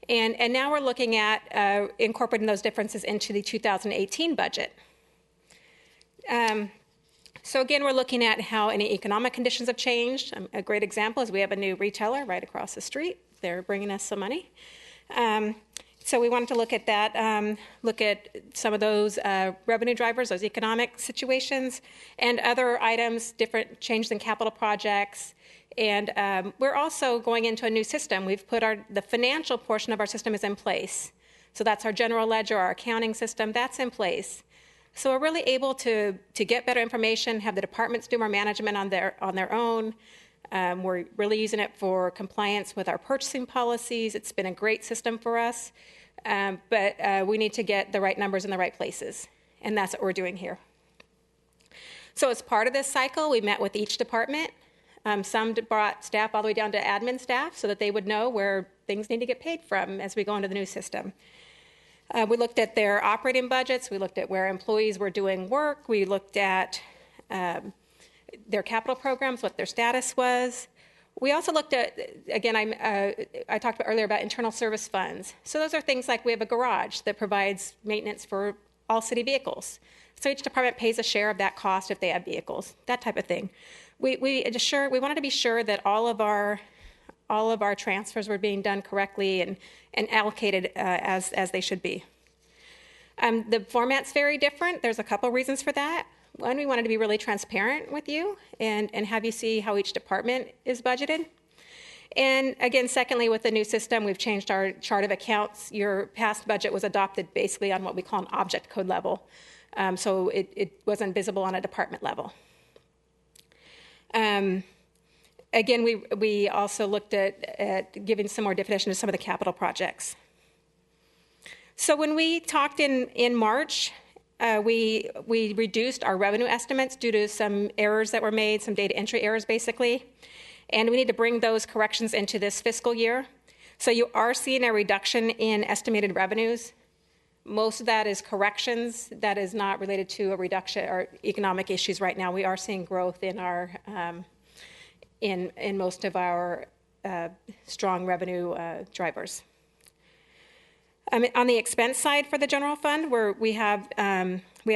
And now we're looking at incorporating those differences into the 2018 budget. So again, we're looking at how any economic conditions have changed. A great example is we have a new retailer right across the street. They're bringing us some money. So we wanted to look at that, look at some of those revenue drivers, those economic situations, and other items, different changes in capital projects. And we're also going into a new system. We've put the financial portion of our system is in place. So that's our general ledger, our accounting system, that's in place. So we're really able to get better information, have the departments do more management on their own. We're really using it for compliance with our purchasing policies. It's been a great system for us, but we need to get the right numbers in the right places, and that's what we're doing here. So as part of this cycle, we met with each department. Some brought staff all the way down to admin staff so that they would know where things need to get paid from as we go into the new system. We looked at their operating budgets. We looked at where employees were doing work. We looked at their capital programs, what their status was. We also looked at, again, I talked earlier about internal service funds. So those are things like we have a garage that provides maintenance for all city vehicles. So each department pays a share of that cost if they have vehicles, that type of thing. We wanted to be sure that all of our transfers were being done correctly and allocated as they should be. The format's very different. There's a couple reasons for that. One, we wanted to be really transparent with you and have you see how each department is budgeted. And again, secondly, with the new system, we've changed our chart of accounts. Your past budget was adopted basically on what we call an object code level. So it wasn't visible on a department level. Again, we also looked at giving some more definition to some of the capital projects. So when we talked in March, we reduced our revenue estimates due to some errors that were made, some data entry errors basically, and we need to bring those corrections into this fiscal year. So you are seeing a reduction in estimated revenues. Most of that is corrections. That is not related to a reduction or economic issues right now. We are seeing growth in our in most of our strong revenue drivers. On the expense side for the general fund, we have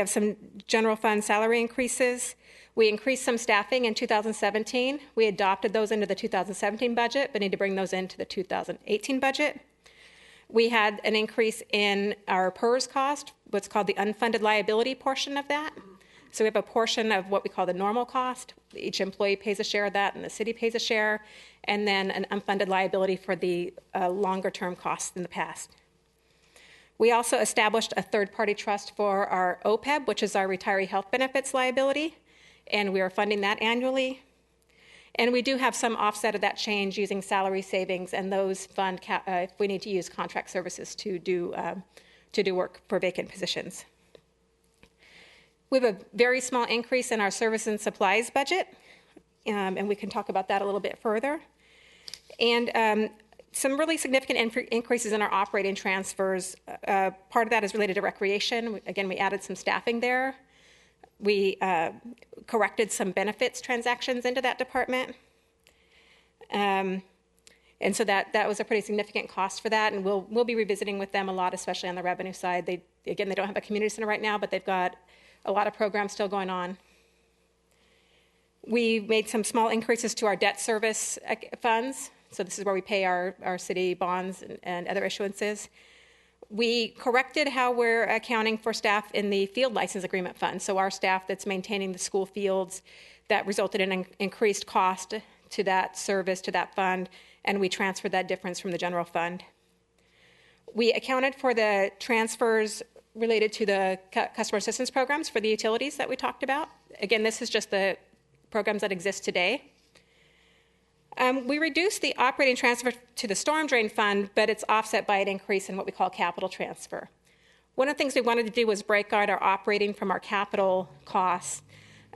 some general fund salary increases. We increased some staffing in 2017. We adopted those into the 2017 budget, but need to bring those into the 2018 budget. We had an increase in our PERS cost, what's called the unfunded liability portion of that. So we have a portion of what we call the normal cost. Each employee pays a share of that, and the city pays a share, and then an unfunded liability for the longer-term costs in the past. We also established a third-party trust for our OPEB, which is our retiree health benefits liability, and we are funding that annually. And we do have some offset of that change using salary savings, and those fund if we need to use contract services to do work for vacant positions. We have a very small increase in our service and supplies budget, and we can talk about that a little bit further. And some really significant increases in our operating transfers. Part of that is related to recreation. Again, we added some staffing there. We corrected some benefits transactions into that department. And so that was a pretty significant cost for that, and we'll be revisiting with them a lot, especially on the revenue side. They don't have a community center right now, but they've got a lot of programs still going on. We made some small increases to our debt service funds. So this is where we pay our city bonds and other issuances. We corrected how we're accounting for staff in the field license agreement fund. So our staff that's maintaining the school fields, that resulted in an increased cost to that service, to that fund, and we transferred that difference from the general fund. We accounted for the transfers related to the customer assistance programs for the utilities that we talked about. Again, this is just the programs that exist today. We reduced the operating transfer to the storm drain fund, but it's offset by an increase in what we call capital transfer. One of the things we wanted to do was break out our operating from our capital costs,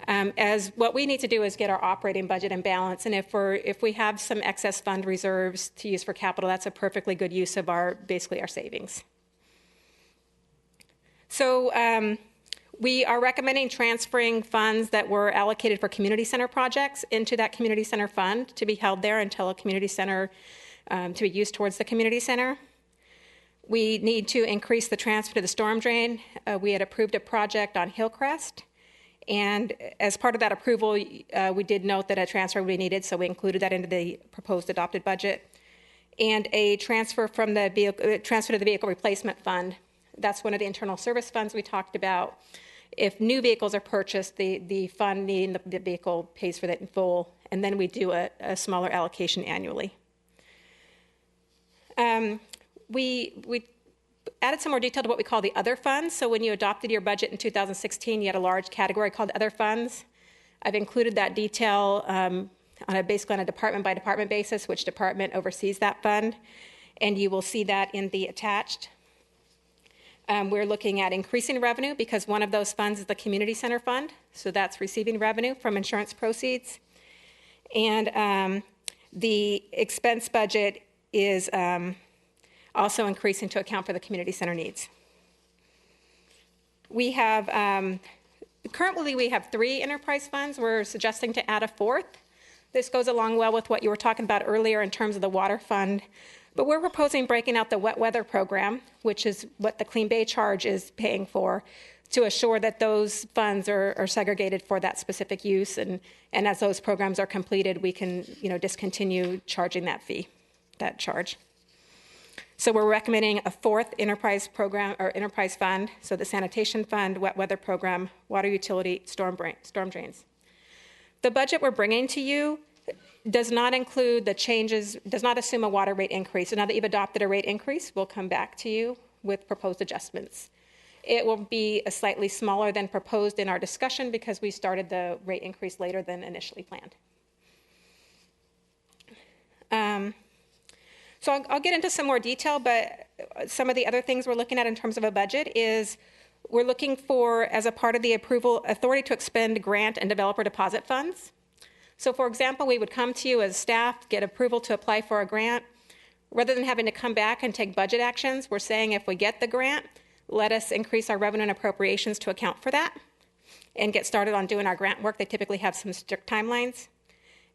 as what we need to do is get our operating budget in balance, and if we have some excess fund reserves to use for capital, that's a perfectly good use of basically our savings. So we are recommending transferring funds that were allocated for community center projects into that community center fund to be held there until a community center, to be used towards the community center. We need to increase the transfer to the storm drain. We had approved a project on Hillcrest, and as part of that approval, we did note that a transfer would be needed, so we included that into the proposed adopted budget. And a transfer from the transfer to the vehicle replacement fund. That's one of the internal service funds we talked about. If new vehicles are purchased, the fund needing the vehicle pays for that in full, and then we do a smaller allocation annually. We added some more detail to what we call the other funds. So when you adopted your budget in 2016, you had a large category called other funds. I've included that detail basically on a department by department basis, which department oversees that fund, and you will see that in the attached. We're looking at increasing revenue because one of those funds is the community center fund, so that's receiving revenue from insurance proceeds. And the expense budget is also increasing to account for the community center needs. We have, currently we have 3 enterprise funds. We're suggesting to add a 4th. This goes along well with what you were talking about earlier in terms of the water fund. But we're proposing breaking out the wet weather program, which is what the Clean Bay charge is paying for, to assure that those funds are segregated for that specific use. And as those programs are completed, we can discontinue charging that fee, that charge. So we're recommending a 4th enterprise program or enterprise fund. So the sanitation fund, wet weather program, water utility, storm drains. The budget we're bringing to you does not include the changes, does not assume a water rate increase. So now that you've adopted a rate increase, we'll come back to you with proposed adjustments. It will be a slightly smaller than proposed in our discussion because we started the rate increase later than initially planned. So I'll get into some more detail, but some of the other things we're looking at in terms of a budget is we're looking for, as a part of the approval, authority to expend grant and developer deposit funds. So for example, we would come to you as staff, get approval to apply for a grant. Rather than having to come back and take budget actions, we're saying if we get the grant, let us increase our revenue and appropriations to account for that and get started on doing our grant work. They typically have some strict timelines.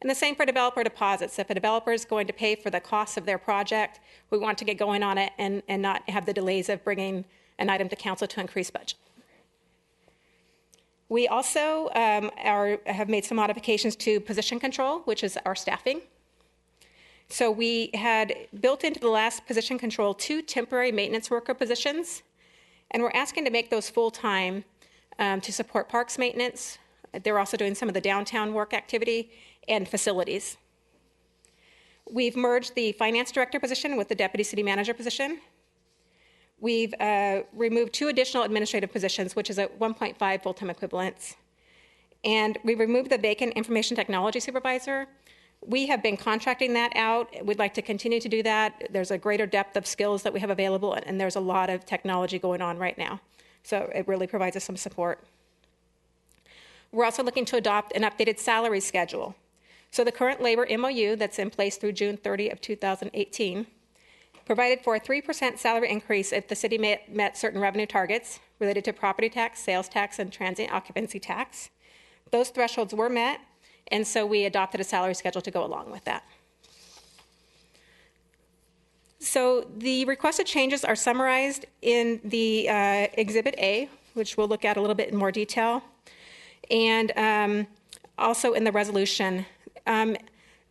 And the same for developer deposits. If a developer is going to pay for the cost of their project, we want to get going on it and not have the delays of bringing an item to council to increase budget. We also have made some modifications to position control, which is our staffing. So we had built into the last position control 2 temporary maintenance worker positions, and we're asking to make those full-time to support parks maintenance. They're also doing some of the downtown work activity and facilities. We've merged the finance director position with the deputy city manager position. We've removed 2 additional administrative positions, which is at 1.5 full-time equivalents. And we removed the vacant information technology supervisor. We have been contracting that out. We'd like to continue to do that. There's a greater depth of skills that we have available, and there's a lot of technology going on right now. So it really provides us some support. We're also looking to adopt an updated salary schedule. So the current labor MOU that's in place through June 30 of 2018 provided for a 3% salary increase if the city met certain revenue targets related to property tax, sales tax, and transient occupancy tax. Those thresholds were met, and so we adopted a salary schedule to go along with that. So the requested changes are summarized in the Exhibit A, which we'll look at a little bit in more detail, and also in the resolution.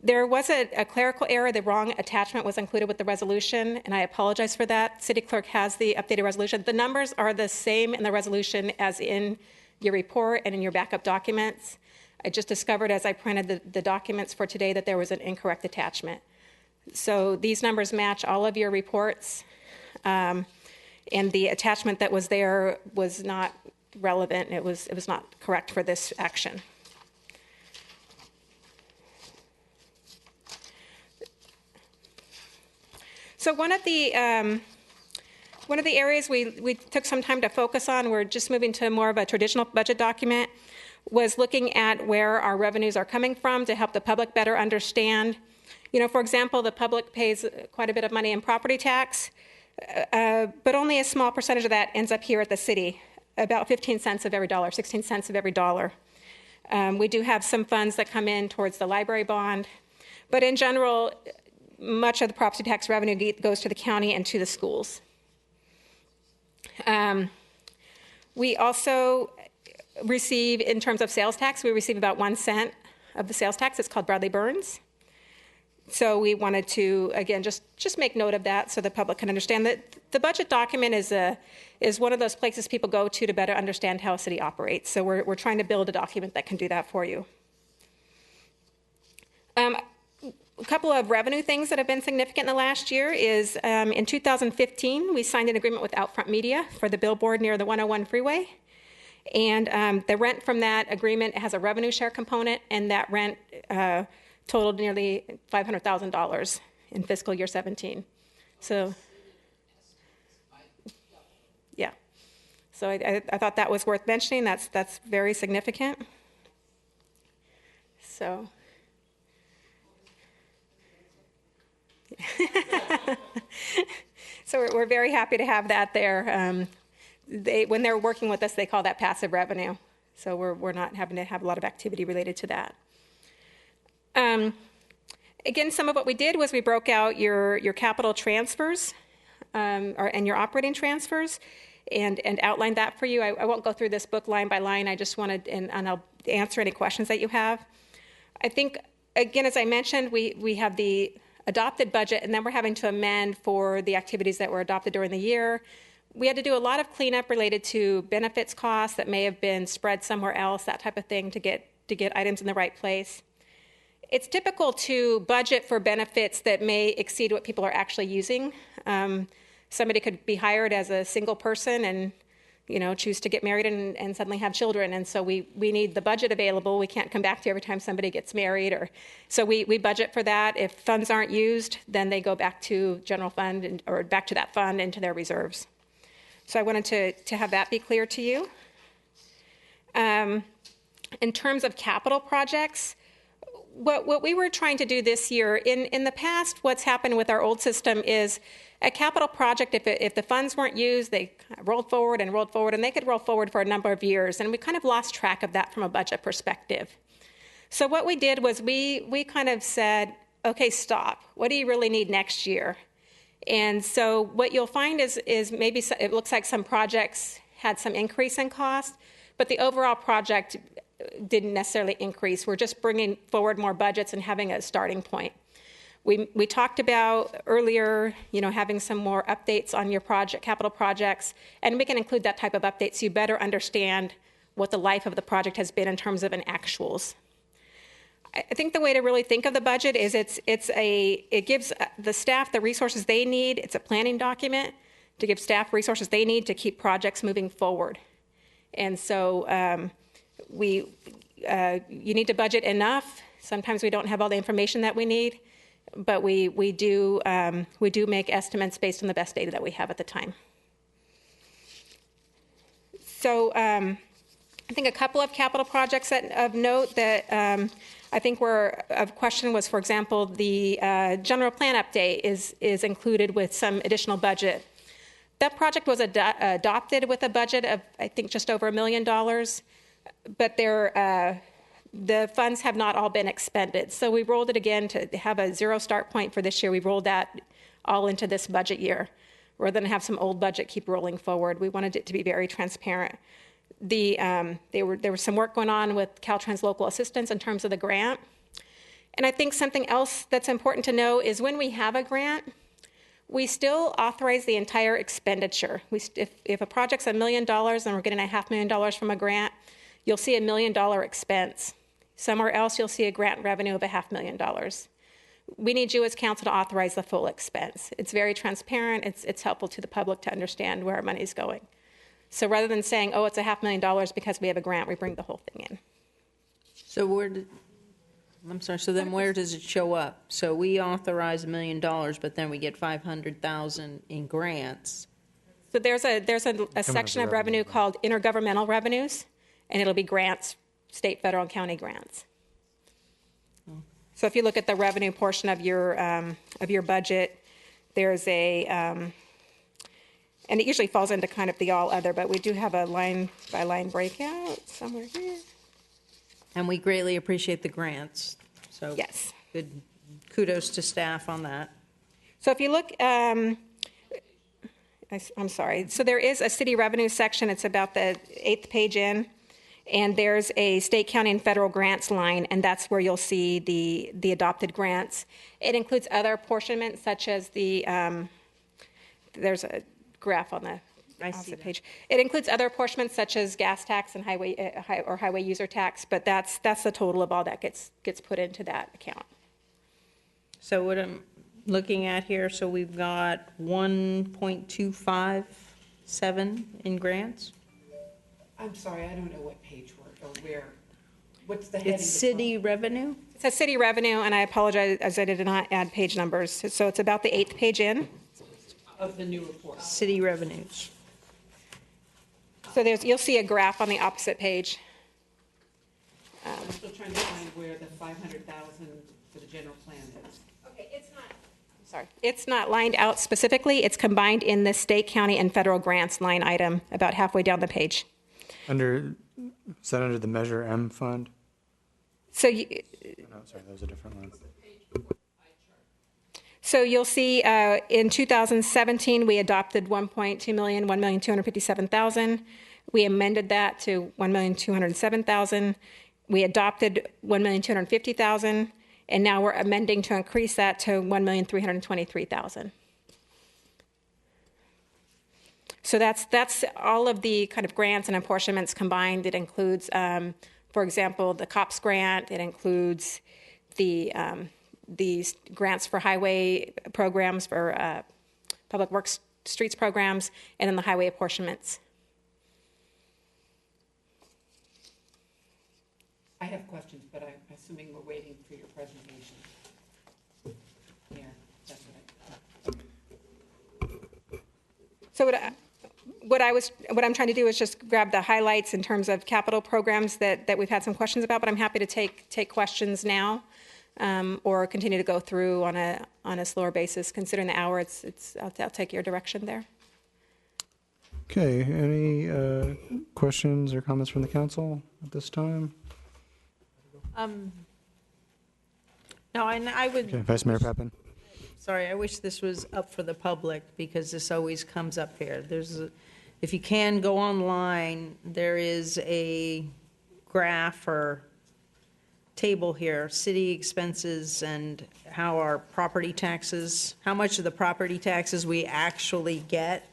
There was a clerical error. The wrong attachment was included with the resolution, and I apologize for that. City Clerk has the updated resolution. The numbers are the same in the resolution as in your report and in your backup documents. I just discovered as I printed the documents for today that there was an incorrect attachment. So these numbers match all of your reports, and the attachment that was there was not relevant. It was not correct for this action. So one of the areas we took some time to focus on, we're just moving to more of a traditional budget document, was looking at where our revenues are coming from to help the public better understand. You know, for example, the public pays quite a bit of money in property tax, but only a small percentage of that ends up here at the city, about 15 cents of every dollar, 16 cents of every dollar. We do have some funds that come in towards the library bond, but in general, much of the property tax revenue goes to the county and to the schools. We also receive, in terms of sales tax, we receive about 1 cent of the sales tax. It's called Bradley Burns. So we wanted to, again, just make note of that so the public can understand that the budget document is one of those places people go to better understand how a city operates. So we're trying to build a document that can do that for you. A couple of revenue things that have been significant in the last year is in 2015, we signed an agreement with Outfront Media for the billboard near the 101 freeway. And the rent from that agreement has a revenue share component, and that rent totaled nearly $500,000 in fiscal year 17. So, yeah. So I thought that was worth mentioning. That's very significant. So. So we're very happy to have that there. When they're working with us, they call that passive revenue. So we're not having to have a lot of activity related to that. Again, some of what we did was we broke out your capital transfers and your operating transfers and outlined that for you. I won't go through this book line by line. I just wanted, and I'll answer any questions that you have. I think, again, as I mentioned, we have the adopted budget, and then we're having to amend for the activities that were adopted during the year. We had to do a lot of cleanup related to benefits costs that may have been spread somewhere else, that type of thing, to get items in the right place. It's typical to budget for benefits that may exceed what people are actually using. Somebody could be hired as a single person and choose to get married and suddenly have children. And so we need the budget available. We can't come back to every time somebody gets married. So we budget for that. If funds aren't used, then they go back to general fund or back to that fund into their reserves. So I wanted to have that be clear to you. In terms of capital projects, what we were trying to do this year, in the past, what's happened with our old system is a capital project, if the funds weren't used, they rolled forward, and they could roll forward for a number of years, and we kind of lost track of that from a budget perspective. So what we did was we kind of said, okay, stop. What do you really need next year? And so what you'll find is maybe it looks like some projects had some increase in cost, but the overall project didn't necessarily increase. We're just bringing forward more budgets and having a starting point. We talked about earlier, having some more updates on your capital projects, and we can include that type of update so you better understand what the life of the project has been in terms of an actuals. I think the way to really think of the budget is it gives the staff the resources they need. It's a planning document to give staff resources they need to keep projects moving forward. And so you need to budget enough. Sometimes we don't have all the information that we need, but we do make estimates based on the best data that we have at the time. So I think a couple of capital projects of note that I think were of question was, for example, the general plan update is included with some additional budget. That project was adopted with a budget of, I think, just over $1 million, but the funds have not all been expended. So we rolled it again to have a zero start point for this year. We rolled that all into this budget year, rather than have some old budget keep rolling forward. We wanted it to be very transparent. There was some work going on with Caltrain's local assistance in terms of the grant. And I think something else that's important to know is when we have a grant, we still authorize the entire expenditure. If a project's $1 million and we're getting $500,000 from a grant, you'll see $1 million expense. Somewhere else, you'll see a grant revenue of $500,000. We need you as council to authorize the full expense. It's very transparent. It's helpful to the public to understand where our money's going. So rather than saying, oh, it's $500,000 because we have a grant, we bring the whole thing in. So so then where does it show up? So we authorize $1 million, but then we get $500,000 in grants. So there's a section of revenue called intergovernmental revenues, and it'll be grants, state, federal, and county grants. So if you look at the revenue portion of your budget, there's and it usually falls into kind of the all other, but we do have a line by line breakout somewhere here. And we greatly appreciate the grants. So yes, good kudos to staff on that. So if you look, I'm sorry. So there is a city revenue section. It's about the 8th page in. And there's a state, county, and federal grants line, and that's where you'll see the adopted grants. It includes other apportionments, such as there's a graph on the opposite page. It includes other apportionments, such as gas tax and highway user tax, but that's the total of all that gets put into that account. So what I'm looking at here, so we've got 1.257 in grants. I'm sorry, I don't know what page we're, or where. What's the heading? It's city revenue? It says city revenue, and I apologize as I did not add page numbers. So it's about the 8th page in. Of the new report. City revenues. So you'll see a graph on the opposite page. I'm still trying to find where the $500,000 for the general plan is. Okay, it's not lined out specifically. It's combined in the state, county, and federal grants line item about halfway down the page. Is that under the Measure M fund? So no, sorry, that was a different one. So you'll see in 2017 we adopted 1.2 million, 1,257,000. We amended that to 1,207,000. We adopted 1,250,000, and now we're amending to increase that to 1,323,000. So that's all of the kind of grants and apportionments combined. It includes, for example, the COPS grant. It includes the grants for highway programs, for public works streets programs, and then the highway apportionments. I have questions, but I'm assuming we're waiting for your presentation. Yeah, that's what So what I'm trying to do is just grab the highlights in terms of capital programs that we've had some questions about, but I'm happy to take questions now, or continue to go through on a slower basis. Considering the hour, I'll take your direction there. Okay, any questions or comments from the council at this time? No, and I would. Okay, Vice Mayor Peppin. Sorry, I wish this was up for the public because this always comes up here. If you can go online, there is a graph or table here, city expenses and how our property taxes, how much of the property taxes we actually get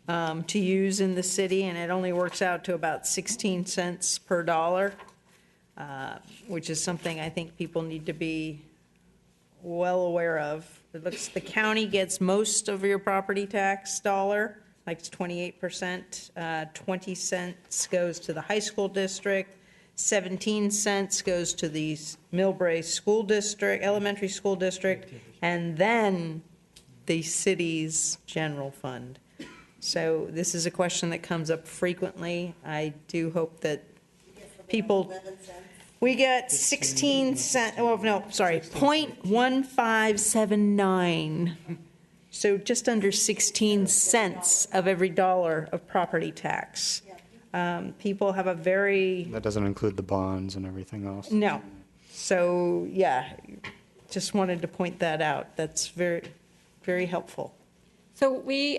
to use in the city, and it only works out to about 16 cents per dollar, which is something I think people need to be well aware of. It looks the county gets most of your property tax dollar, like it's 28%. 20 cents goes to the high school district. 17 cents goes to the Millbrae school district, elementary school district, and then the city's general fund. So this is a question that comes up frequently. I do hope that people, we get 16 cents, oh no, sorry, 0.1579. So just under 16 cents of every dollar of property tax. People have a very... That doesn't include the bonds and everything else. No. So, yeah, just wanted to point that out. That's very, very helpful. So we,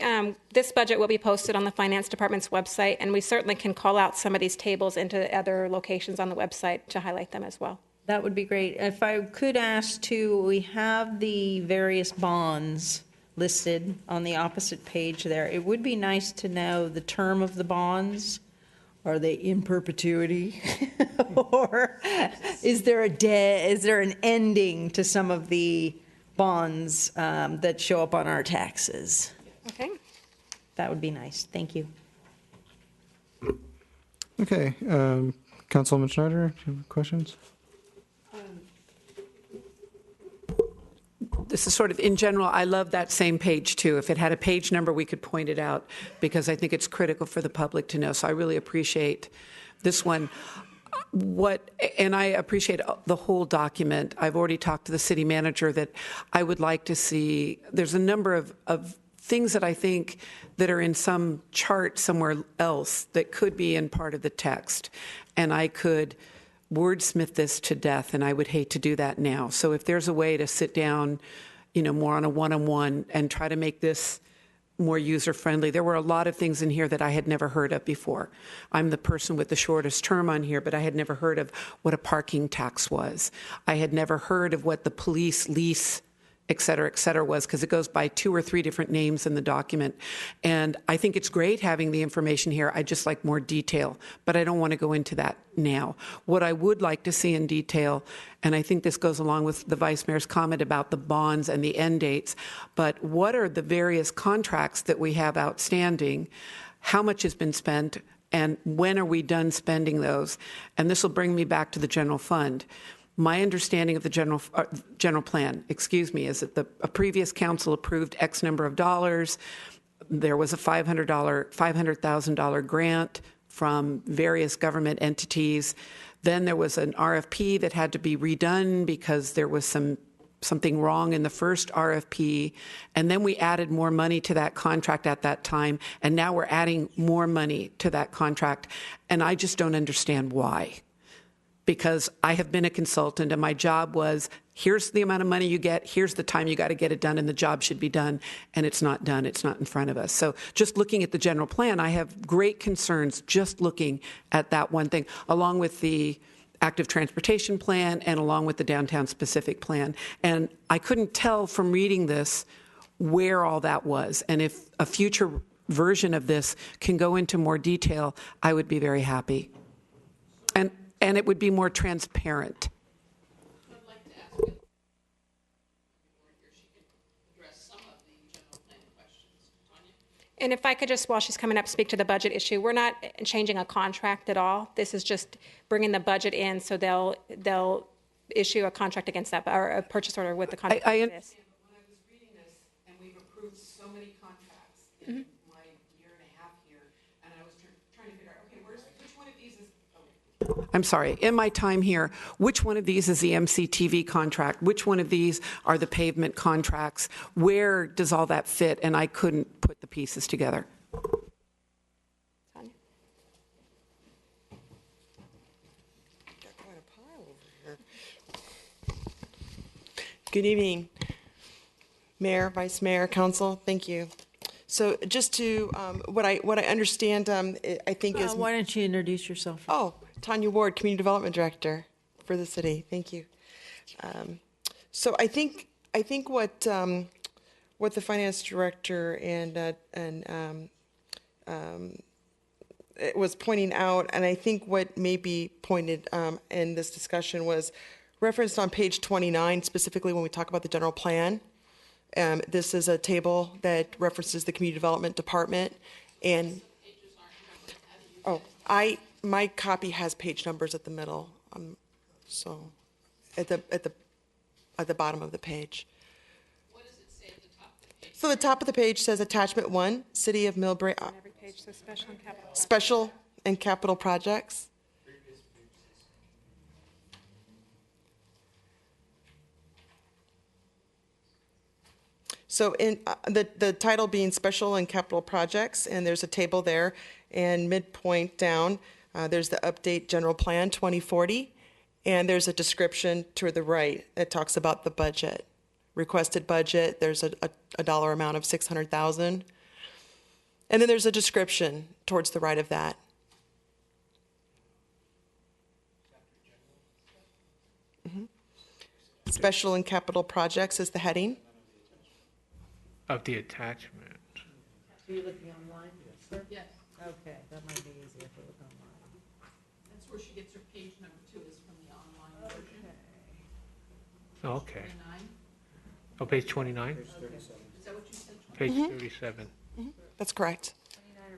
this budget will be posted on the Finance Department's website, and we certainly can call out some of these tables into other locations on the website to highlight them as well. That would be great. If I could ask too, we have the various bonds listed on the opposite page there. It would be nice to know the term of the bonds. Are they in perpetuity? Or is there an ending to some of the bonds that show up on our taxes? Okay. That would be nice. Thank you. Okay. Councilwoman Schneider, do you have questions? This is sort of in general, I love that same page too. If it had a page number, we could point it out because I think it's critical for the public to know. So I really appreciate this one. And I appreciate the whole document. I've already talked to the city manager that I would like to see, there's a number of things that I think that are in some chart somewhere else that could be in part of the text. And I could wordsmith this to death, and I would hate to do that now. So if there's a way to sit down, more on a one-on-one and try to make this more user-friendly. There were a lot of things in here that I had never heard of before. I'm the person with the shortest term on here, but I had never heard of what a parking tax was. I had never heard of what the police lease, et cetera, was, because it goes by 2 or 3 different names in the document. And I think it's great having the information here. I just like more detail, but I don't want to go into that now. What I would like to see in detail, and I think this goes along with the Vice Mayor's comment about the bonds and the end dates, but what are the various contracts that we have outstanding? How much has been spent? And when are we done spending those? And this will bring me back to the general fund. My understanding of the general plan, is that a previous council approved X number of dollars. There was a $500,000 grant from various government entities. Then there was an RFP that had to be redone because there was something wrong in the first RFP. And then we added more money to that contract at that time. And now we're adding more money to that contract. And I just don't understand why. Because I have been a consultant and my job was, here's the amount of money you get, here's the time you got to get it done, and the job should be done, and it's not done, it's not in front of us. So just looking at the general plan, I have great concerns just looking at that one thing, along with the active transportation plan and along with the downtown specific plan. And I couldn't tell from reading this where all that was. And if a future version of this can go into more detail, I would be very happy. And it would be more transparent. I'd like to ask it. She can address some of the general plan questions. Tanya? And if I could just, while she's coming up, speak to the budget issue. We're not changing a contract at all. This is just bringing the budget in, so they'll issue a contract against that, or a purchase order with the contract. I understand, but when I was reading this, and we've approved so many contracts in my year and a half here, and I was trying to figure out, okay, which one of these is... I'm sorry, in my time here, which one of these is the MCTV contract? Which one of these are the pavement contracts? Where does all that fit? And I couldn't put the pieces together. Good evening, Mayor, Vice Mayor, Council. Thank you. So just to what I understand, I think is. Why don't you introduce yourself? Oh, Tanya Ward, Community Development Director for the city. Thank you. So I think what the finance director and it was pointing out, and I think what may be pointed in this discussion was referenced on page 29, specifically when we talk about the general plan. This is a table that references the Community Development Department, and my copy has page numbers at the middle, so at the bottom of the page. What does it say at the top of the page? So the top of the page says Attachment 1, City of Millbrae. On every page says Special and capital projects. So in the title being Special and Capital Projects, and there's a table there, and midpoint down, there's the Update General Plan 2040, and there's a description to the right that talks about the budget requested budget, there's a dollar amount of $600,000. And then there's a description towards the right of that. Special and capital projects is the heading. Of the attachment. Are you looking online? Yes. Okay, that might be easier if we look online. That's where she gets her page number 2 is from the online version. Okay. Oh, page 29? Is that what you said? Page 37. That's correct. 29 or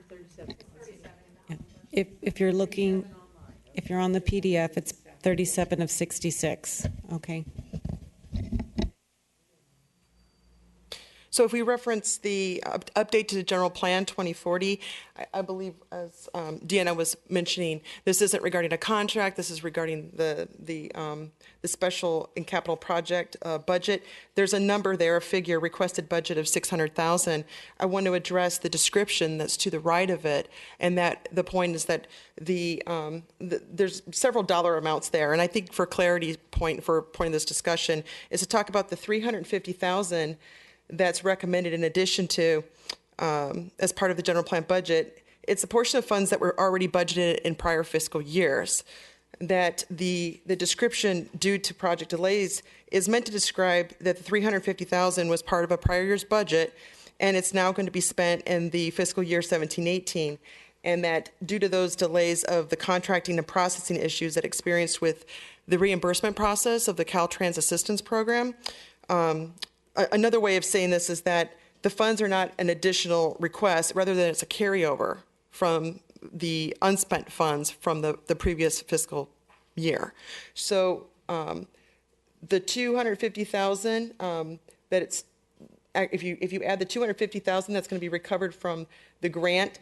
37? If you're looking, if you're on the PDF, it's 37 of 66. Okay. So if we reference the update to the general plan 2040, I believe, as Deanna was mentioning, this isn't regarding a contract. This is regarding the special and capital project budget. There's a number there, a figure, requested budget of $600,000. I want to address the description that's to the right of it, and that the point is that there's several dollar amounts there. And I think for clarity's point, for point of this discussion, is to talk about the $350,000 that's recommended in addition to, as part of the general plan budget. It's a portion of funds that were already budgeted in prior fiscal years. That the description due to project delays is meant to describe that the $350,000 was part of a prior year's budget, and it's now going to be spent in the fiscal year 17-18. And that due to those delays of the contracting and processing issues that experienced with the reimbursement process of the Caltrain Assistance Program, another way of saying this is that the funds are not an additional request, rather than it's a carryover from the unspent funds from the previous fiscal year. So the $250,000 that it's, if you add the $250,000 that's going to be recovered from the grant,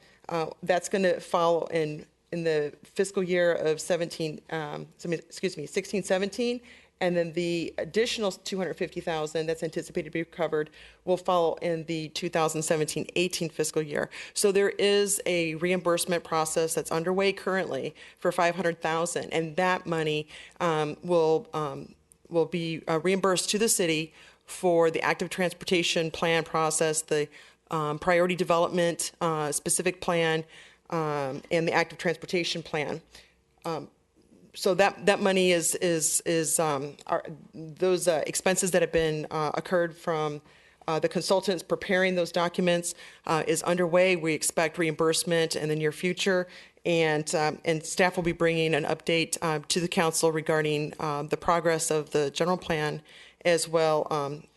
that's going to fall in the fiscal year of 16-17. And then the additional $250,000 that's anticipated to be recovered will fall in the 2017-18 fiscal year. So there is a reimbursement process that's underway currently for $500,000, and that money will be reimbursed to the city for the active transportation plan process, the priority development specific plan, and the active transportation plan. So that money is those expenses that have been occurred from the consultants preparing those documents is underway. We expect reimbursement in the near future, and staff will be bringing an update to the council regarding the progress of the general plan, as well.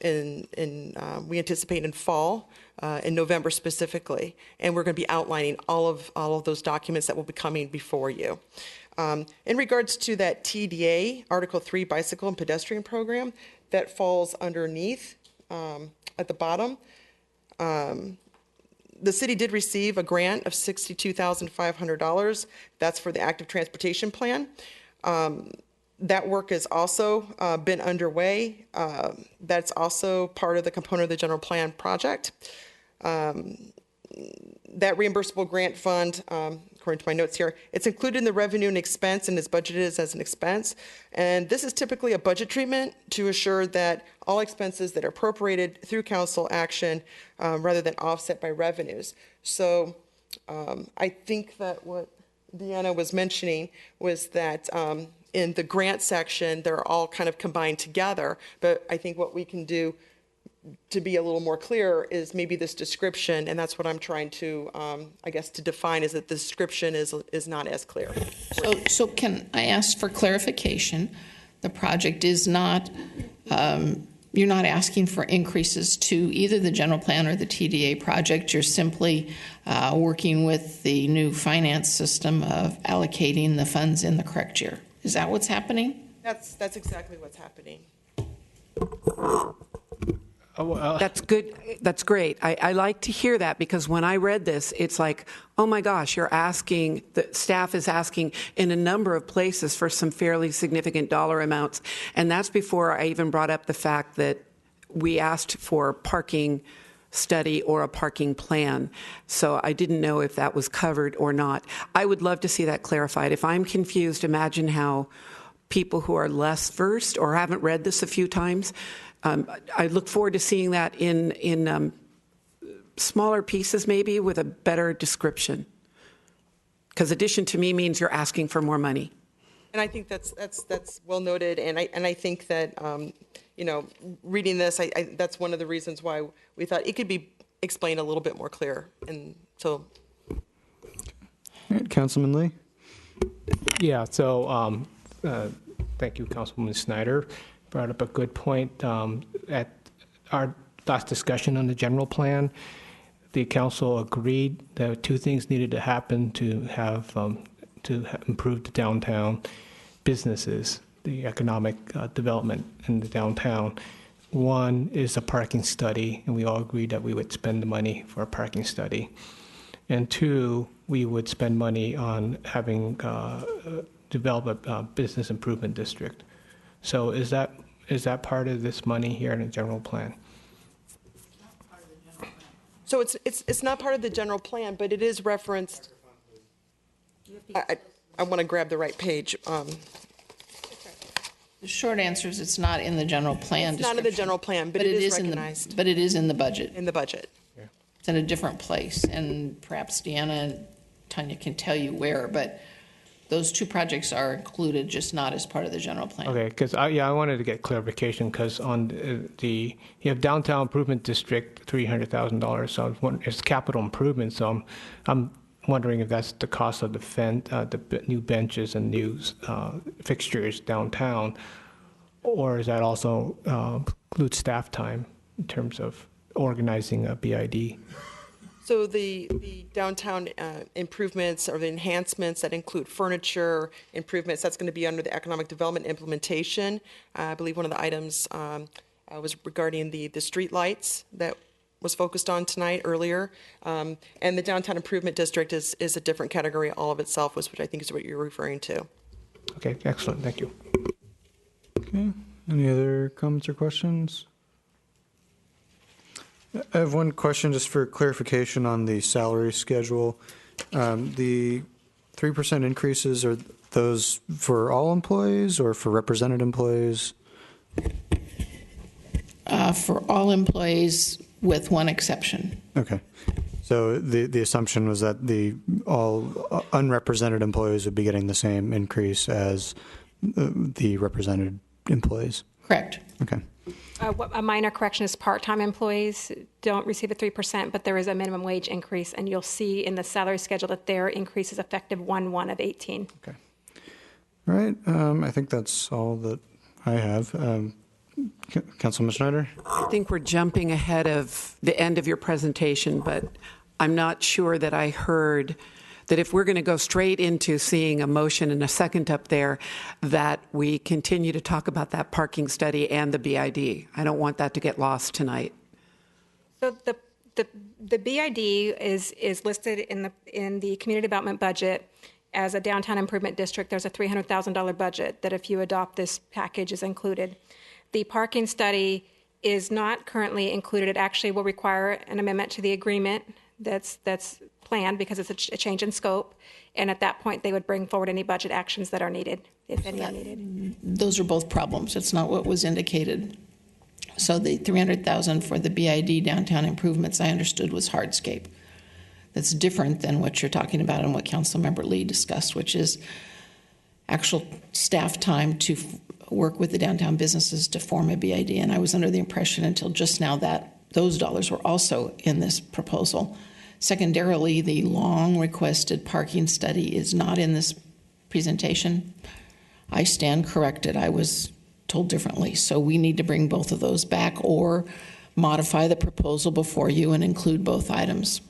We anticipate in fall. In November specifically, and we're going to be outlining all of those documents that will be coming before you. In regards to that TDA, Article 3 Bicycle and Pedestrian Program, that falls underneath at the bottom. The city did receive a grant of $62,500. That's for the active transportation plan. That work has also been underway. That's also part of the component of the general plan project. That reimbursable grant fund, according to my notes here, it's included in the revenue and expense and is budgeted as an expense. And this is typically a budget treatment to assure that all expenses that are appropriated through council action rather than offset by revenues. So I think that what Deanna was mentioning was that in the grant section, they're all kind of combined together. But I think what we can do to be a little more clear is maybe this description, and that's what I'm trying to, I guess, to define, is that the description is not as clear. So can I ask for clarification? The project is not, you're not asking for increases to either the general plan or the TDA project. You're simply working with the new finance system of allocating the funds in the correct year. Is that what's happening? That's exactly what's happening. That's good. That's great. I like to hear that, because when I read this, it's like, oh my gosh, you're asking, the staff is asking in a number of places for some fairly significant dollar amounts. And that's before I even brought up the fact that we asked for parking study or a parking plan. So I didn't know if that was covered or not. I would love to see that clarified. If I'm confused, imagine how people who are less versed or haven't read this a few times I look forward to seeing that in smaller pieces, maybe with a better description. Because addition to me means you're asking for more money. And I think that's well noted. And I think that reading this, that's one of the reasons why we thought it could be explained a little bit more clear. And so, All right, Councilman Lee. Yeah. So thank you, Councilwoman Snyder. Brought up a good point. At our last discussion on the general plan, the council agreed that two things needed to happen to have improve the downtown businesses, the economic development in the downtown. One is a parking study, and we all agreed that we would spend the money for a parking study. And two, we would spend money on having develop a business improvement district. So is that part of this money here in the general plan? So it's not part of the general plan, but it is referenced. I want to grab the right page. The short answer is it's not in the general plan. It's not in the general plan, but it is recognized. But it is in the budget. In the budget. It's in a different place, and perhaps Deanna and Tanya can tell you where, but those two projects are included, just not as part of the general plan. Okay, because I wanted to get clarification because on you have downtown improvement district $300,000, so it's capital improvement. So I'm wondering if that's the cost of the new benches and new fixtures downtown, or is that also include staff time in terms of organizing a BID? So the downtown improvements or the enhancements that include furniture improvements, that's going to be under the economic development implementation. I believe one of the items was regarding the street lights that was focused on tonight earlier. And the downtown improvement district is a different category all of itself, which I think is what you're referring to. Okay, excellent. Thank you. Okay. Any other comments or questions? I have one question just for clarification on the salary schedule. The 3% increases, are those for all employees or for represented employees? For all employees with one exception. Okay. So the assumption was that all unrepresented employees would be getting the same increase as the represented employees? Correct. Okay. A minor correction is part-time employees don't receive a 3%, but there is a minimum wage increase, and you'll see in the salary schedule that their increase is effective 1/1 of 18. Okay. All right. I think that's all that I have. Councilman Schneider? I think we're jumping ahead of the end of your presentation, but I'm not sure that I heard that if we're going to go straight into seeing a motion and a second up there, that we continue to talk about that parking study and the BID. I don't want that to get lost tonight. So the BID is listed in the community development budget as a downtown improvement district. There's a $300,000 budget that if you adopt this package is included. The parking study is not currently included. It actually will require an amendment to the agreement that's planned because it's a change in scope. And at that point, they would bring forward any budget actions that are needed, if any are needed. Those are both problems. It's not what was indicated. So the $300,000 for the BID downtown improvements, I understood, was hardscape. That's different than what you're talking about and what Councilmember Lee discussed, which is actual staff time to work with the downtown businesses to form a BID. And I was under the impression until just now that those dollars were also in this proposal. Secondarily, the long requested parking study is not in this presentation. I stand corrected. I was told differently. So we need to bring both of those back or modify the proposal before you and include both items.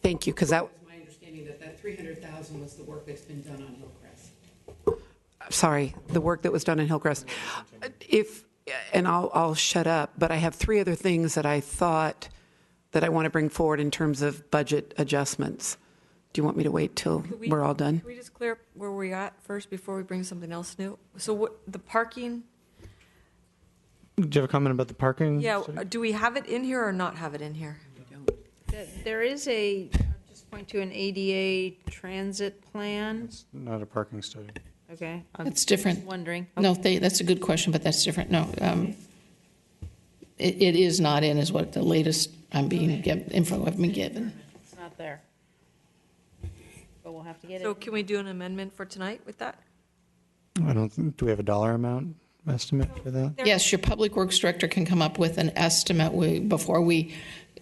Thank you, because that was my understanding that $300,000 was the work that's been done on Hillcrest. Sorry, the work that was done in Hillcrest. And I'll shut up, but I have three other things that I thought that I want to bring forward in terms of budget adjustments. Do you want me to wait till we're all done? Can we just clear up where we're at first before we bring something else new? So what, the parking? Do you have a comment about the parking? Yeah, do we have it in here or not have it in here? There is I'll just point to an ADA transit plan. It's not a parking study. Okay. That's different. Wondering. No, that's a good question, but that's different. No, it is not in, is what the latest info I've been given. It's not there. But we'll have to get So it. can we do an amendment for tonight with that? Do we have a dollar amount estimate for that? Yes, your public works director can come up with an estimate before we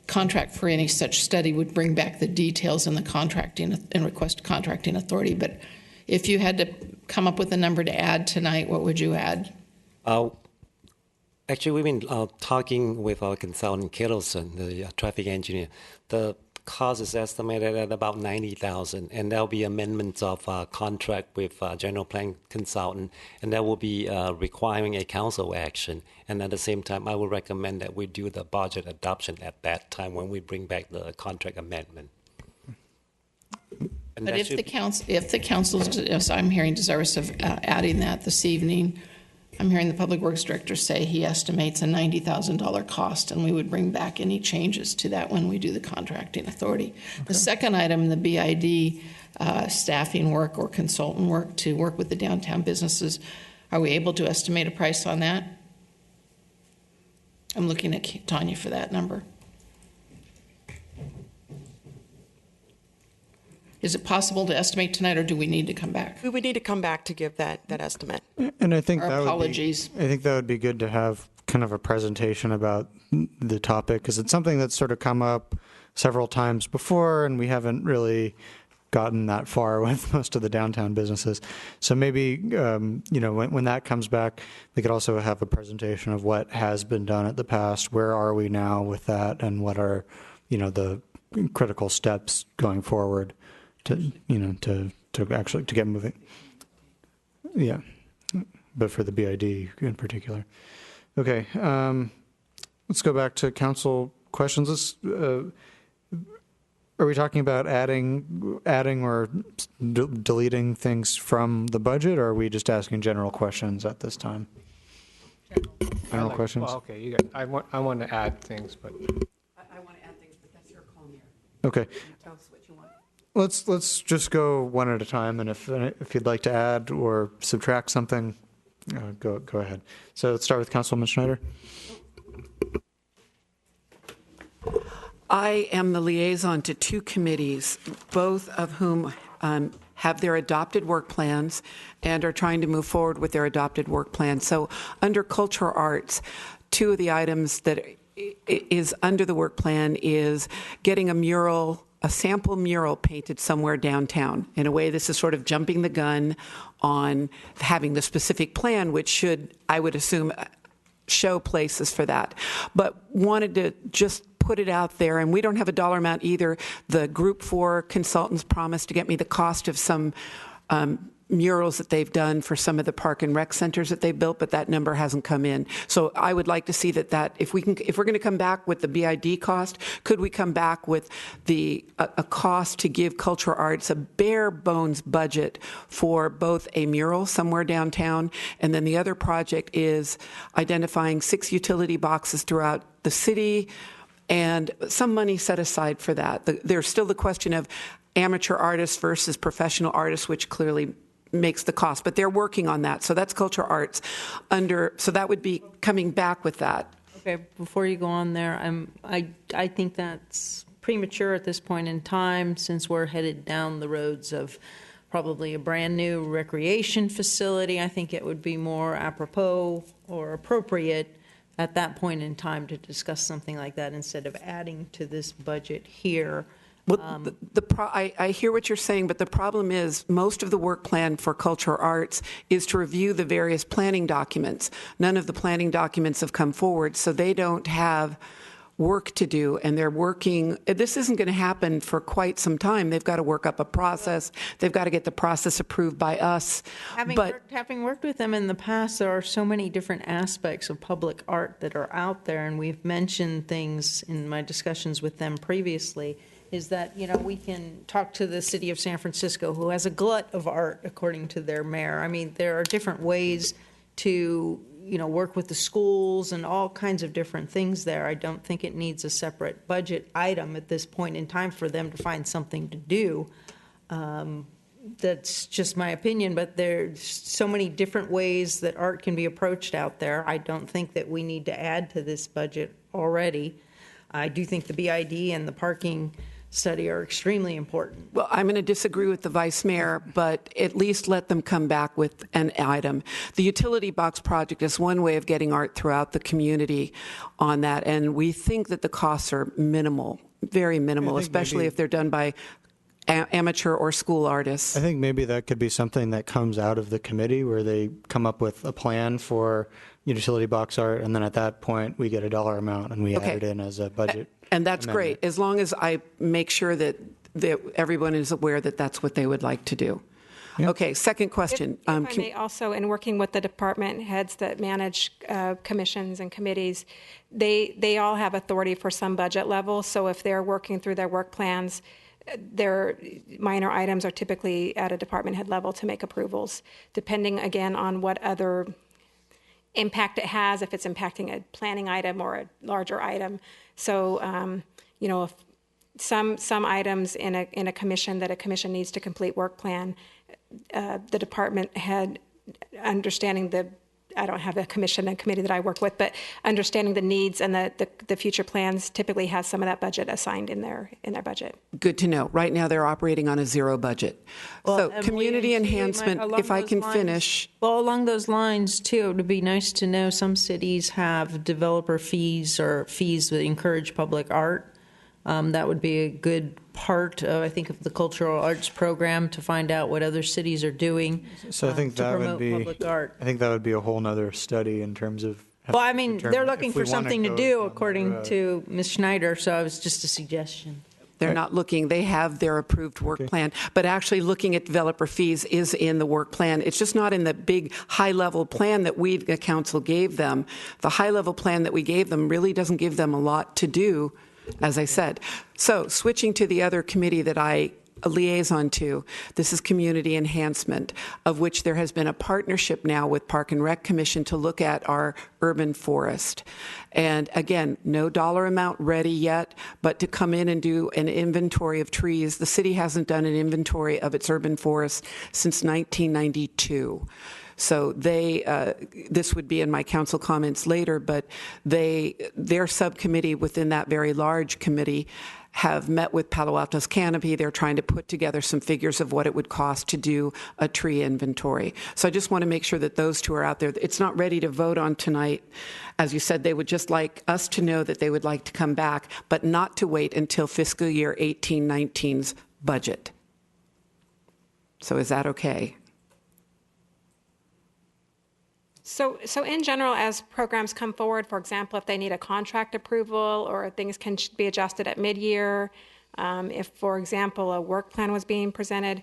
contract for any such study. Would bring back the details in the contracting and request contracting authority. But if you had to come up with a number to add tonight, what would you add? Actually, we've been talking with our consultant, Kittleson, the traffic engineer. The cost is estimated at about $90,000, and there'll be amendments of contract with general plan consultant, and that will be requiring a council action. And at the same time, I would recommend that we do the budget adoption at that time when we bring back the contract amendment. And but if the council, as I'm hearing, desirous of adding that this evening, I'm hearing the public works director say he estimates a $90,000 cost, and we would bring back any changes to that when we do the contracting authority. Okay. The second item, the BID staffing work or consultant work to work with the downtown businesses, are we able to estimate a price on that? I'm looking at Tanya for that number. Is it possible to estimate tonight, or do we need to come back? We would need to come back to give that estimate. And I think Our apologies. I think that would be good to have kind of a presentation about the topic, because it's something that's sort of come up several times before, and we haven't really gotten that far with most of the downtown businesses. So maybe when that comes back, we could also have a presentation of what has been done at the past. Where are we now with that, and what are the critical steps going forward to actually get moving. Yeah, but for the BID in particular. Okay, let's go back to council questions. Are we talking about adding or deleting things from the budget, or are we just asking general questions at this time? General questions. Well, okay, you guys, I want to add things, but I want to add things, but that's your call, Mayor. Okay. Tell us what you want. Let's just go one at a time, and if you'd like to add or subtract something, go ahead. So let's start with Councilman Schneider. I am the liaison to two committees, both of whom have their adopted work plans and are trying to move forward with their adopted work plans. So under cultural arts, two of the items that is under the work plan is getting a sample mural painted somewhere downtown. In a way, this is sort of jumping the gun on having the specific plan, which should, I would assume, show places for that. But wanted to just put it out there, and we don't have a dollar amount either. The Group 4 consultants promised to get me the cost of some murals that they've done for some of the park and rec centers that they built, but that number hasn't come in. So I would like to see that if we're going to come back with the BID cost, could we come back with a cost to give cultural arts a bare bones budget for both a mural somewhere downtown, and then the other project is identifying 6 utility boxes throughout the city, and some money set aside for that. There's still the question of amateur artists versus professional artists, which clearly makes the cost, but they're working on that. So that's cultural arts so that would be coming back with that. Okay, before you go on there, I think that's premature at this point in time, since we're headed down the roads of probably a brand new recreation facility. I think it would be more apropos or appropriate at that point in time to discuss something like that instead of adding to this budget here. Well, I hear what you're saying, but the problem is most of the work plan for cultural arts is to review the various planning documents. None of the planning documents have come forward, so they don't have work to do, and they're working. This isn't going to happen for quite some time. They've got to work up a process. They've got to get the process approved by us. Having worked with them in the past, there are so many different aspects of public art that are out there, and we've mentioned things in my discussions with them previously, is that, we can talk to the city of San Francisco, who has a glut of art, according to their mayor. I mean, there are different ways to, work with the schools and all kinds of different things there. I don't think it needs a separate budget item at this point in time for them to find something to do. that's just my opinion, but there's so many different ways that art can be approached out there. I don't think that we need to add to this budget already. I do think the BID and the parking study are extremely important. Well, I'm going to disagree with the vice mayor, but at least let them come back with an item. The utility box project is one way of getting art throughout the community on that, and we think that the costs are minimal, very minimal, especially if they're done by amateur or school artists. I think maybe that could be something that comes out of the committee where they come up with a plan for utility box art, and then at that point we get a dollar amount and we add it in as a budget. And that's great, as long as I make sure that everyone is aware that that's what they would like to do. Yep. Okay, second question. If I may also, in working with the department heads that manage commissions and committees, they all have authority for some budget level. So if they're working through their work plans, their minor items are typically at a department head level to make approvals, depending, again, on what other impact it has, if it's impacting a planning item or a larger item. So, if some items in a commission that a commission needs to complete work plan, the department head, understanding I don't have a commission and committee that I work with, but understanding the needs and the future plans typically has some of that budget assigned in their budget. Good to know. Right now they're operating on a zero budget. Well, so community enhancement, if I can finish. Well, along those lines too, it would be nice to know some cities have developer fees or fees that encourage public art. That would be a good part, I think, of the cultural arts program to find out what other cities are doing. So I think to that promote would be public art. I think that would be a whole nother study in terms of. Well, I mean, they're looking for something to do, according to Ms. Schneider. So it was just a suggestion. They're not looking. They have their approved work plan, but actually looking at developer fees is in the work plan. It's just not in the big high-level plan that we, the council, gave them. The high-level plan that we gave them really doesn't give them a lot to do, as I said. So switching to the other committee that I liaison to, this is community enhancement, of which there has been a partnership now with Park and Rec Commission to look at our urban forest. And again, no dollar amount ready yet, but to come in and do an inventory of trees. The city hasn't done an inventory of its urban forest since 1992. So this would be in my council comments later, but their subcommittee within that very large committee have met with Palo Alto's Canopy. They're trying to put together some figures of what it would cost to do a tree inventory. So I just want to make sure that those two are out there. It's not ready to vote on tonight. As you said, they would just like us to know that they would like to come back, but not to wait until fiscal year 18-19's budget. So is that okay? So in general, as programs come forward, for example, if they need a contract approval or things can be adjusted at mid-year, if, for example, a work plan was being presented,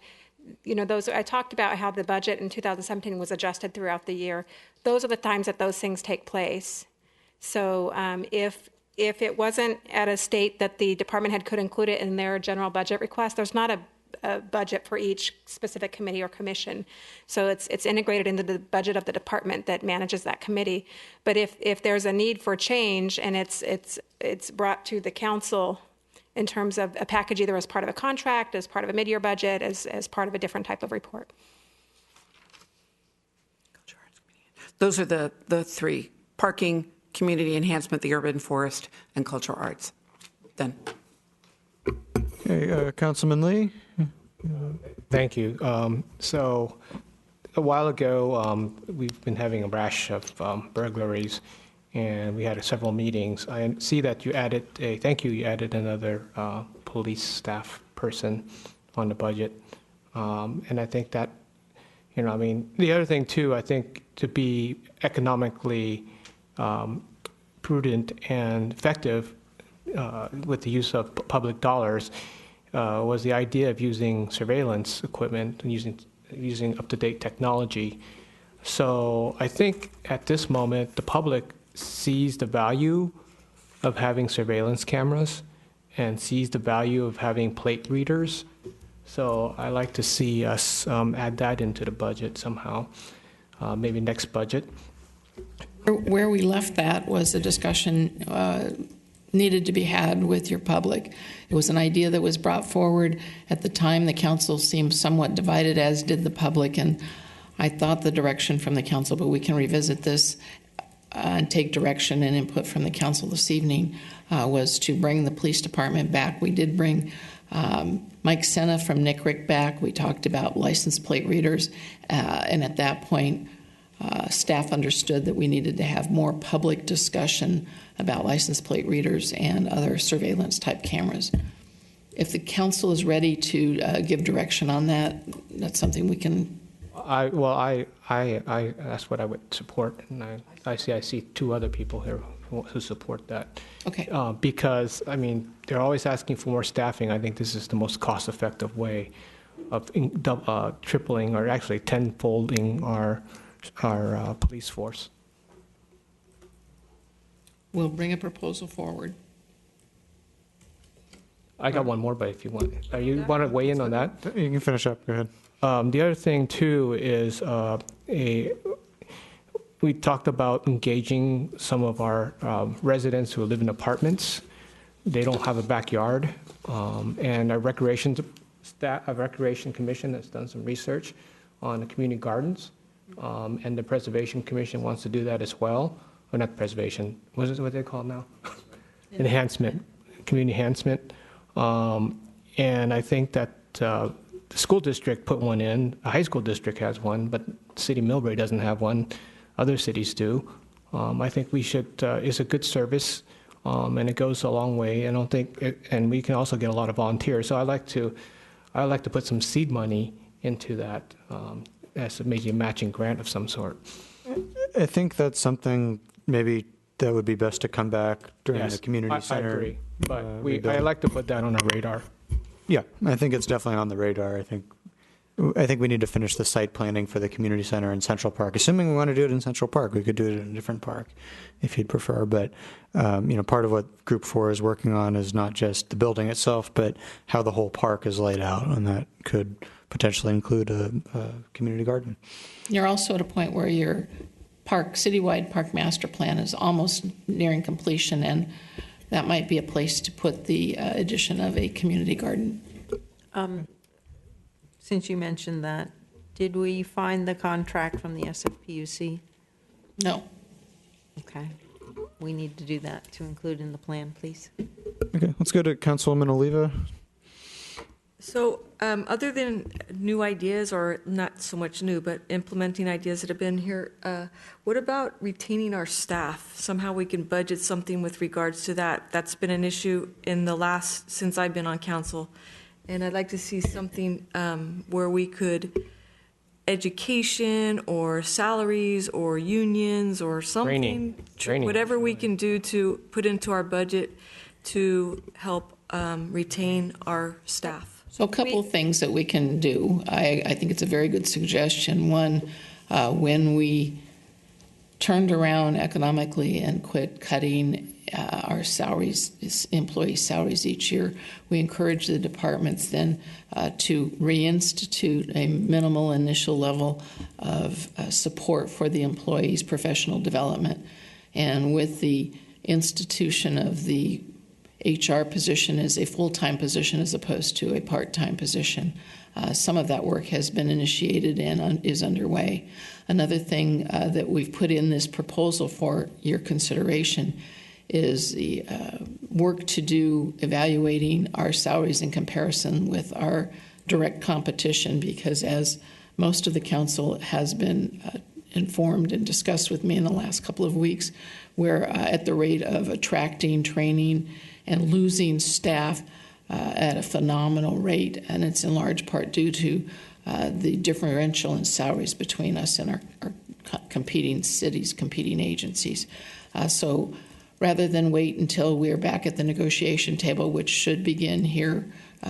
those I talked about how the budget in 2017 was adjusted throughout the year. Those are the times that those things take place. So if it wasn't at a state that the department head could include it in their general budget request, there's not a budget for each specific committee or commission. So it's integrated into the budget of the department that manages that committee. But if there's a need for change and it's brought to the council in terms of a package, either as part of a contract, as part of a mid-year budget, as part of a different type of report. Those are the three: parking, community enhancement, the urban forest, and cultural arts. Done. Okay, Councilman Lee. Thank you. So a while ago, we've been having a rash of burglaries, and we had several meetings. I see that you added you added another police staff person on the budget. And I think that, the other thing too, I think to be economically prudent and effective with the use of public dollars, was the idea of using surveillance equipment and using up-to-date technology. So I think at this moment, the public sees the value of having surveillance cameras and sees the value of having plate readers. So I like to see us add that into the budget somehow, maybe next budget. Where we left that was a discussion needed to be had with your public. It was an idea that was brought forward at the time. The council seemed somewhat divided, as did the public, and I thought the direction from the council, but we can revisit this and take direction and input from the council this evening, was to bring the police department back. We did bring Mike Senna from NICRIC back. We talked about license plate readers, and at that point, staff understood that we needed to have more public discussion about license plate readers and other surveillance type cameras. If the council is ready to give direction on that, that's something we can. That's what I would support, and I see two other people here who support that. Okay. Because I mean, they're always asking for more staffing. I think this is the most cost-effective way of tripling or actually tenfolding our police force. We'll bring a proposal forward. I got one more, but if you want to weigh in on that? You can finish up. Go ahead. The other thing, too, is we talked about engaging some of our residents who live in apartments. They don't have a backyard. And our recreation commission has done some research on the community gardens. And the Preservation Commission wants to do that as well. Or not preservation, what is it what they call it now? Enhancement, community enhancement. And I think that the school district put one in. A high school district has one, but the city of Millbrae doesn't have one. Other cities do. I think we should. It's a good service, and it goes a long way. I don't think, and we can also get a lot of volunteers. So I like to put some seed money into that as maybe a matching grant of some sort. I think that's something maybe that would be best to come back during the community center. I agree, but I like to put that on our radar. Yeah, I think it's definitely on the radar. I think we need to finish the site planning for the community center in Central Park. Assuming we want to do it in Central Park, we could do it in a different park if you'd prefer. But part of what Group 4 is working on is not just the building itself, but how the whole park is laid out, and that could potentially include a community garden. You're also at a point where your citywide park master plan is almost nearing completion, and that might be a place to put the addition of a community garden. Since you mentioned that, did we find the contract from the SFPUC? No. Okay. We need to do that to include in the plan, please. Okay, let's go to Councilwoman Oliva. So other than new ideas, or not so much new, but implementing ideas that have been here, what about retaining our staff? Somehow we can budget something with regards to that. That's been an issue since I've been on council. And I'd like to see something where we could, education or salaries or unions or something, Training. whatever we can do to put into our budget to help retain our staff. So a couple of things that we can do. I think it's a very good suggestion. One, when we turned around economically and quit cutting our salaries, employee salaries each year, we encourage the departments then to reinstitute a minimal initial level of support for the employees' professional development. And with the institution of the HR position as a full-time position as opposed to a part-time position, some of that work has been initiated and is underway. Another thing that we've put in this proposal for your consideration is the work to do evaluating our salaries in comparison with our direct competition, because as most of the council has been informed and discussed with me in the last couple of weeks, we're at the rate of attracting, training, and losing staff at a phenomenal rate, and it's in large part due to the differential in salaries between us and our competing cities, competing agencies. So rather than wait until we're back at the negotiation table, which should begin here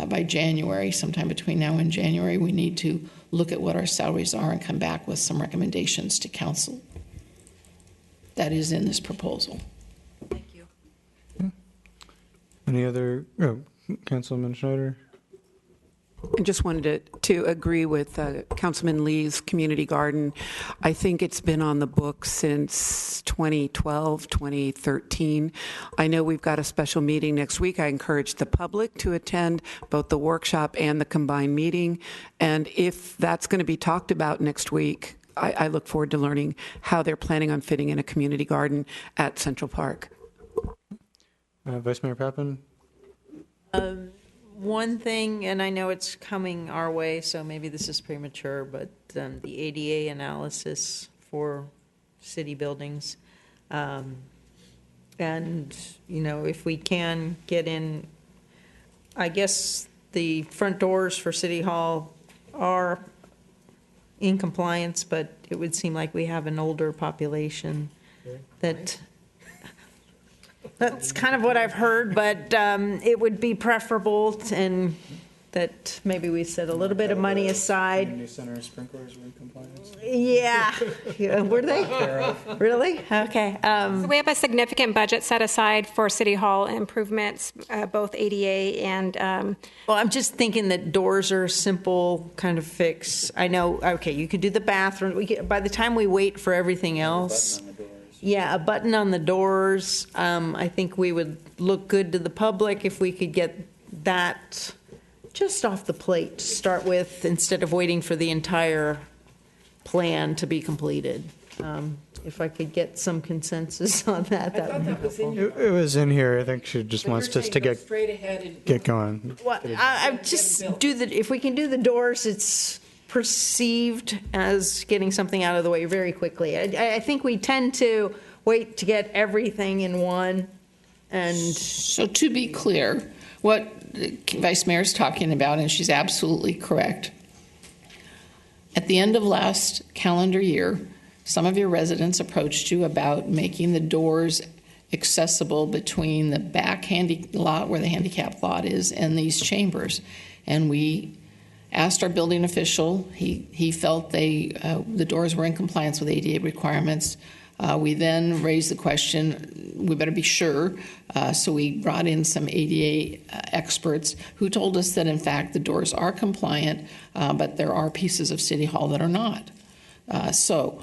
by January, sometime between now and January, we need to look at what our salaries are and come back with some recommendations to council. That is in this proposal. Thank you. Any other, Councilman Schneider? I just wanted to agree with Councilman Lee's community garden. I think it's been on the books since 2012, 2013. I know we've got a special meeting next week. I encourage the public to attend both the workshop and the combined meeting. And if that's going to be talked about next week, I look forward to learning how they're planning on fitting in a community garden at Central Park. Vice Mayor Pappen? One thing, and I know it's coming our way, so maybe this is premature, but the ADA analysis for city buildings. And, if we can get in, I guess the front doors for City Hall are in compliance, but it would seem like we have an older population that's kind of what I've heard, but it would be preferable and that maybe we set a little bit of money aside. Community center sprinklers were in compliance? Yeah. Were they? Really? Okay. So we have a significant budget set aside for City Hall improvements, both ADA and... Well, I'm just thinking that doors are a simple kind of fix. I know, okay, you could do the bathroom. By the time we wait for everything else... Yeah, a button on the doors. I think we would look good to the public if we could get that just off the plate to start with instead of waiting for the entire plan to be completed. If I could get some consensus on that, that would be helpful. It was in here. I think she just wants us to get straight ahead and get going. Well, I just do if we can do the doors, it's perceived as getting something out of the way very quickly. I think we tend to wait to get everything in one. And so to be clear, what the Vice Mayor is talking about, and she's absolutely correct. At the end of last calendar year, some of your residents approached you about making the doors accessible between the back handy lot where the handicap lot is and these chambers. And we asked our building official. He felt the doors were in compliance with ADA requirements. We then raised the question, we better be sure. So we brought in some ADA experts who told us that, in fact, the doors are compliant, but there are pieces of City Hall that are not. So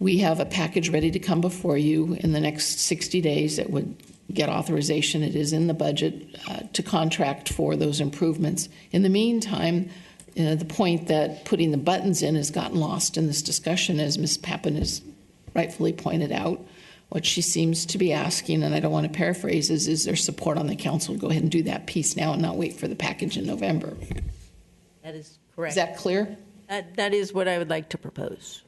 we have a package ready to come before you in the next 60 days that would get authorization. It is in the budget to contract for those improvements. In the meantime, the point that putting the buttons in has gotten lost in this discussion, as Ms. Pappen has rightfully pointed out. What she seems to be asking, and I don't want to paraphrase, is there support on the council to go ahead and do that piece now and not wait for the package in November? that is correct. Is that clear? That is what I would like to propose.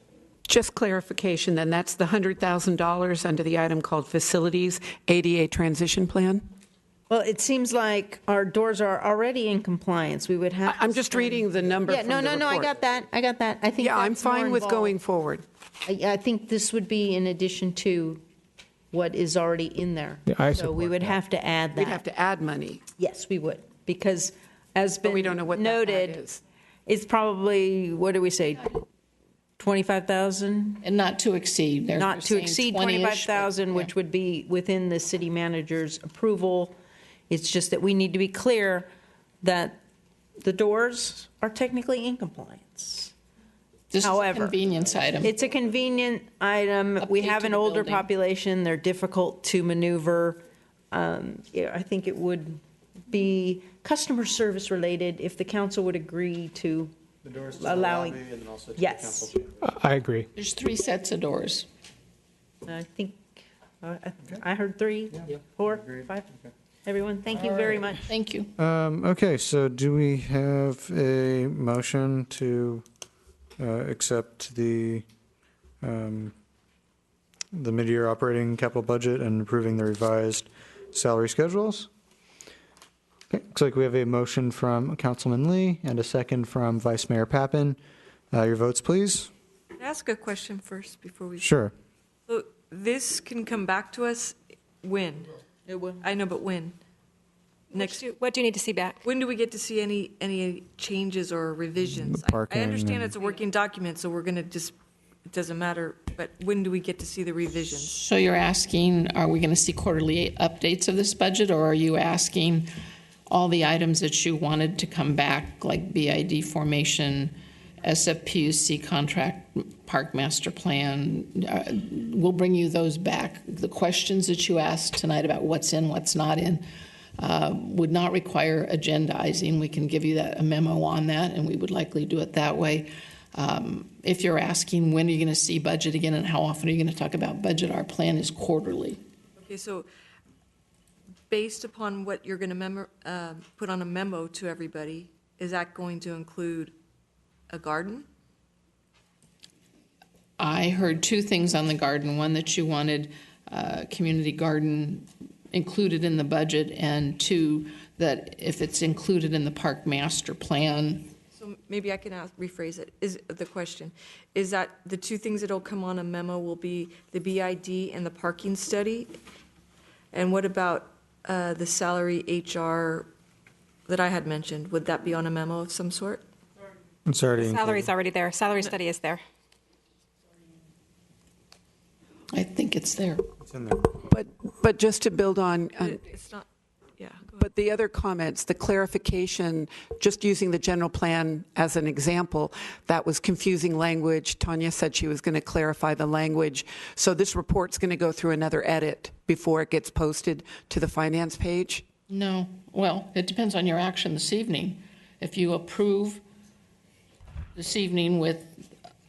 Just clarification, then, that's the $100,000 under the item called Facilities ADA Transition Plan? Well, it seems like our doors are already in compliance. We would have. I'm just reading the number. Yeah, from no, the no, no. I report. got that. I got that. I think. Yeah, I'm that's more fine with involved. going forward. I think this would be in addition to what is already in there. Yeah, I so we support would that. have to add that. We'd have to add money. Yes, we would, because as been we don't know what that noted, is. it's probably, what do we say, 25,000? And not to exceed. Not to exceed 25,000, which would be within the city manager's approval. It's just that we need to be clear that the doors are technically in compliance. This However, is a convenience item. It's a convenient item. We have an older population. They're difficult to maneuver. I think it would be customer service related if the council would agree to The doors allowing. to the lobby and then also to Yes. the council chamber. I agree. There's 3 sets of doors. I think I heard 3, 4, 5. Everyone, thank you very much. Thank you. Okay, so do we have a motion to accept the mid-year operating capital budget and approving the revised salary schedules? Okay, looks like we have a motion from Councilman Lee and a second from Vice Mayor Pappen. Your votes, please. Can I ask a question first before we? Sure. So this can come back to us when? It will. I know, but when? Next. What do you need to see back? When do we get to see any changes or revisions? I Parking understand and- it's a working document, so we're going to just, it doesn't matter, but when do we get to see the revisions? So you're asking, are we going to see quarterly updates of this budget, or are you asking all the items that you wanted to come back, like BID formation, SFPUC contract, park master plan, we'll bring you those back. The questions that you asked tonight about what's in, what's not in, would not require agendizing. We can give you a memo on that, and we would likely do it that way. If you're asking when are you going to see budget again and how often are you going to talk about budget, our plan is quarterly. Okay, so based upon what you're going to put on a memo to everybody, is that going to include a garden? I heard two things on the garden. One, that you wanted community garden included in the budget, and two, that if it's included in the park master plan. So maybe I can rephrase it. Is the question, is that the two things that'll come on a memo will be the BID and the parking study? And what about the salary HR that I had mentioned? Would that be on a memo of some sort? It's already Salary's already there. Salary study is there. I think it's there. It's in there. But just to build on, It's not, yeah. but the other comments, the clarification, just using the general plan as an example, that was confusing language. Tanya said she was going to clarify the language. So this report's going to go through another edit before it gets posted to the finance page? No. Well, it depends on your action this evening. If you approve this evening with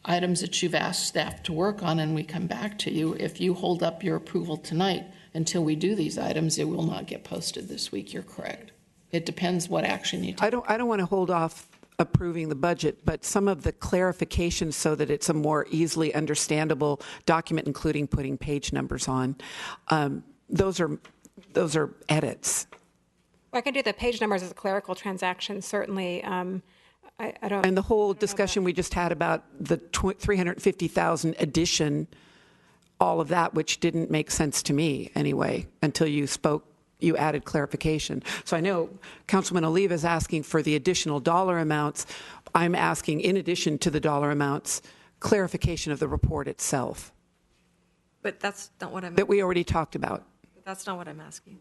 items that you've asked staff to work on and we come back to you, if you hold up your approval tonight until we do these items, it will not get posted this week. You're correct. It depends what action you take. I don't want to hold off approving the budget, but some of the clarifications so that it's a more easily understandable document, including putting page numbers on, those are edits. I can do the page numbers as a clerical transaction, certainly. I don't. And the whole discussion we just had about the 350,000 addition, all of that, which didn't make sense to me anyway, until you spoke, you added clarification. So I know Councilman Oliva is asking for the additional dollar amounts. I'm asking, in addition to the dollar amounts, clarification of the report itself. But that's not what I'm that we already talked about. That's not what I'm asking.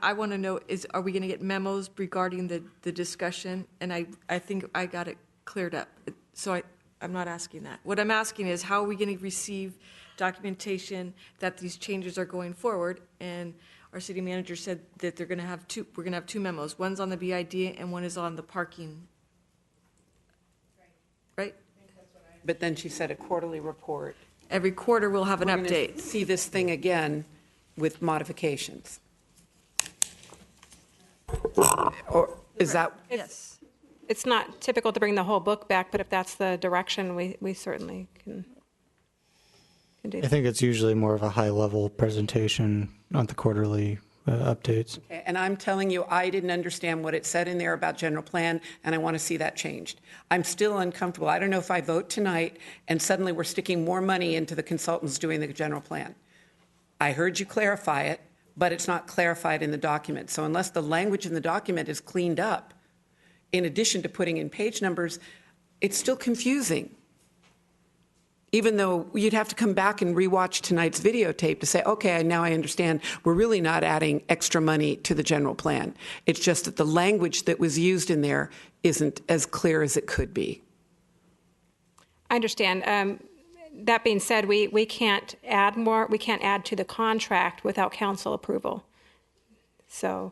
I want to know, are we going to get memos regarding the discussion? And I think I got it cleared up. So I'm not asking that. What I'm asking is, how are we going to receive documentation that these changes are going forward? And our city manager said that we're going to have two memos. One's on the BID and one is on the parking. Right? But then she said a quarterly report. Every quarter we'll have an We're update. gonna see this thing again with modifications. Or is that? Yes. It's not typical to bring the whole book back, but if that's the direction, we certainly can do that. I think it's usually more of a high-level presentation on the quarterly updates. Okay, and I'm telling you, I didn't understand what it said in there about general plan, and I want to see that changed. I'm still uncomfortable. I don't know if I vote tonight and suddenly we're sticking more money into the consultants doing the general plan. I heard you clarify it, but it's not clarified in the document. So unless the language in the document is cleaned up, in addition to putting in page numbers, it's still confusing. Even though you'd have to come back and rewatch tonight's videotape to say, okay, now I understand we're really not adding extra money to the general plan. It's just that the language that was used in there isn't as clear as it could be. I understand. That being said, we can't add more. We can't add to the contract without council approval. So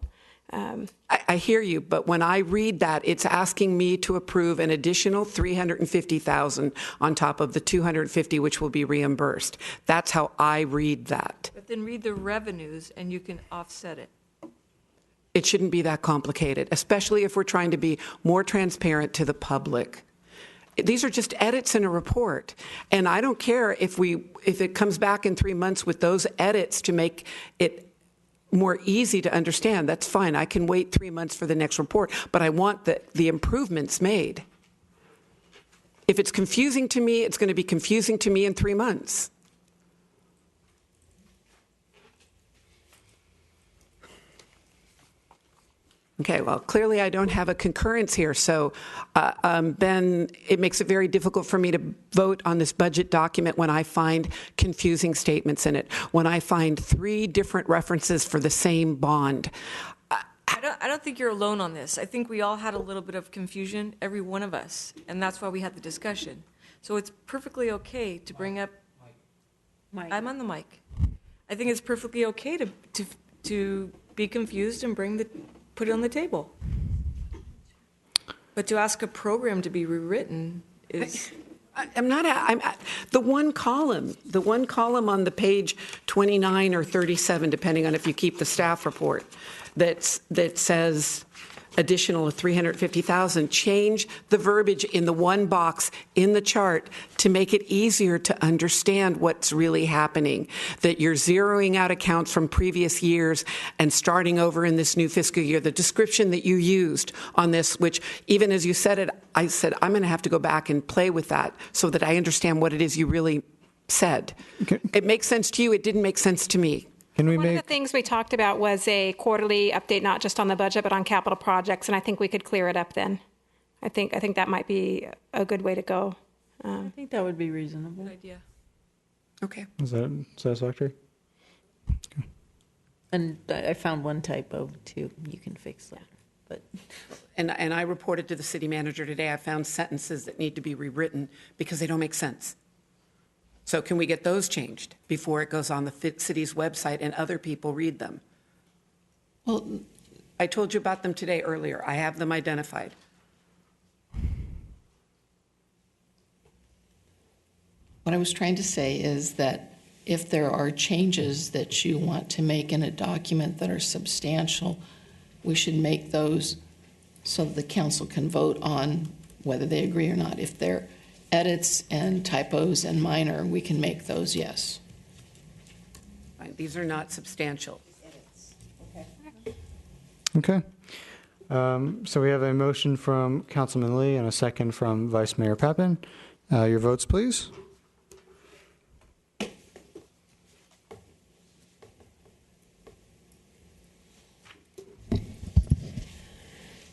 I hear you, but when I read that, it's asking me to approve an additional $350,000 on top of the $250, which will be reimbursed. That's how I read that. But then read the revenues and you can offset it. It shouldn't be that complicated, especially if we're trying to be more transparent to the public. These are just edits in a report, and I don't care if it comes back in 3 months with those edits to make it more easy to understand. That's fine. I can wait 3 months for the next report, but I want the improvements made. If it's confusing to me, it's going to be confusing to me in 3 months. Okay, well, clearly I don't have a concurrence here, so then it makes it very difficult for me to vote on this budget document when I find confusing statements in it, when I find 3 different references for the same bond. I don't think you're alone on this. I think we all had a little bit of confusion, every one of us, and that's why we had the discussion. So it's perfectly okay to bring up. I'm on the mic. I think it's perfectly okay to be confused and put it on the table. But to ask a program to be rewritten is. I'm the one column on the page 29 or 37, depending on if you keep the staff report, that says additional of 350,000. Change the verbiage in the one box in the chart to make it easier to understand what's really happening. That you're zeroing out accounts from previous years and starting over in this new fiscal year. The description that you used on this, which even as you said it, I said, I'm going to have to go back and play with that so that I understand what it is you really said. Okay. It makes sense to you. It didn't make sense to me. One of the things we talked about was a quarterly update, not just on the budget, but on capital projects, and I think we could clear it up then. I think that might be a good way to go. I think that would be reasonable. Good idea. Okay. Is that satisfactory? Okay. And I found one typo too. You can fix that. But and I reported to the city manager today. I found sentences that need to be rewritten because they don't make sense. So can we get those changed before it goes on the city's website and other people read them? Well, I told you about them today earlier. I have them identified. What I was trying to say is that if there are changes that you want to make in a document that are substantial, we should make those so that the council can vote on whether they agree or not. If they're edits and typos and minor, we can make those, yes. Fine. These are not substantial. Okay. So we have a motion from Councilman Lee and a second from Vice Mayor Pappen. Your votes, please.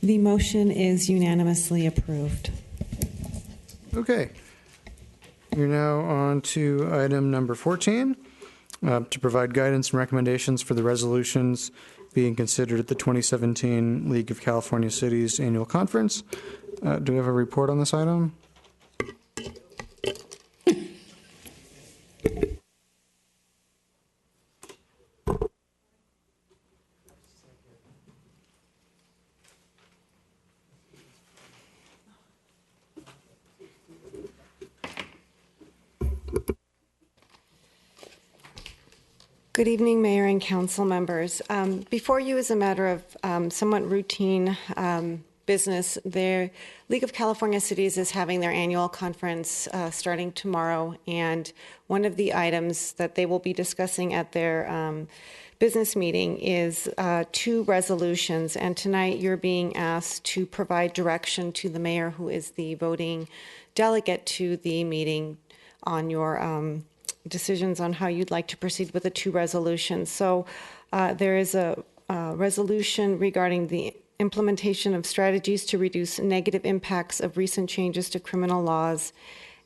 The motion is unanimously approved. Okay. You're now on to item number 14, to provide guidance and recommendations for the resolutions being considered at the 2017 League of California Cities Annual Conference. Do we have a report on this item? Good evening, Mayor and Council members. Before you, as a matter of somewhat routine business, the League of California Cities is having their annual conference starting tomorrow, and one of the items that they will be discussing at their business meeting is 2 resolutions, and tonight you're being asked to provide direction to the mayor, who is the voting delegate to the meeting, on your decisions on how you'd like to proceed with the 2 resolutions. So there is a resolution regarding the implementation of strategies to reduce negative impacts of recent changes to criminal laws.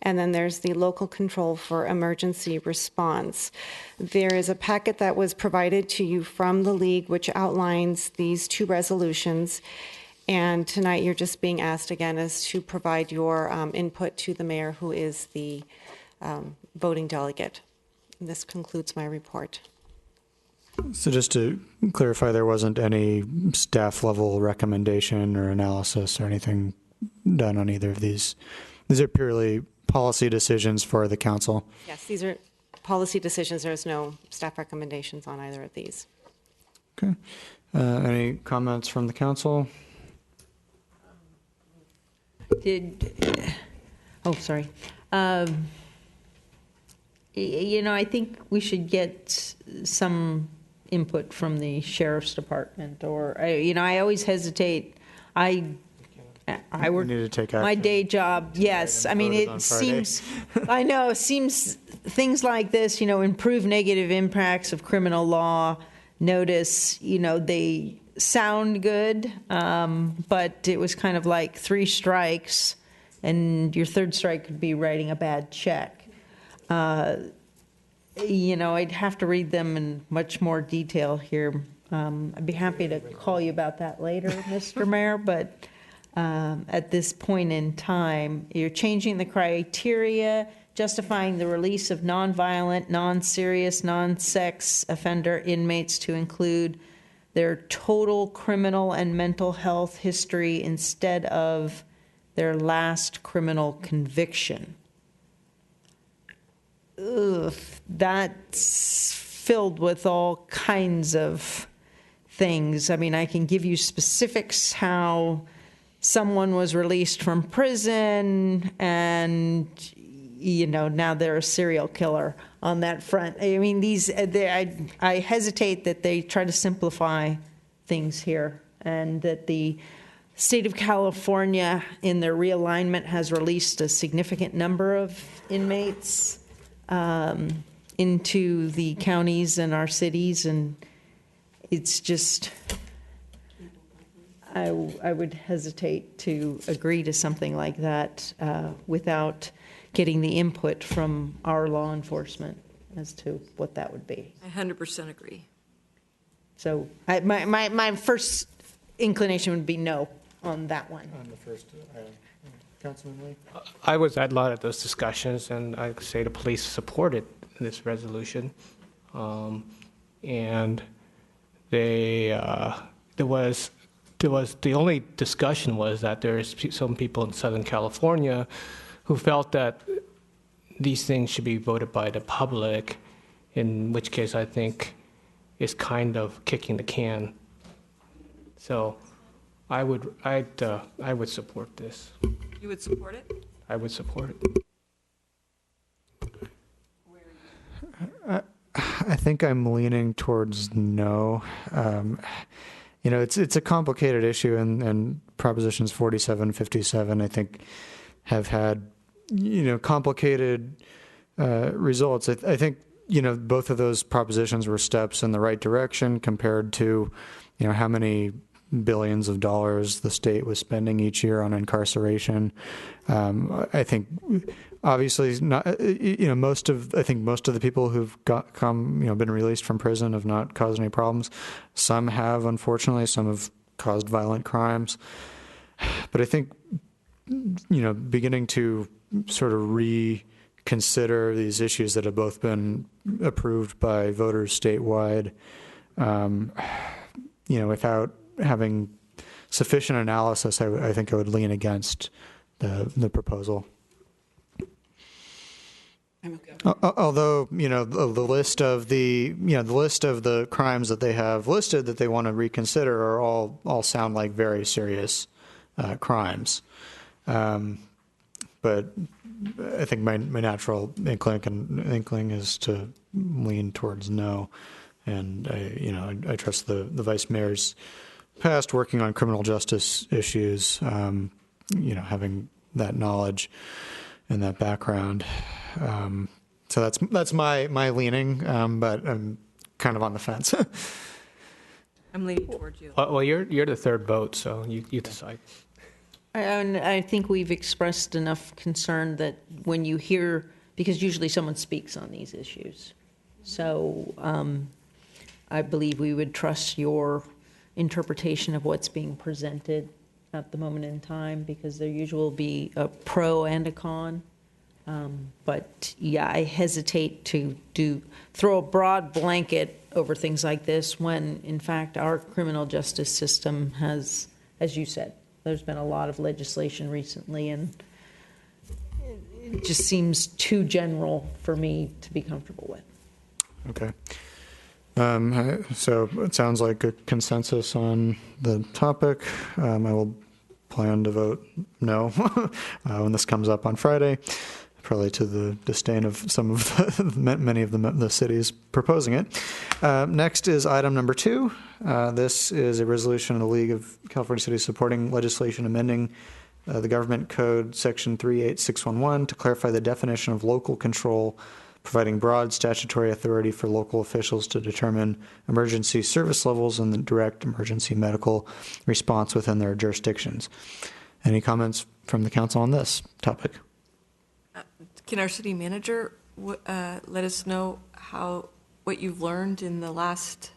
And then there's the local control for emergency response. There is a packet that was provided to you from the League which outlines these 2 resolutions. And tonight you're just being asked again as to provide your input to the mayor, who is the voting delegate. And this concludes my report. So just to clarify, there wasn't any staff level recommendation or analysis or anything done on either of these. These are purely policy decisions for the council. Yes, these are policy decisions. There's no staff recommendations on either of these. Okay. Any comments from the council? Sorry. I think we should get some input from the sheriff's department, or I always hesitate. I work need to take action. My day job. Yes, I mean it seems. I know it seems things like this. Improve negative impacts of criminal law. Notice. They sound good, but it was kind of like 3 strikes, and your 3rd strike could be writing a bad check. I'd have to read them in much more detail here. I'd be happy to call you about that later, Mr. Mayor, but at this point in time, you're changing the criteria, justifying the release of nonviolent, non-serious, non-sex offender inmates to include their total criminal and mental health history instead of their last criminal conviction. Ugh, that's filled with all kinds of things. I mean, I can give you specifics how someone was released from prison and, you know, now they're a serial killer on that front. I mean, I hesitate that they try to simplify things here, and that the state of California in their realignment has released a significant number of inmates into the counties and our cities, and it's just, I would hesitate to agree to something like that without getting the input from our law enforcement as to what that would be. I 100% agree. So my first inclination would be no on that one. On the first, Councilman Lee? I was at a lot of those discussions, and I could say the police supported this resolution. And there was the only discussion was that there's some people in Southern California who felt that these things should be voted by the public, in which case I think is kind of kicking the can. So I would support this. You would support it? I would support it. I think I'm leaning towards no. You know, it's a complicated issue, and Propositions 47, 57, I think, have had, you know, complicated results. I think, you know, both of those propositions were steps in the right direction compared to, you know, how many billions of dollars the state was spending each year on incarceration. I think, obviously, not, you know, most of the people who've been released from prison have not caused any problems. Some have, unfortunately. Some have caused violent crimes. But I think, you know, beginning to sort of reconsider these issues that have both been approved by voters statewide, you know, without having sufficient analysis, I think I would lean against the proposal. Although, you know, the list of the crimes that they have listed that they want to reconsider are all sound like very serious crimes. But I think my natural inkling is to lean towards no, and I trust the vice mayor's past working on criminal justice issues, you know, having that knowledge and that background. So that's my leaning, but I'm kind of on the fence. I'm leaning towards you. Well, you're the third vote, so you decide. And I think we've expressed enough concern that when you hear, because usually someone speaks on these issues, so I believe we would trust your interpretation of what's being presented at the moment in time, because there usually will be a pro and a con. But yeah, I hesitate to throw a broad blanket over things like this when, in fact, our criminal justice system has, as you said, there's been a lot of legislation recently, and it just seems too general for me to be comfortable with. Okay. So it sounds like a consensus on the topic. I will plan to vote no when this comes up on Friday, probably to the disdain of some of many of the cities proposing it. Next is item number 2. This is a resolution of the League of California Cities supporting legislation amending the Government Code Section 38611 to clarify the definition of local control, providing broad statutory authority for local officials to determine emergency service levels and the direct emergency medical response within their jurisdictions. Any comments from the council on this topic? Can our city manager let us know what you've learned in the last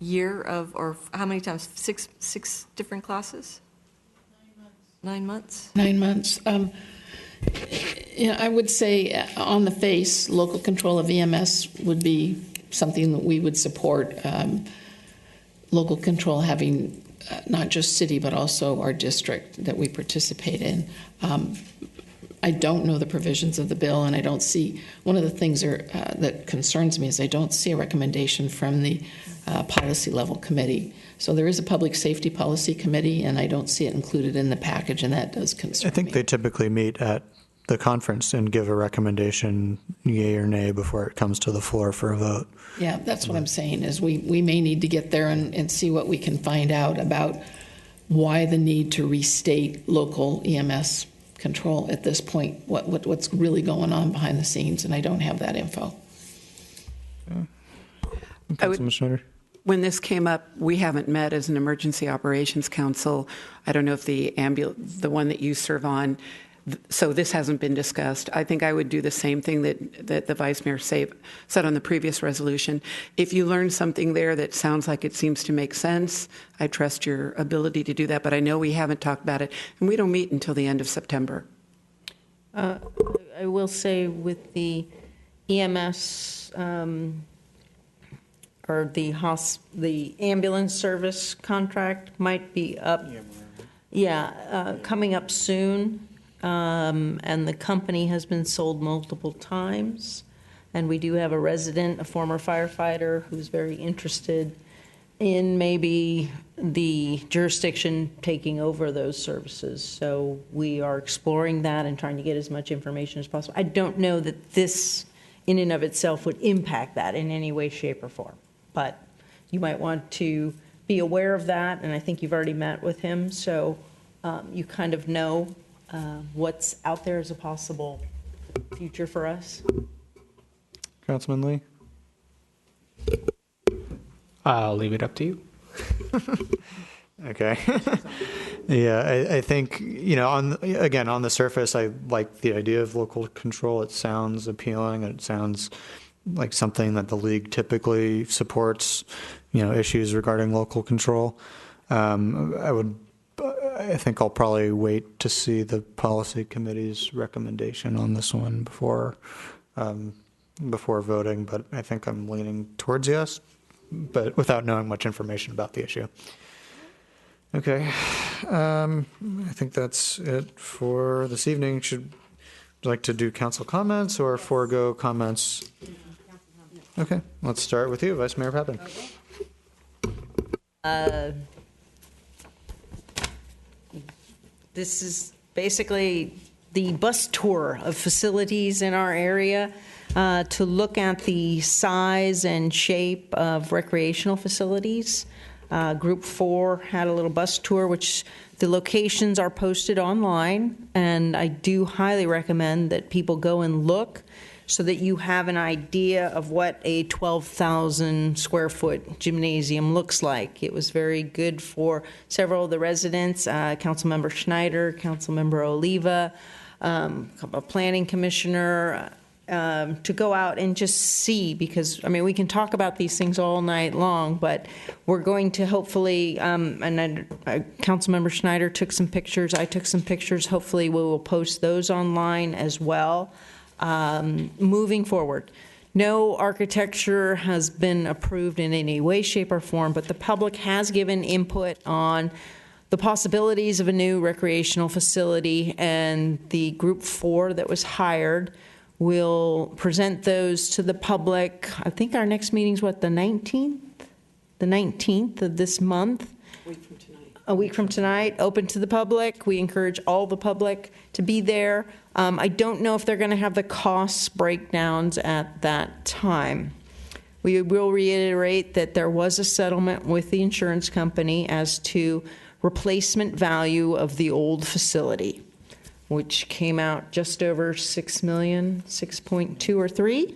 year of, or how many times? Six different classes? 9 months. 9 months. I would say on the face, local control of EMS would be something that we would support. Local control having not just city, but also our district that we participate in. I don't know the provisions of the bill, and I don't see, one of the things that concerns me is I don't see a recommendation from the policy level committee. So there is a public safety policy committee, and I don't see it included in the package, and that does concern me. I think they typically meet at the conference and give a recommendation, yay or nay, before it comes to the floor for a vote. Yeah, that's what I'm saying, is we may need to get there and see what we can find out about why the need to restate local EMS control at this point, what's really going on behind the scenes, and I don't have that info. Councilman Schneider? When this came up, we haven't met as an Emergency Operations Council. I don't know if the one that you serve on, so this hasn't been discussed. I think I would do the same thing that the Vice Mayor said on the previous resolution. If you learn something there that sounds like it seems to make sense, I trust your ability to do that, but I know we haven't talked about it, and we don't meet until the end of September. I will say with the EMS or the ambulance service contract might be up. Coming up soon. And the company has been sold multiple times. And we do have a resident, a former firefighter, who's very interested in maybe the jurisdiction taking over those services. So we are exploring that and trying to get as much information as possible. I don't know that this in and of itself would impact that in any way, shape, or form. But you might want to be aware of that, and I think you've already met with him, so you kind of know what's out there as a possible future for us. Councilman Lee? I'll leave it up to you. Okay. Yeah, I think, on the surface, I like the idea of local control. It sounds appealing. It sounds like something that the league typically supports, issues regarding local control. I think I'll probably wait to see the policy committee's recommendation on this one before voting, but I think I'm leaning towards yes, but without knowing much information about the issue. Okay. I think that's it for this evening. Should you like to do council comments or forego comments? Okay, let's start with you, Vice Mayor Pappen. This is basically the bus tour of facilities in our area to look at the size and shape of recreational facilities. Group 4 had a little bus tour, which the locations are posted online, and I do highly recommend that people go and look so that you have an idea of what a 12,000 square foot gymnasium looks like. It was very good for several of the residents, Councilmember Schneider, Councilmember Oliva, a planning commissioner, to go out and just see, because, we can talk about these things all night long, but we're going to hopefully, Councilmember Schneider took some pictures, I took some pictures, hopefully we will post those online as well. Moving forward, no architecture has been approved in any way, shape, or form, but the public has given input on the possibilities of a new recreational facility, and the Group 4 that was hired will present those to the public. I think our next meeting's the 19th? The 19th of this month. A week from tonight, open to the public. We encourage all the public to be there. I don't know if they're going to have the costs breakdowns at that time. We will reiterate that there was a settlement with the insurance company as to replacement value of the old facility, which came out just over $6 million, 6.2 or 3,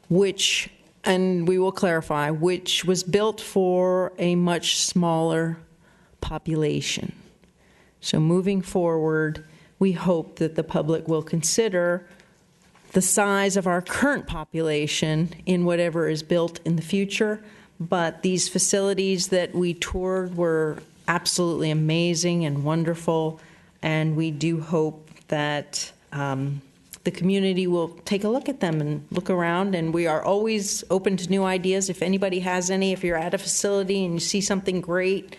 which, and we will clarify, which was built for a much smaller population. So moving forward, we hope that the public will consider the size of our current population in whatever is built in the future, but these facilities that we toured were absolutely amazing and wonderful, and we do hope that the community will take a look at them and look around, and we are always open to new ideas. If anybody has any, if you're at a facility and you see something great,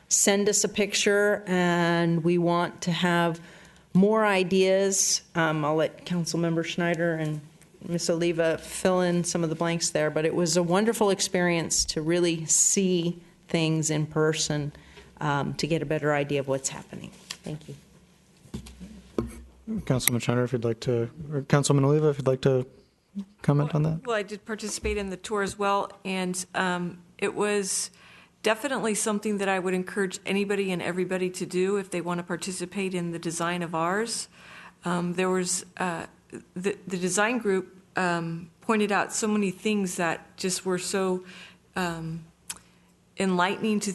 send us a picture, and we want to have more ideas. I'll let Councilmember Schneider and Ms. Oliva fill in some of the blanks there, but it was a wonderful experience to really see things in person to get a better idea of what's happening. Thank you. Councilman Schneider, if you'd like to, or Councilman Oliva, if you'd like to comment on that. Well, I did participate in the tour as well, and it was definitely something that I would encourage anybody and everybody to do if they want to participate in the design of ours. There was the design group pointed out so many things that just were so enlightening to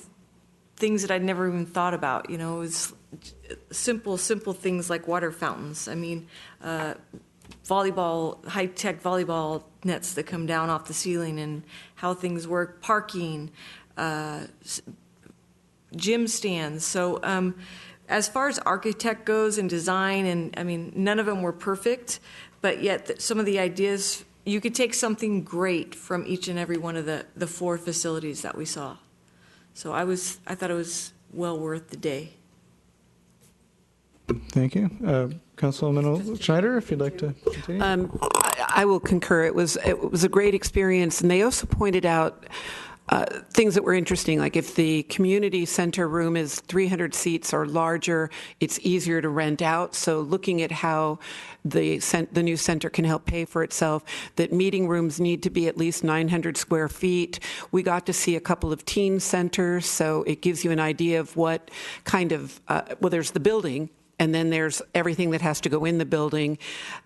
things that I'd never even thought about. You know, it was simple things like water fountains. I mean, volleyball, high-tech volleyball nets that come down off the ceiling and how things work, parking, gym stands. So as far as architect goes and design, and I mean, none of them were perfect, but yet some of the ideas, you could take something great from each and every one of the 4 facilities that we saw. So I thought it was well worth the day. Thank you. Councilman Schneider, if you'd like to continue. I will concur. It was a great experience, and they also pointed out things that were interesting, like if the community center room is 300 seats or larger, it's easier to rent out. So looking at how the new center can help pay for itself, that meeting rooms need to be at least 900 square feet. We got to see a couple of teen centers, so it gives you an idea of what kind of, well, there's the building, and then there's everything that has to go in the building.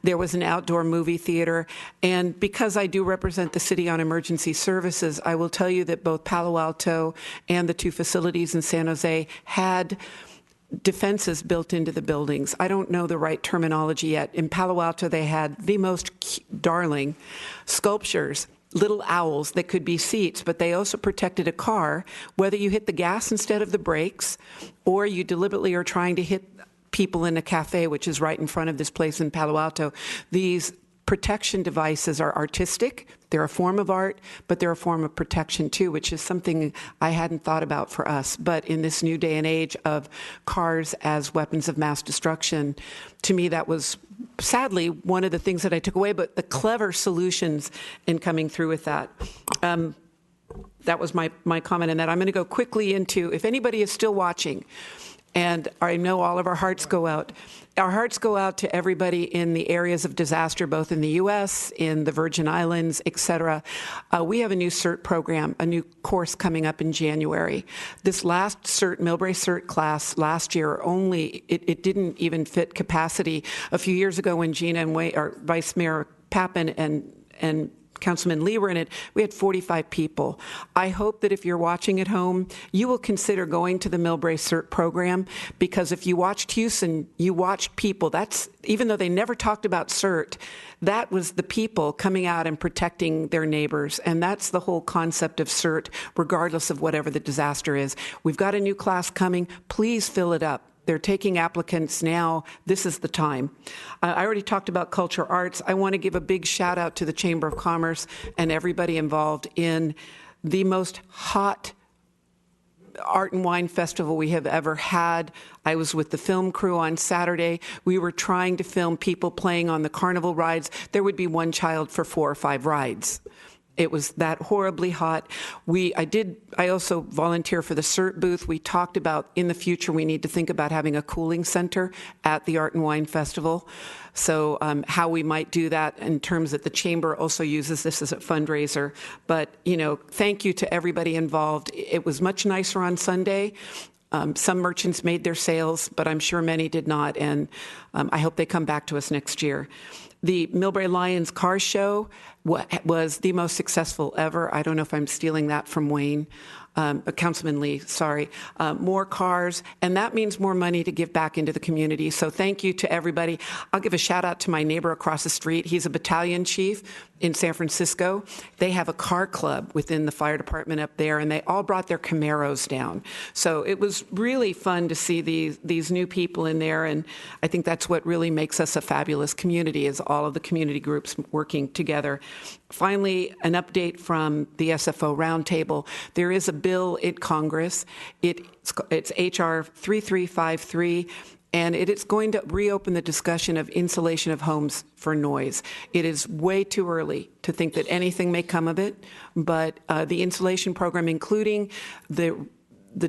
There was an outdoor movie theater. And because I do represent the city on emergency services, I will tell you that both Palo Alto and the 2 facilities in San Jose had defenses built into the buildings. I don't know the right terminology yet. In Palo Alto, they had the most darling sculptures, little owls that could be seats, but they also protected a car, whether you hit the gas instead of the brakes, or you deliberately are trying to hit people in a cafe, which is right in front of this place in Palo Alto. These protection devices are artistic. They're a form of art, but they're a form of protection too, which is something I hadn't thought about for us. But in this new day and age of cars as weapons of mass destruction, to me that was sadly one of the things that I took away, but the clever solutions in coming through with that. That was my comment on that. I'm going to go quickly into, if anybody is still watching, and I know all of our hearts go out. Our hearts go out to everybody in the areas of disaster, both in the U.S., in the Virgin Islands, et cetera. We have a new CERT program, a new course coming up in January. This last CERT, Millbrae CERT class last year, it didn't even fit capacity. A few years ago when Gina and or Vice Mayor Pappen and Councilman Lee were in it, we had 45 people. I hope that if you're watching at home, you will consider going to the Millbrae CERT program, because if you watched Houston, you watched people. That's, even though they never talked about CERT, that was the people coming out and protecting their neighbors. And that's the whole concept of CERT, regardless of whatever the disaster is. We've got a new class coming. Please fill it up. They're taking applicants now. This is the time. I already talked about culture arts. I want to give a big shout out to the Chamber of Commerce and everybody involved in the most hot art and wine festival we have ever had. I was with the film crew on Saturday. We were trying to film people playing on the carnival rides. There would be one child for 4 or 5 rides. It was that horribly hot. I also volunteer for the CERT booth. We talked about in the future we need to think about having a cooling center at the Art and Wine Festival. So how we might do that in terms that the Chamber also uses this as a fundraiser. But, thank you to everybody involved. It was much nicer on Sunday. Some merchants made their sales, but I'm sure many did not. And I hope they come back to us next year. The Millbrae Lions Car Show was the most successful ever. I don't know if I'm stealing that from Wayne. Councilman Lee, sorry, more cars, and that means more money to give back into the community. So thank you to everybody. I'll give a shout out to my neighbor across the street. He's a battalion chief in San Francisco. They have a car club within the fire department up there, and they all brought their Camaros down. So it was really fun to see these new people in there, and I think that's what really makes us a fabulous community, is all of the community groups working together. Finally, an update from the SFO Roundtable. There is a bill in Congress. It's H.R. 3353, and it is going to reopen the discussion of insulation of homes for noise. It is way too early to think that anything may come of it, but the insulation program, including the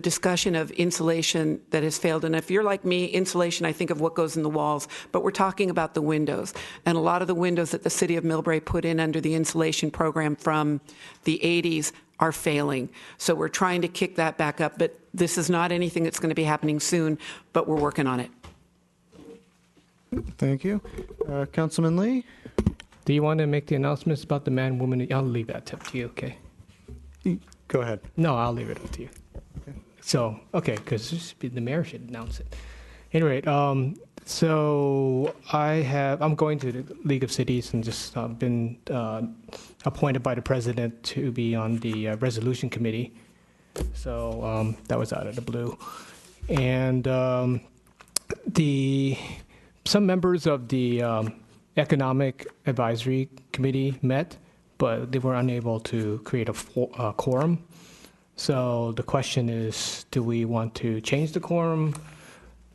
discussion of insulation that has failed. And if you're like me, insulation, I think of what goes in the walls, but we're talking about the windows. And a lot of the windows that the city of Millbrae put in under the insulation program from the 80s are failing. So we're trying to kick that back up, but this is not anything that's going to be happening soon, but we're working on it. Thank you. Councilman Lee? Do you want to make the announcements about the man, woman? I'll leave that up to you, okay? Go ahead. No, I'll leave it up to you. So, okay, because the mayor should announce it. Anyway, so I'm going to the League of Cities and just been appointed by the president to be on the resolution committee. So that was out of the blue. And some members of the Economic Advisory Committee met, but they were unable to create a quorum. So the question is, do we want to change the quorum,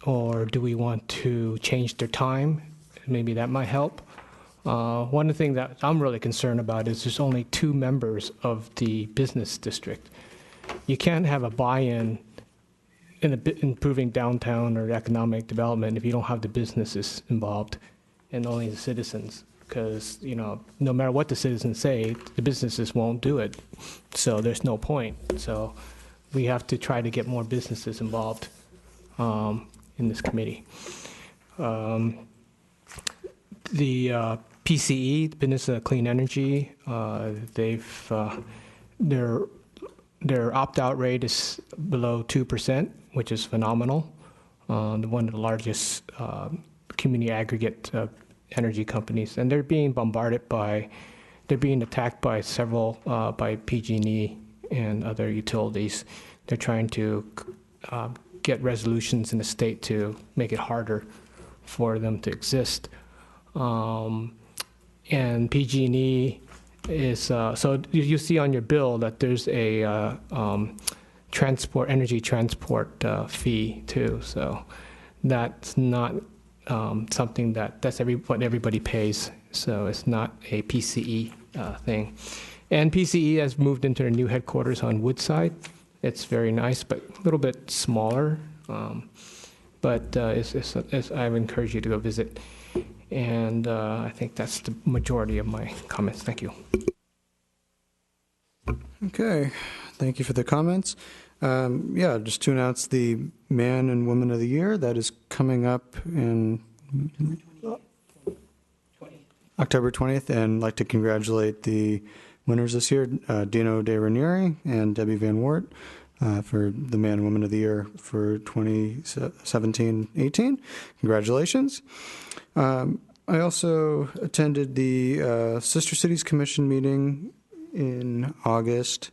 or do we want to change their time? Maybe that might help. One of the things that I'm really concerned about is there's only 2 members of the business district. You can't have a buy-in in improving downtown or economic development if you don't have the businesses involved and only the citizens. Because, no matter what the citizens say, the businesses won't do it. So there's no point. So we have to try to get more businesses involved in this committee. The PCE, Business Clean Energy, their opt-out rate is below 2%, which is phenomenal. One of the largest community aggregate energy companies, and they're being attacked by several, by PG&E and other utilities. They're trying to get resolutions in the state to make it harder for them to exist. And PG&E is, so you see on your bill that there's a energy transport fee too. So that's not something that's what everybody pays, so it's not a PCE thing. And PCE has moved into their new headquarters on Woodside. It's very nice, but a little bit smaller. But I would encourage you to go visit. And I think that's the majority of my comments. Thank you. Okay, thank you for the comments. Just to announce the Man and Woman of the Year that is coming up in October 20th, and I'd like to congratulate the winners this year, Dino De Ranieri and Debbie Van Wart, for the Man and Woman of the Year for 2017-18. Congratulations. I also attended the Sister Cities Commission meeting in August.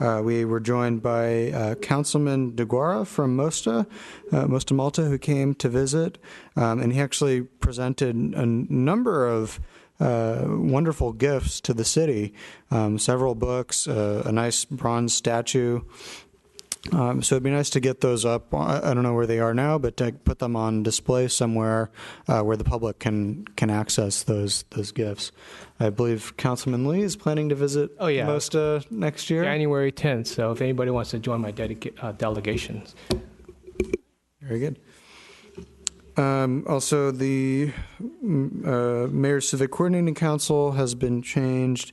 We were joined by Councilman DeGuara from Mosta Malta, who came to visit, and he actually presented a number of wonderful gifts to the city, several books, a nice bronze statue. So it'd be nice to get those up. I don't know where they are now, but to put them on display somewhere where the public can access those gifts. I believe Councilman Lee is planning to visit Mosta next year. January 10th, so if anybody wants to join my delegations. Very good. Also, the Mayor's Civic Coordinating Council has been changed.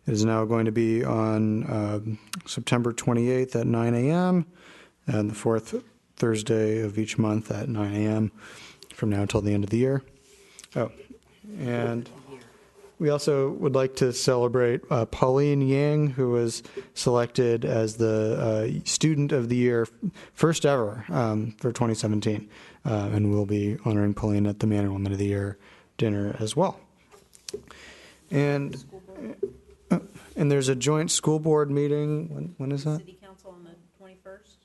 It is now going to be on September 28th at 9 a.m. and the fourth Thursday of each month at 9 a.m. from now until the end of the year. Oh, and We also would like to celebrate Pauline Yang, who was selected as the Student of the Year, first ever for 2017. And we'll be honoring Pauline at the Man and Woman of the Year dinner as well. And there's a joint school board meeting. When is that? City Council on the 21st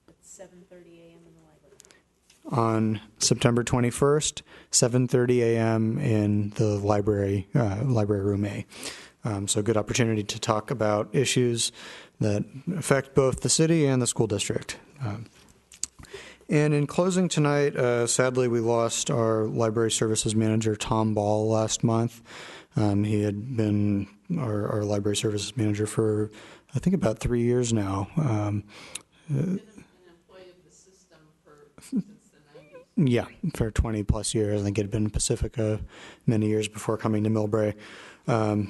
at 7:30 a.m. in the library. On September 21st, 7:30 a.m. in the library room A. So good opportunity to talk about issues that affect both the city and the school district. And in closing tonight, sadly, we lost our library services manager, Tom Ball, last month. He had been our library services manager for, I think, about 3 years now. Yeah, for 20 plus years. I think it had been in Pacifica many years before coming to Millbrae.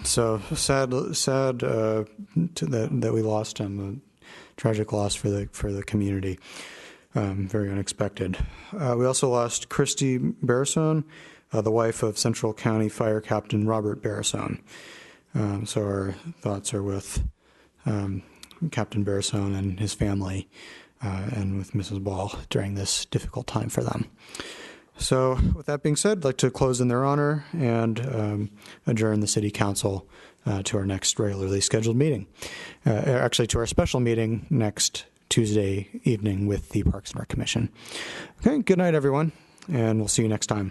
So sad that we lost him. A tragic loss for the community. Very unexpected. We also lost Christy Barrasone, the wife of Central County Fire Captain Robert Barrasone. So our thoughts are with Captain Barrasone and his family, and with Mrs. Ball during this difficult time for them. So with that being said, I'd like to close in their honor and adjourn the City Council to our next regularly scheduled meeting. Actually, to our special meeting next Tuesday evening with the Parks and Rec Commission. Okay, good night, everyone, and we'll see you next time.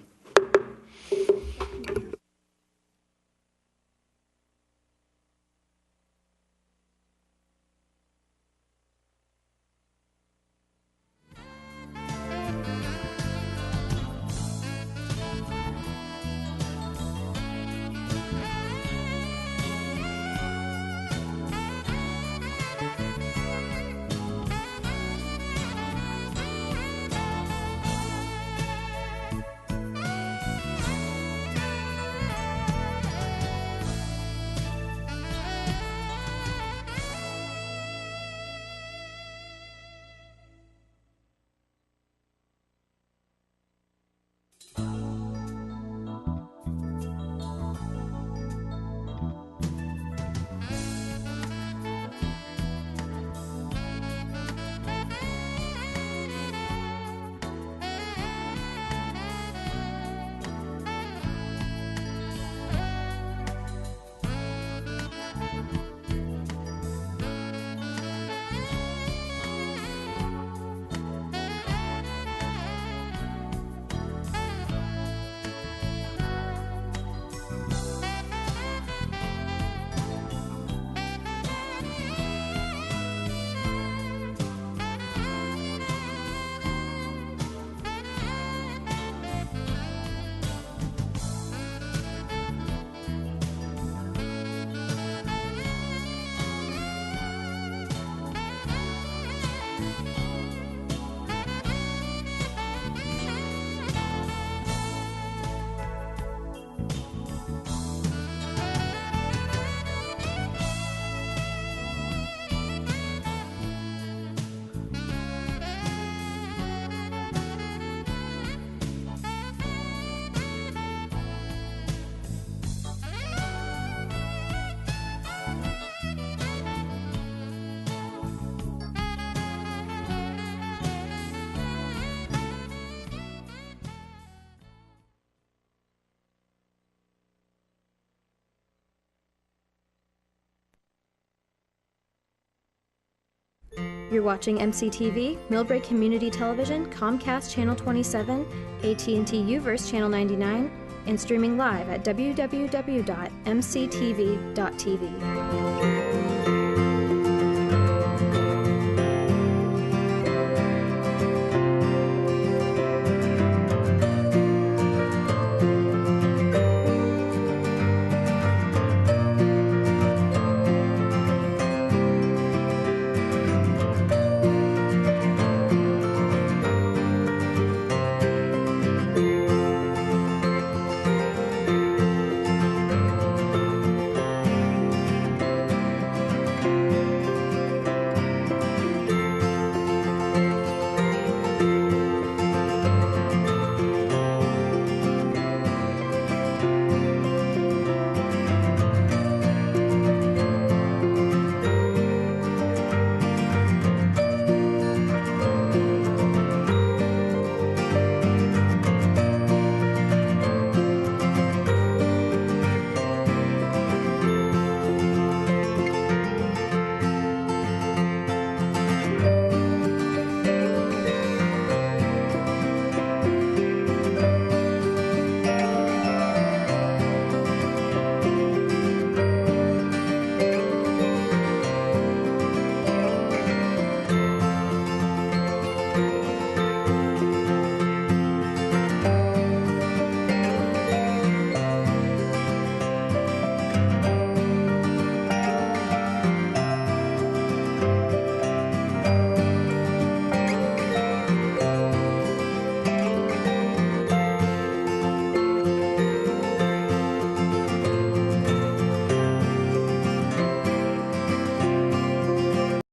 You're watching MCTV, Millbrae Community Television, Comcast Channel 27, AT&T Uverse Channel 99, and streaming live at www.mctv.tv.